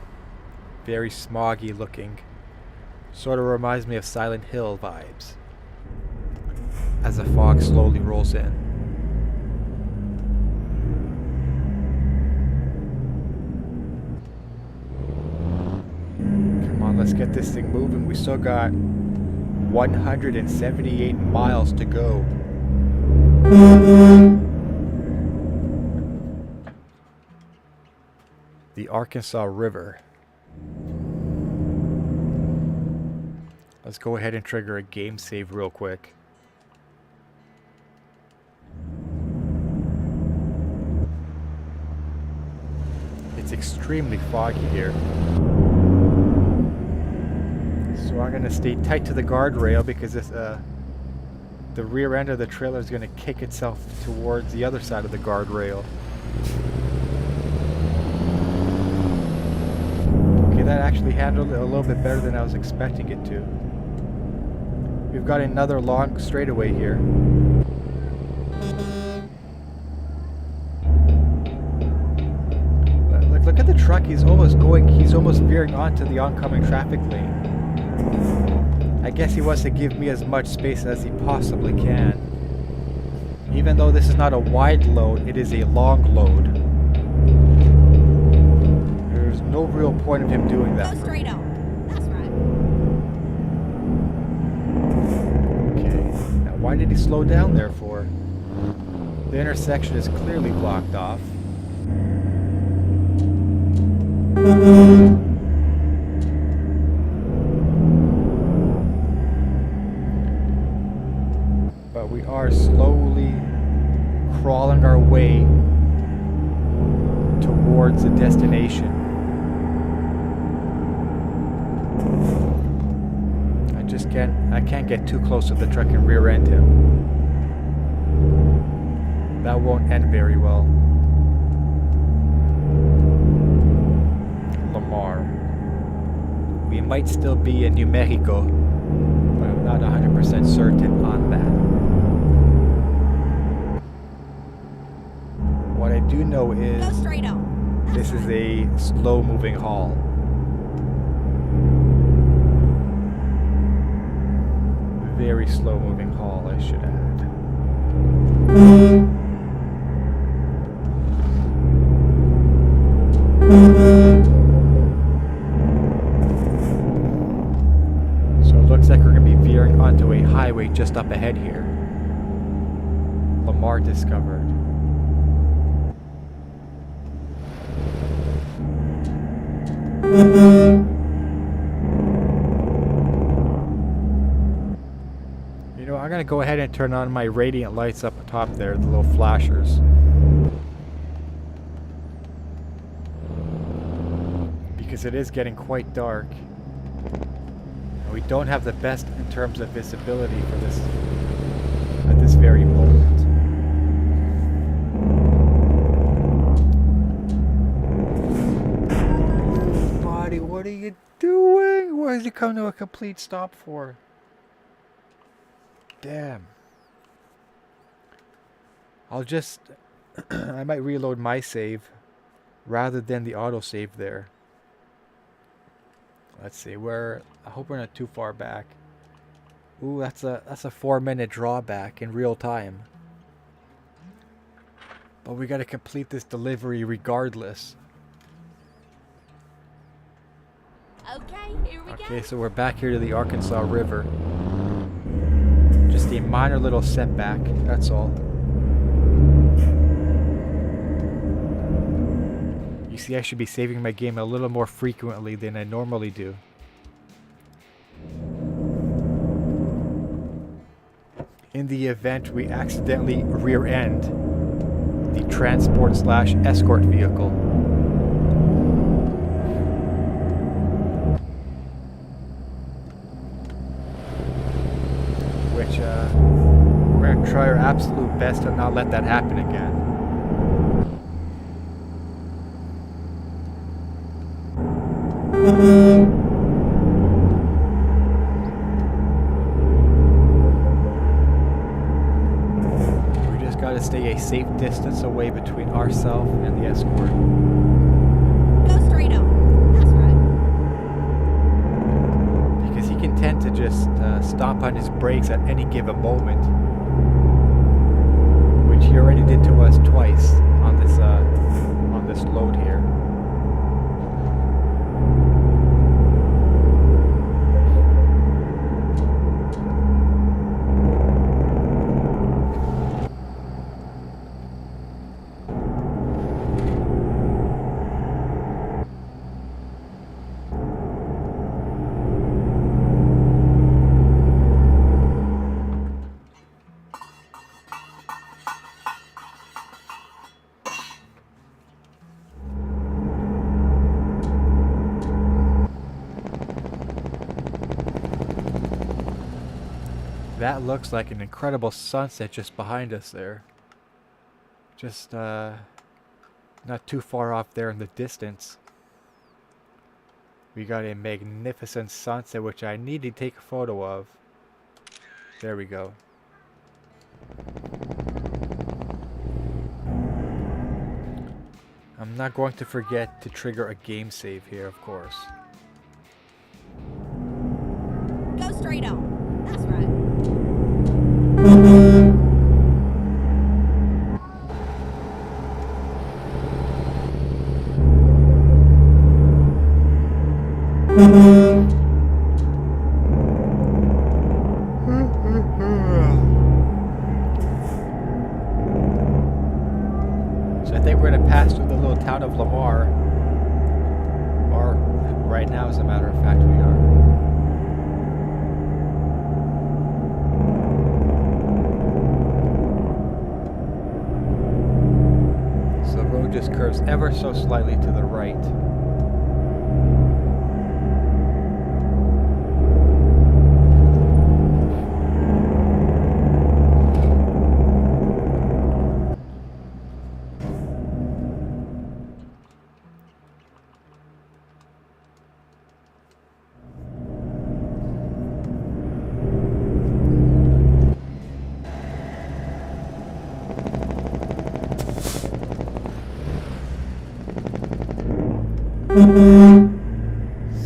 Very smoggy looking. Sort of reminds me of Silent Hill vibes. As the fog slowly rolls in. Come on, let's get this thing moving. We still got 178 miles to go. The Arkansas River. Let's go ahead and trigger a game save real quick. It's extremely foggy here. So I'm going to stay tight to the guardrail because this, the rear end of the trailer is going to kick itself towards the other side of the guardrail. Okay, that actually handled it a little bit better than I was expecting it to. We've got another long straightaway here. Look at the truck. He's almost veering onto the oncoming traffic lane. I guess he wants to give me as much space as he possibly can. Even though this is not a wide load, it is a long load. There's no real point of him doing that. Go straight on. That's right. Okay. Now why did he slow down there for? The intersection is clearly blocked off. But we are slowly towards the destination. I can't get too close to the truck and rear end him. That won't end very well. Lamar. We might still be in New Mexico, but I'm not 100% certain on that. What I do know is Go straight on. this is a slow-moving haul. Very slow-moving haul, I should add. So it looks like we're going to be veering onto a highway just up ahead here. Lamar discovered. You know, I'm gonna go ahead and turn on my radiant lights up top there, the little flashers. Because it is getting quite dark. And we don't have the best in terms of visibility for this at this very moment. Buddy, what are you doing? Why did you come to a complete stop for? Damn. I'll just... I might reload my save rather than the autosave there. Let's see, I hope we're not too far back. Ooh, that's a 4-minute drawback in real time. But we gotta complete this delivery regardless. Okay, here we go. Okay, so we're back here to the Arkansas River. Just a minor little setback, that's all. You see, I should be saving my game a little more frequently than I normally do. In the event we accidentally rear-end the transport/escort vehicle. Which, we're going to try our absolute best to not let that happen again. We just got to stay a safe distance away between ourselves and the escort. Go straight on. That's right. Because he can tend to just stop on his brakes at any given moment, which he already did to us twice on this load here. That looks like an incredible sunset just behind us there. Just not too far off there in the distance. We got a magnificent sunset which I need to take a photo of. There we go. I'm not going to forget to trigger a game save here, of course. Go straight on. That's right. So I think we're going to pass through the little town of Lamar. Or right now, as a matter of fact, we are. So the road just curves curves ever so slightly to the right.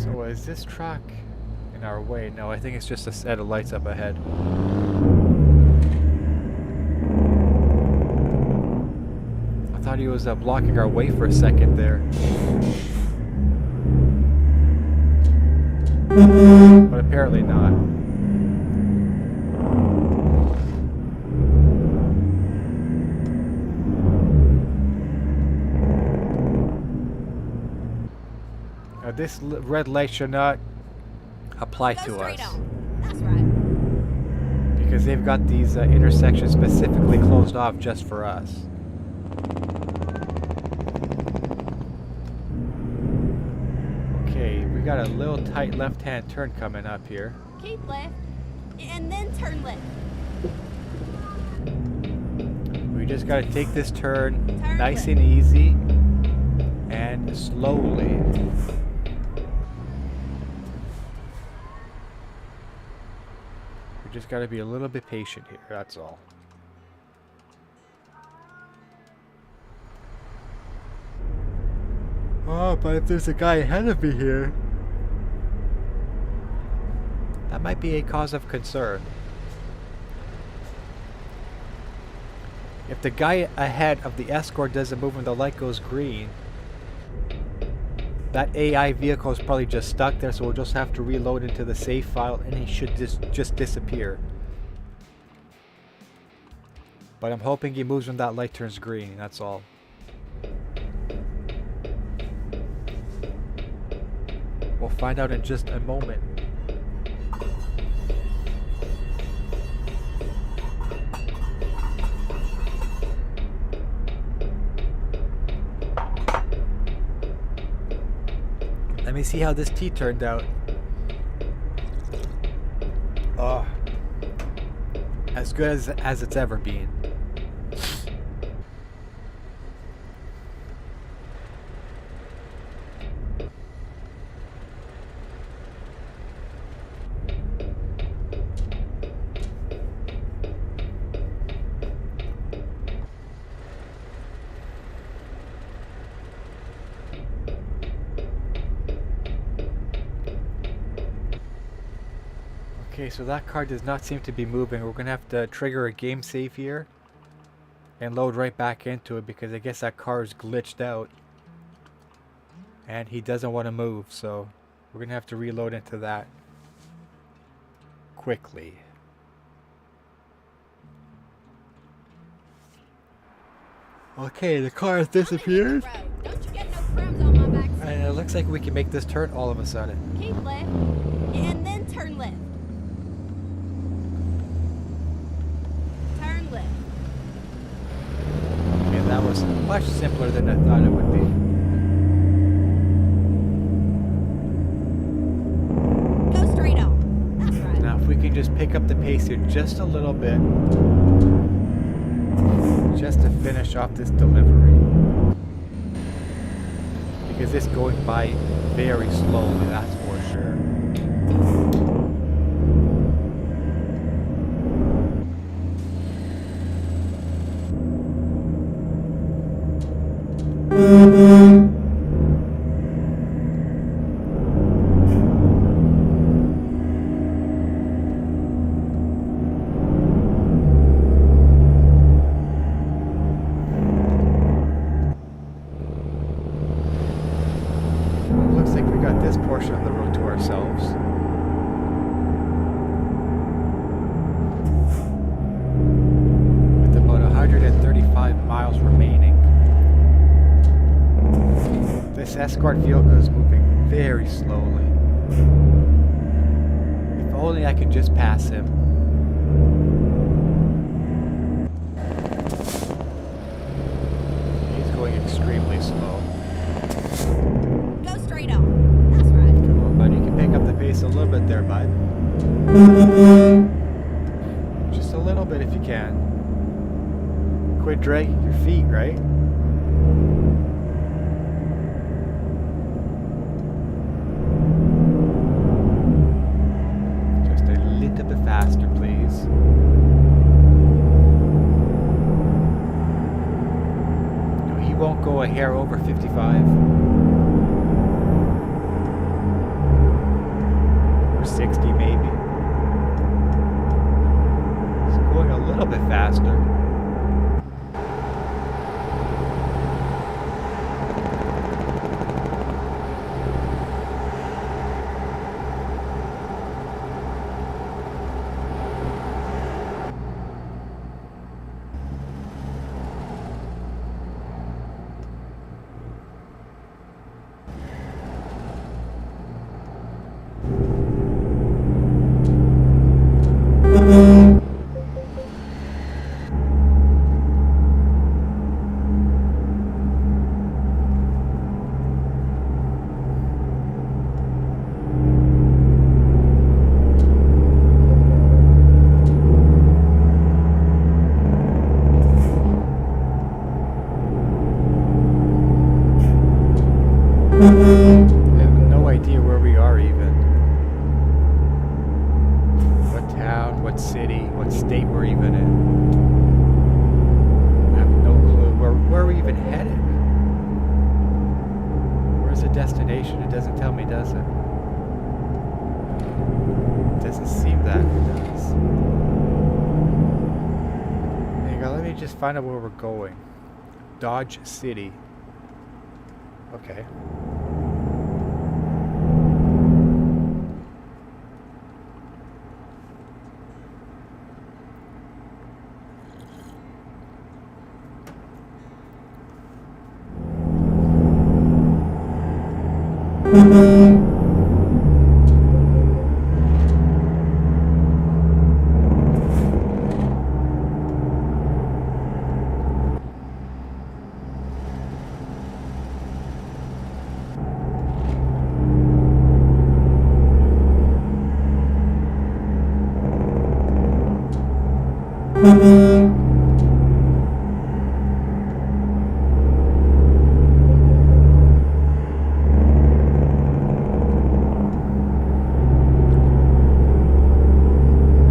So is this truck in our way? No, I think it's just a set of lights up ahead. I thought he was blocking our way for a second there. But apparently not. This red light should not apply to us. That's right. Because they've got these intersections specifically closed off just for us. Okay, we got a little tight left-hand turn coming up here. Keep left, and then turn left. We just gotta take this turn nice left. and easy and slowly. Just got to be a little bit patient here, that's all. Oh, but if there's a guy ahead of me here, that might be a cause of concern. If the guy ahead of the escort doesn't move when the light goes green, that AI vehicle is probably just stuck there, so we'll just have to reload into the save file and he should just disappear. But I'm hoping he moves when that light turns green, that's all. We'll find out in just a moment. Let me see how this T turned out. Oh, as good as it's ever been. Okay, so that car does not seem to be moving. We're going to have to trigger a game save here and load right back into it because I guess that car is glitched out and he doesn't want to move, so we're going to have to reload into that quickly. Okay, the car has disappeared. Don't you get no crumbs on my back? And it looks like we can make this turn all of a sudden. Keep left, and then turn left. Turn left. Okay, that was much simpler than I thought it would be. Go straight on. That's right. Now, if we can just pick up the pace here just a little bit, just to finish off this delivery. Because it's going by very slowly, that's for sure. Looks like we got this portion of the road to ourselves. With about 135 miles remaining. This escort vehicle is moving very slowly. If only I could just pass him. He's going extremely slow. Go straight on. That's right. Come on, bud. You can pick up the pace a little bit there, bud. Just a little bit if you can. Quit dragging your feet, right? Just a little bit faster, please. No, he won't go a hair over 55. Or 60 maybe. He's going a little bit faster. I have no idea where we are even. What town, what city, what state we're even in. I have no clue. Where are we even headed? Where's the destination? It doesn't tell me, does it? It doesn't seem that it does. There you go. Let me just find out where we're going. Dodge City. Okay.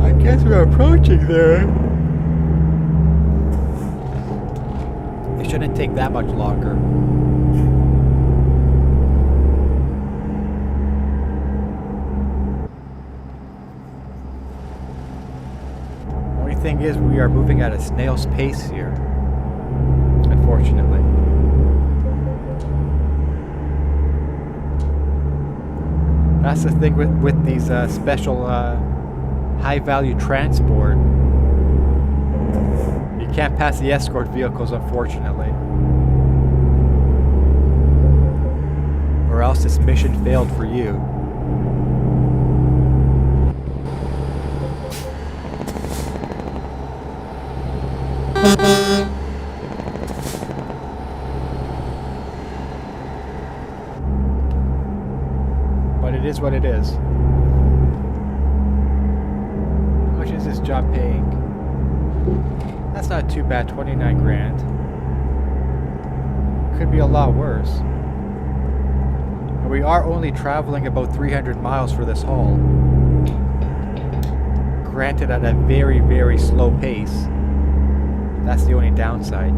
I guess we're approaching there. It shouldn't take that much longer. Only thing is, we are moving at a snail's pace here, unfortunately. That's the thing with these special high-value transport. You can't pass the escort vehicles, unfortunately. Or else this mission failed for you. But it is what it is. How much is this job paying? That's not too bad, 29 grand. Could be a lot worse. And we are only traveling about 300 miles for this haul. Granted, at a very, very slow pace. That's the only downside.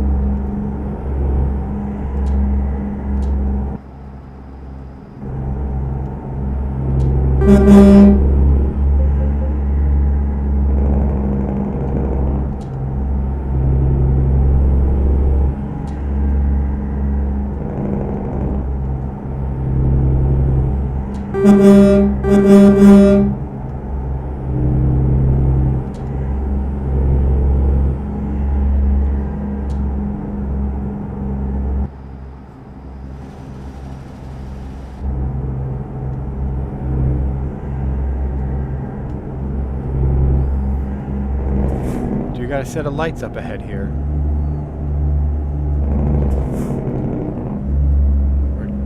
We got a set of lights up ahead here.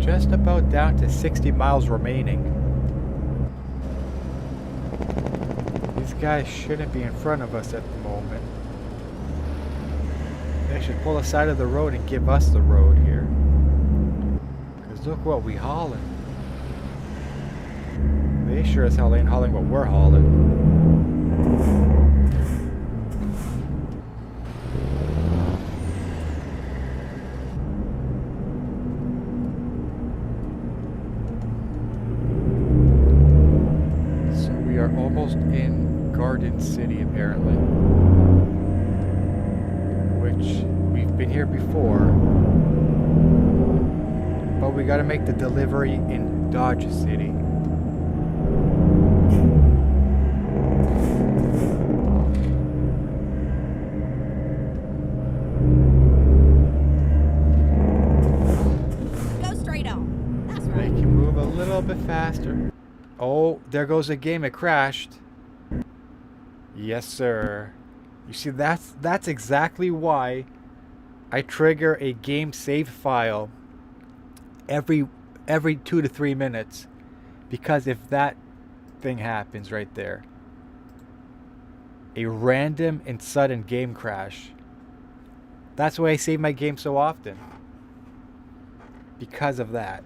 just about down to 60 miles remaining. These guys shouldn't be in front of us at the moment. They should pull aside of the road and give us the road here. Because look what we hauling. They sure as hell ain't hauling what we're hauling. So we are almost in Garden City apparently. Which we've been here before. But we gotta make the delivery in Dodge City. Bit faster. Oh, there goes the game. It crashed. Yes, sir. You see, that's exactly why I trigger a game save file every 2 to 3 minutes, because if that thing happens right there, a random and sudden game crash, that's why I save my game so often, because of that.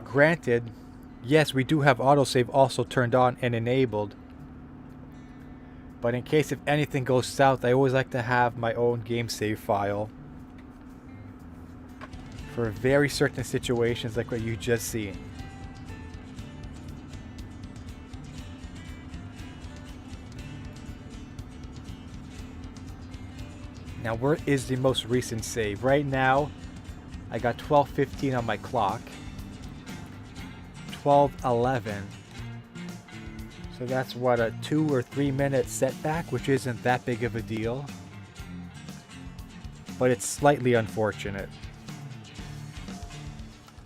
Granted, yes, we do have autosave also turned on and enabled. But in case if anything goes south, I always like to have my own game save file. For very certain situations like what you just seen. Now, where is the most recent save? Right now, I got 12:15 on my clock. 12:11. So that's what, a 2 or 3 minute setback, which isn't that big of a deal. But it's slightly unfortunate.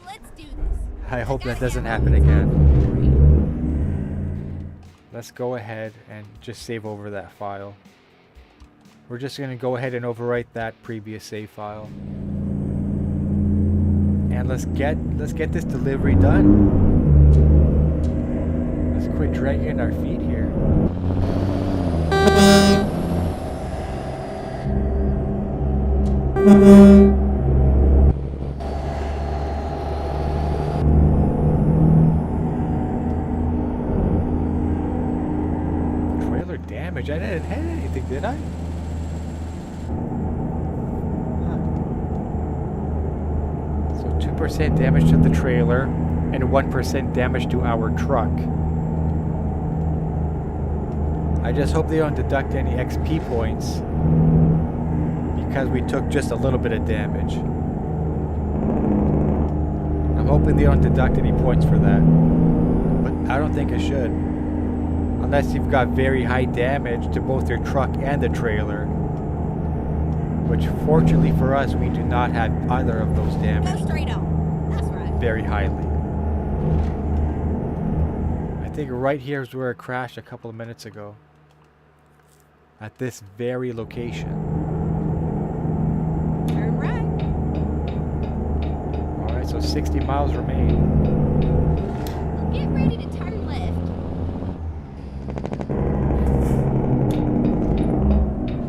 Let's do this. I hope that doesn't happen again. Let's go ahead and just save over that file. We're just going to go ahead and overwrite that previous save file. And let's get this delivery done. Let's quit dragging our feet here. Trailer damage. I didn't hit anything, did I? So 2% damage to the trailer and 1% damage to our truck. I just hope they don't deduct any XP points because we took just a little bit of damage. I'm hoping they don't deduct any points for that, but I don't think it should. Unless you've got very high damage to both your truck and the trailer. Which fortunately for us, we do not have either of those damage. Go straight on. That's right. Very highly. I think right here is where it crashed a couple of minutes ago. At this very location. Turn right. Alright, so 60 miles remain. Well, get ready to turn left.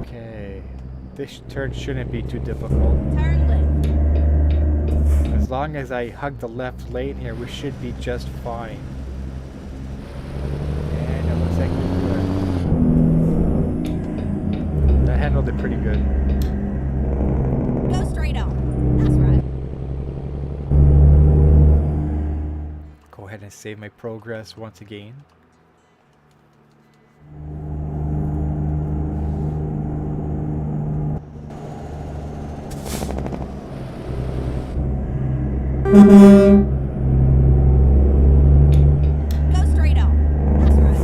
Okay. This turn shouldn't be too difficult. Turn left. As long as I hug the left lane here, we should be just fine. And it looks like we're good. That handled it pretty good. Go straight on. That's right. Go ahead and save my progress once again. Go straight on. That's right.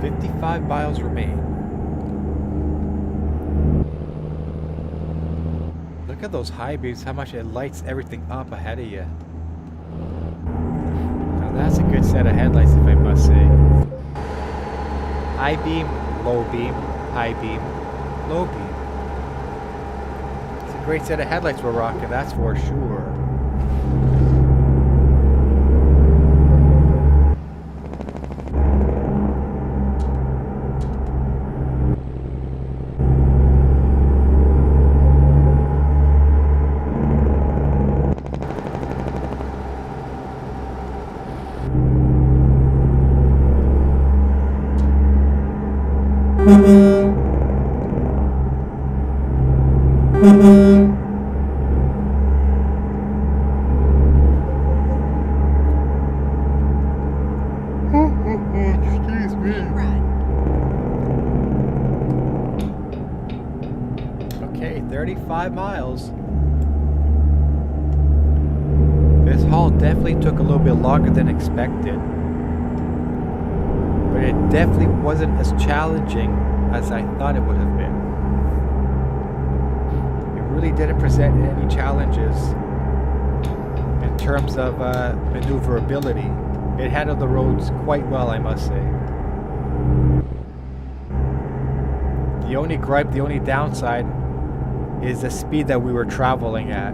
55 miles remain. Look at those high beams, how much it lights everything up ahead of you. Now that's a good set of headlights, if I must say. High beam, low beam, high beam, low beam. It's a great set of headlights we're rocking, that's for sure. Excuse me. Right. Okay, 35 miles. This haul definitely took a little bit longer than expected. But it definitely wasn't as challenging as I thought it would have been. It really didn't present any challenges in terms of maneuverability. It handled the roads quite well, I must say. The only gripe, the only downside is the speed that we were traveling at.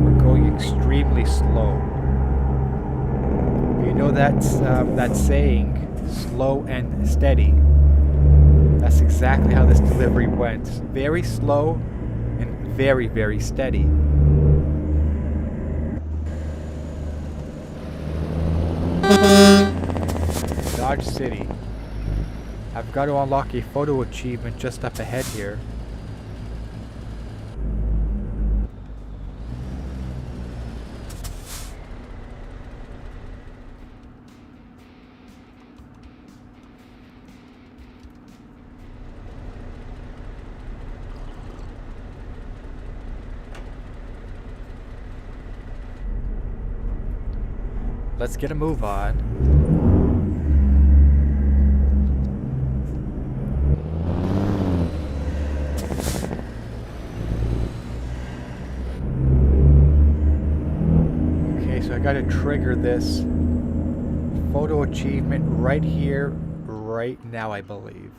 We're going extremely slow. You know that saying, slow and steady. That's exactly how this delivery went. Very slow and very, very steady. Dodge City. I've got to unlock a photo achievement just up ahead here. Let's get a move on. Okay, so I gotta trigger this photo achievement right here, right now, I believe.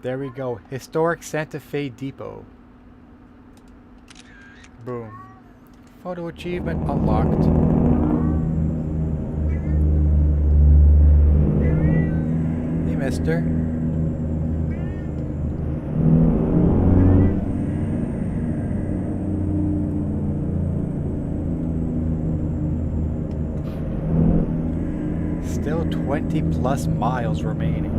There we go. Historic Santa Fe Depot. Boom. Photo achievement unlocked. Hey, mister. Still 20 plus miles remaining.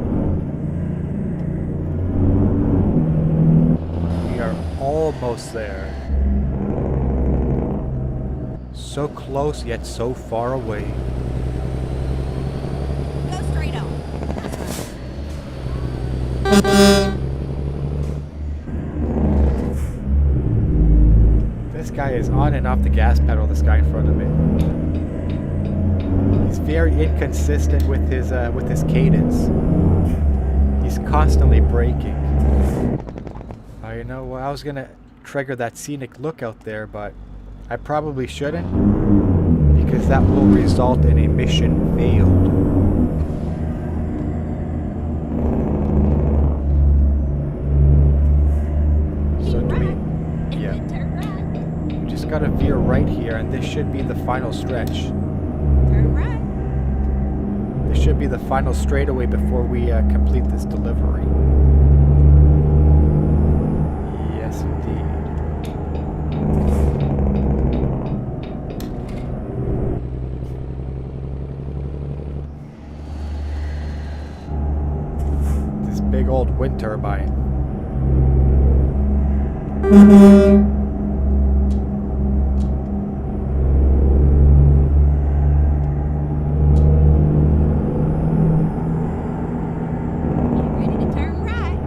We are almost there. So close yet so far away. Go straight on. This guy is on and off the gas pedal, this guy in front of me. He's very inconsistent with his cadence. He's constantly braking. You know, well, I was gonna trigger that scenic look out there, but I probably shouldn't, because that will result in a mission failed. So do we, yeah, Turn right. we just gotta veer right here, and this should be the final stretch. Turn right. This should be the final straightaway before we complete this delivery. Yes, indeed. Big old wind turbine. Ready to turn right.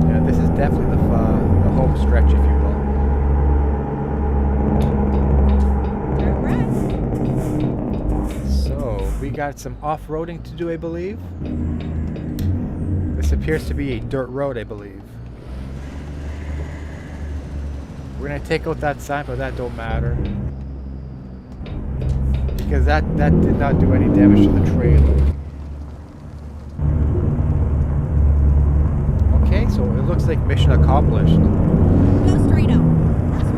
Yeah, this is definitely the home stretch, if you will. Turn right. So we We got some off-roading to do, I believe. This appears to be a dirt road, I believe. We're gonna take out that sign, but that don't matter. Because that did not do any damage to the trailer. Okay, so it looks like mission accomplished. Go straight on. That's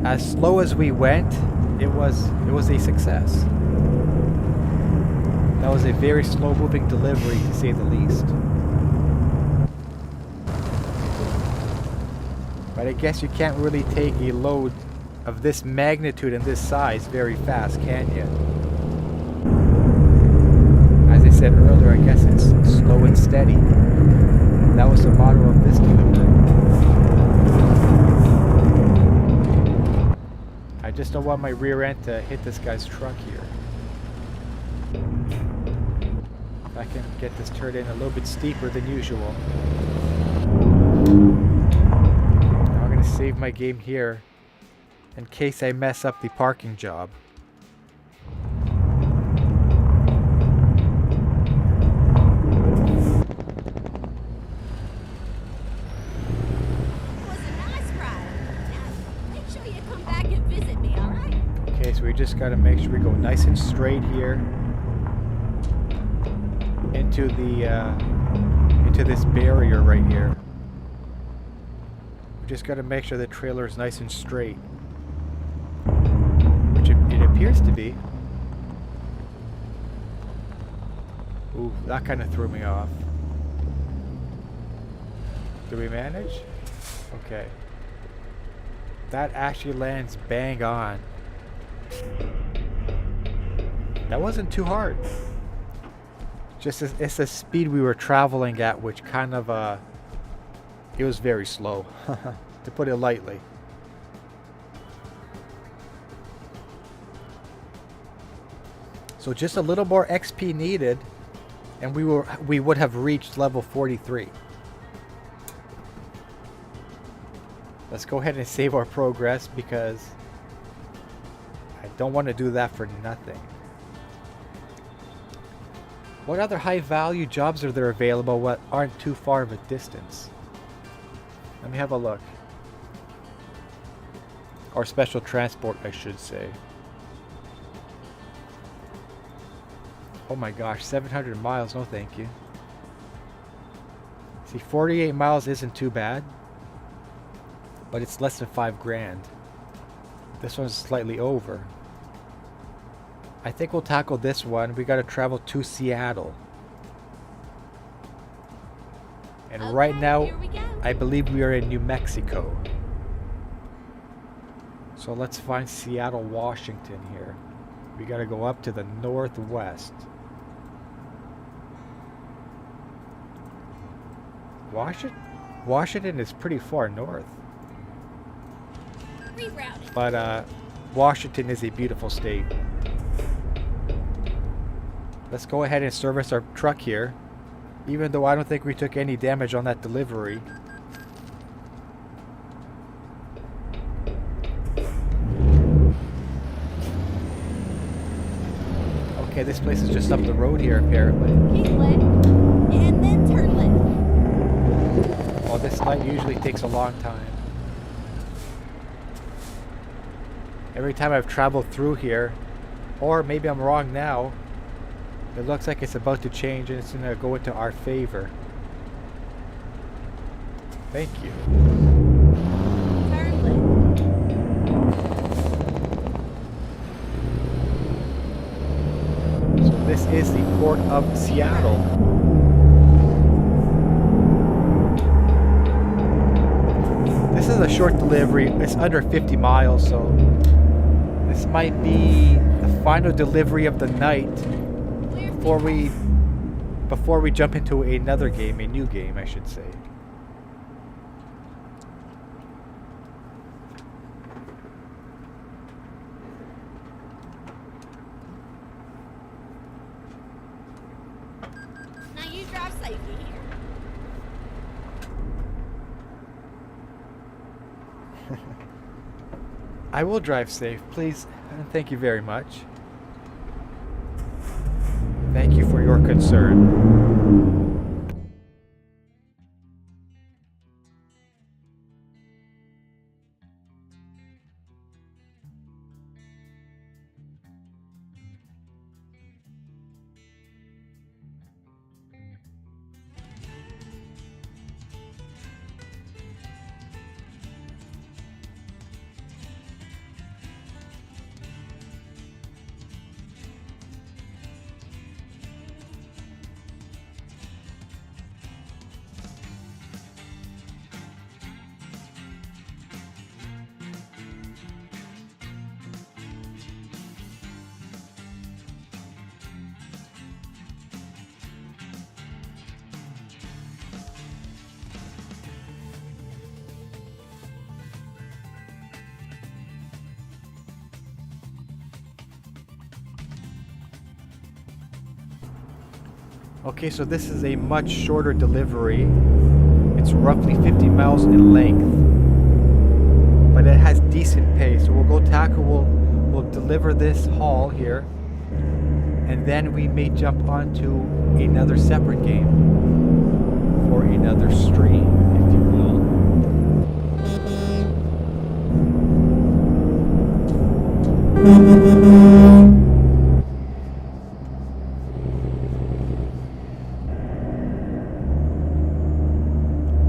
right. As slow as we went, it was a success. That was a very slow-moving delivery, to say the least. But I guess you can't really take a load of this magnitude and this size very fast, can you? As I said earlier, I guess it's slow and steady. That was the motto of this delivery. I just don't want my rear end to hit this guy's truck here. If I can get this turned in a little bit steeper than usual. Now I'm going to save my game here in case I mess up the parking job. It was a nice ride. Now, make sure you come back and visit me, all right? Okay, so we just got to make sure we go nice and straight here into this barrier right here. We just got to make sure the trailer is nice and straight, which it appears to be. Ooh, that kind of threw me off. Did we manage? Okay. That actually lands bang on. That wasn't too hard. Just it's the speed we were traveling at, which kind of it was very slow, to put it lightly. So just a little more XP needed, and we would have reached level 43. Let's go ahead and save our progress because I don't want to do that for nothing. What other high value jobs are there available that aren't too far of a distance? Let me have a look. Or special transport, I should say. Oh my gosh, 700 miles, no thank you. See, 48 miles isn't too bad, but it's less than 5 grand. This one's slightly over. I think we'll tackle this one. We gotta travel to Seattle. And Okay, right now, here we go. I believe we are in New Mexico. So let's find Seattle, Washington here. We gotta go up to the northwest. Washington is pretty far north. Rerouting. But Washington is a beautiful state. Let's go ahead and service our truck here, even though I don't think we took any damage on that delivery. Okay, this place is just up the road here apparently. Keep left, and then turn left. Well, this light usually takes a long time. Every time I've traveled through here, or maybe I'm wrong now, it looks like it's about to change and it's going to go into our favor. Thank you. Turn left. So this is the port of Seattle. This is a short delivery. It's under 50 miles, so this might be the final delivery of the night before we jump into another game, a new game, I should say. Now you drive safely here. I will drive safe, please, and thank you very much. Thank you for your concern. Okay, so this is a much shorter delivery. It's roughly 50 miles in length, but it has decent pace. So we'll go tackle, we'll deliver this haul here, and then we may jump onto another separate game for another stream, if you will.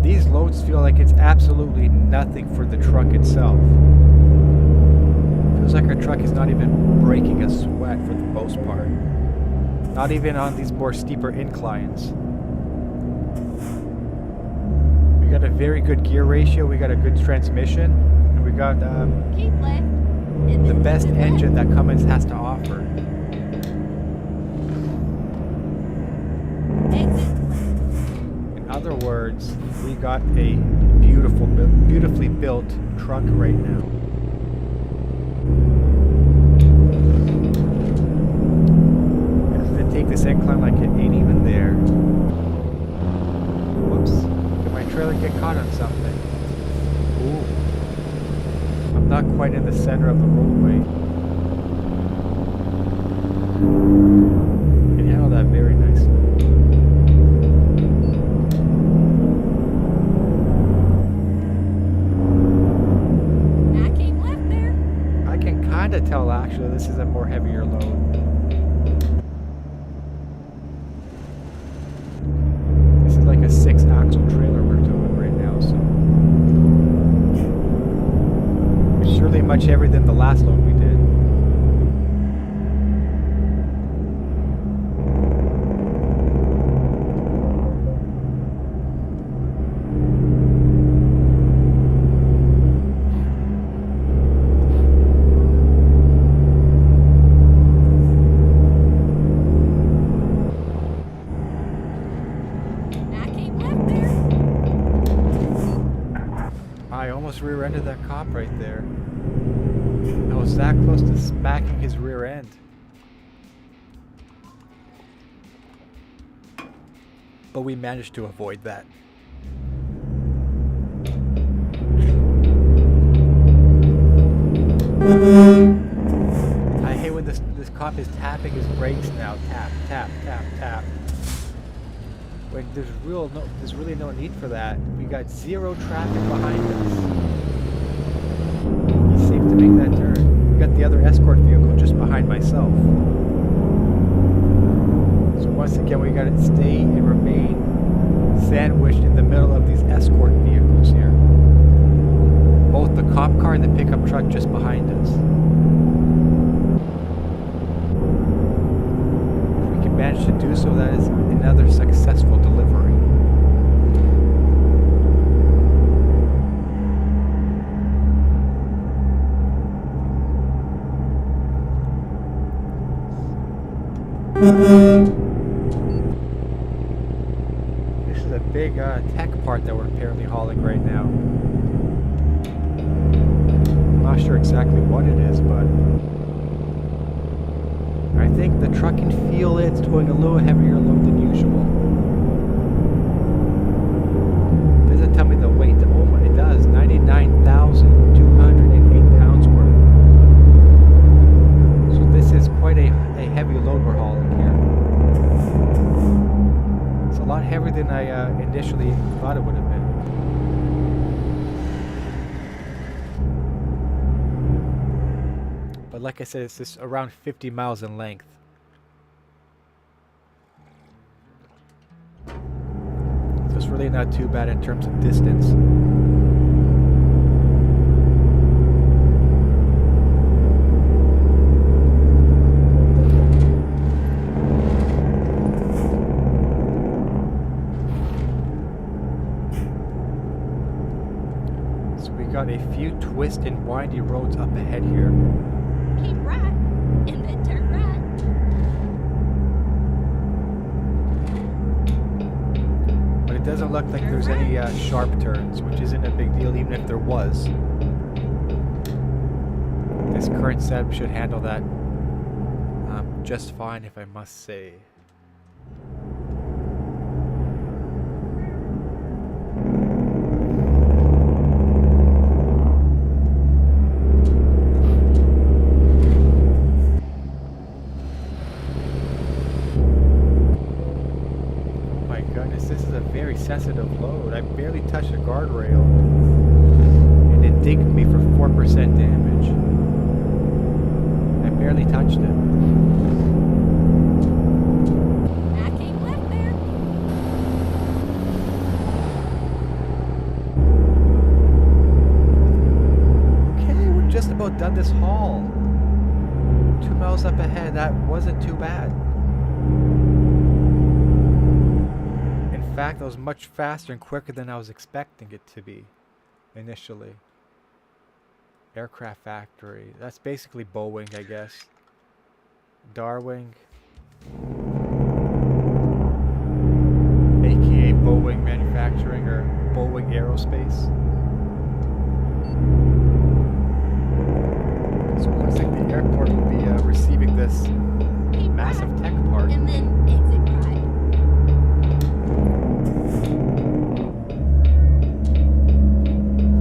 These loads feel like it's absolutely nothing for the truck itself. Feels like our truck is not even breaking a sweat for the most part. Not even on these more steeper inclines. We got a very good gear ratio, we got a good transmission, and we got Keep left. the best engine that Cummins has to offer. Exit. In other words, we got a beautifully built truck right now. And I'm gonna take this incline like it ain't even there. Whoops. Did my trailer get caught on something? Ooh. I'm not quite in the center of the roadway. Can handle that very nicely. I keep left there. I can kind of tell actually this is a more heavier load. This is like a 6-axle trailer we're towing right now, so it's surely much heavier than the last load we did. I keep left there. I almost rear-ended that cop right there. I was that close to smacking his rear end. But we managed to avoid that. I hate when this cop is tapping his brakes now. Tap, tap, tap, tap. When there's really no need for that. We got zero traffic behind us. He's safe to make that turn. We got the other escort vehicle just behind myself. So once again, we got to stay and remain sandwiched in the middle of these escort vehicles here. Both the cop car and the pickup truck just behind us. If we can manage to do so, that is another successful delivery. This is a big tech part that we're apparently hauling right now. I'm not sure exactly what it is, but I think the truck can feel it's towing a little heavier load than usual. Doesn't tell me the weight. Oh, it does. 99,208 pounds worth. So this is quite a heavy load we're hauling here. than I initially thought it would have been. But like I said, it's just around 50 miles in length. So it's really not too bad in terms of distance. So we got a few twists and windy roads up ahead here. Keep right, and then turn right. But it doesn't look like there's any sharp turns, which isn't a big deal even if there was. This current setup should handle that just fine, if I must say. This is a very sensitive load. I barely touched the guardrail and it dinged me for 4% damage. I barely touched it. I came left there. Okay, we're just about done this haul. 2 miles up ahead, that wasn't too bad. In fact, that was much faster and quicker than I was expecting it to be initially. Aircraft factory. That's basically Boeing, I guess. Darwing. AKA Boeing Manufacturing or Boeing Aerospace. So it looks like the airport will be receiving this Keep massive right, tech park. and then exit right.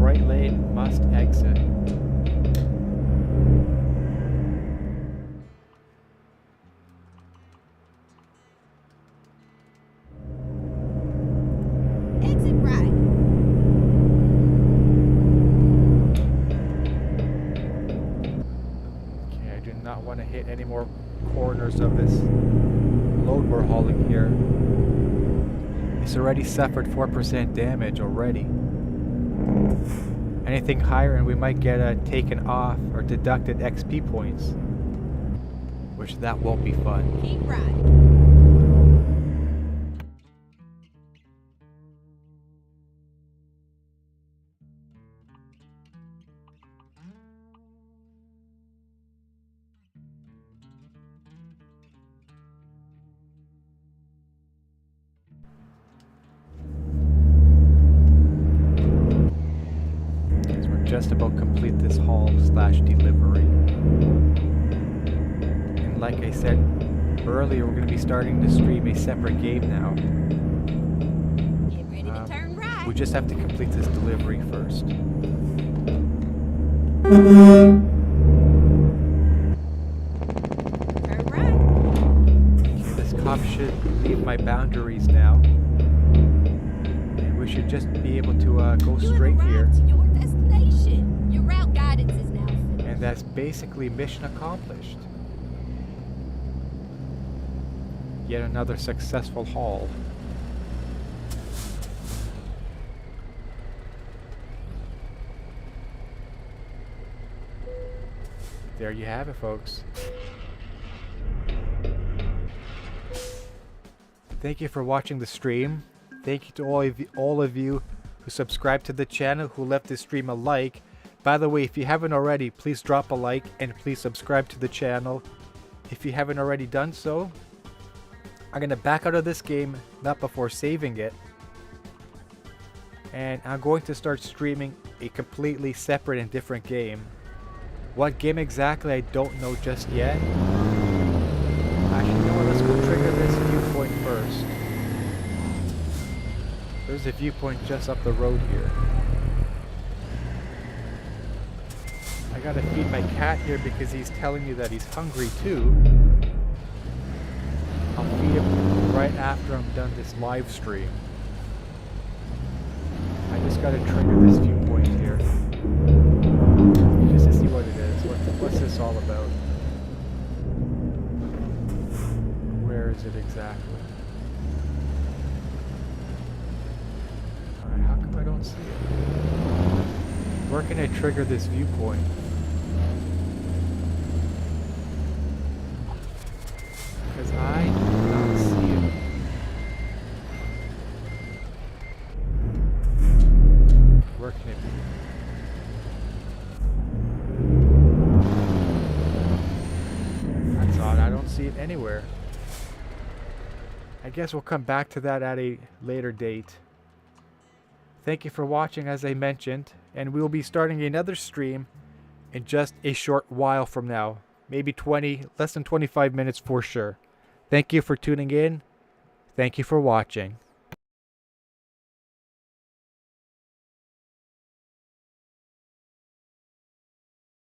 Right lane must exit. Exit right. Okay, I do not want to hit any more corners of this load we're hauling here. It's already suffered 4% damage already. Anything higher and we might get taken off or deducted XP points, which that won't be fun. Keep right. So we're just about complete this haul slash delivery. And like I said earlier, we're going to be starting to stream a separate game now. Get ready to turn right. We just have to complete this delivery first. Turn right. Okay, this cop should leave my boundaries now. And we should just be able to go You have straight arrived here. to your destination. Your route guidance is now finished. And that's basically mission accomplished. Yet another successful haul. There you have it, folks. Thank you for watching the stream. Thank you to all of you who subscribed to the channel, who left this stream a like. By the way, if you haven't already, please drop a like and please subscribe to the channel. If you haven't already done so, I'm going to back out of this game, not before saving it. And I'm going to start streaming a completely separate and different game. What game exactly, I don't know just yet. Actually, you know what, let's go trigger this viewpoint first. There's a viewpoint just up the road here. I gotta feed my cat here because he's telling me that he's hungry too. I'll feed him right after I'm done this live stream. just gotta trigger this viewpoint here. Just to see what it is. What's this all about? Where is it exactly? Alright, how come I don't see it? Where can I trigger this viewpoint? Because I do not see it. Where can it be? That's odd, I don't see it anywhere. I guess we'll come back to that at a later date. Thank you for watching, as I mentioned, and we will be starting another stream in just a short while from now. Maybe less than 25 minutes for sure. Thank you for tuning in. Thank you for watching.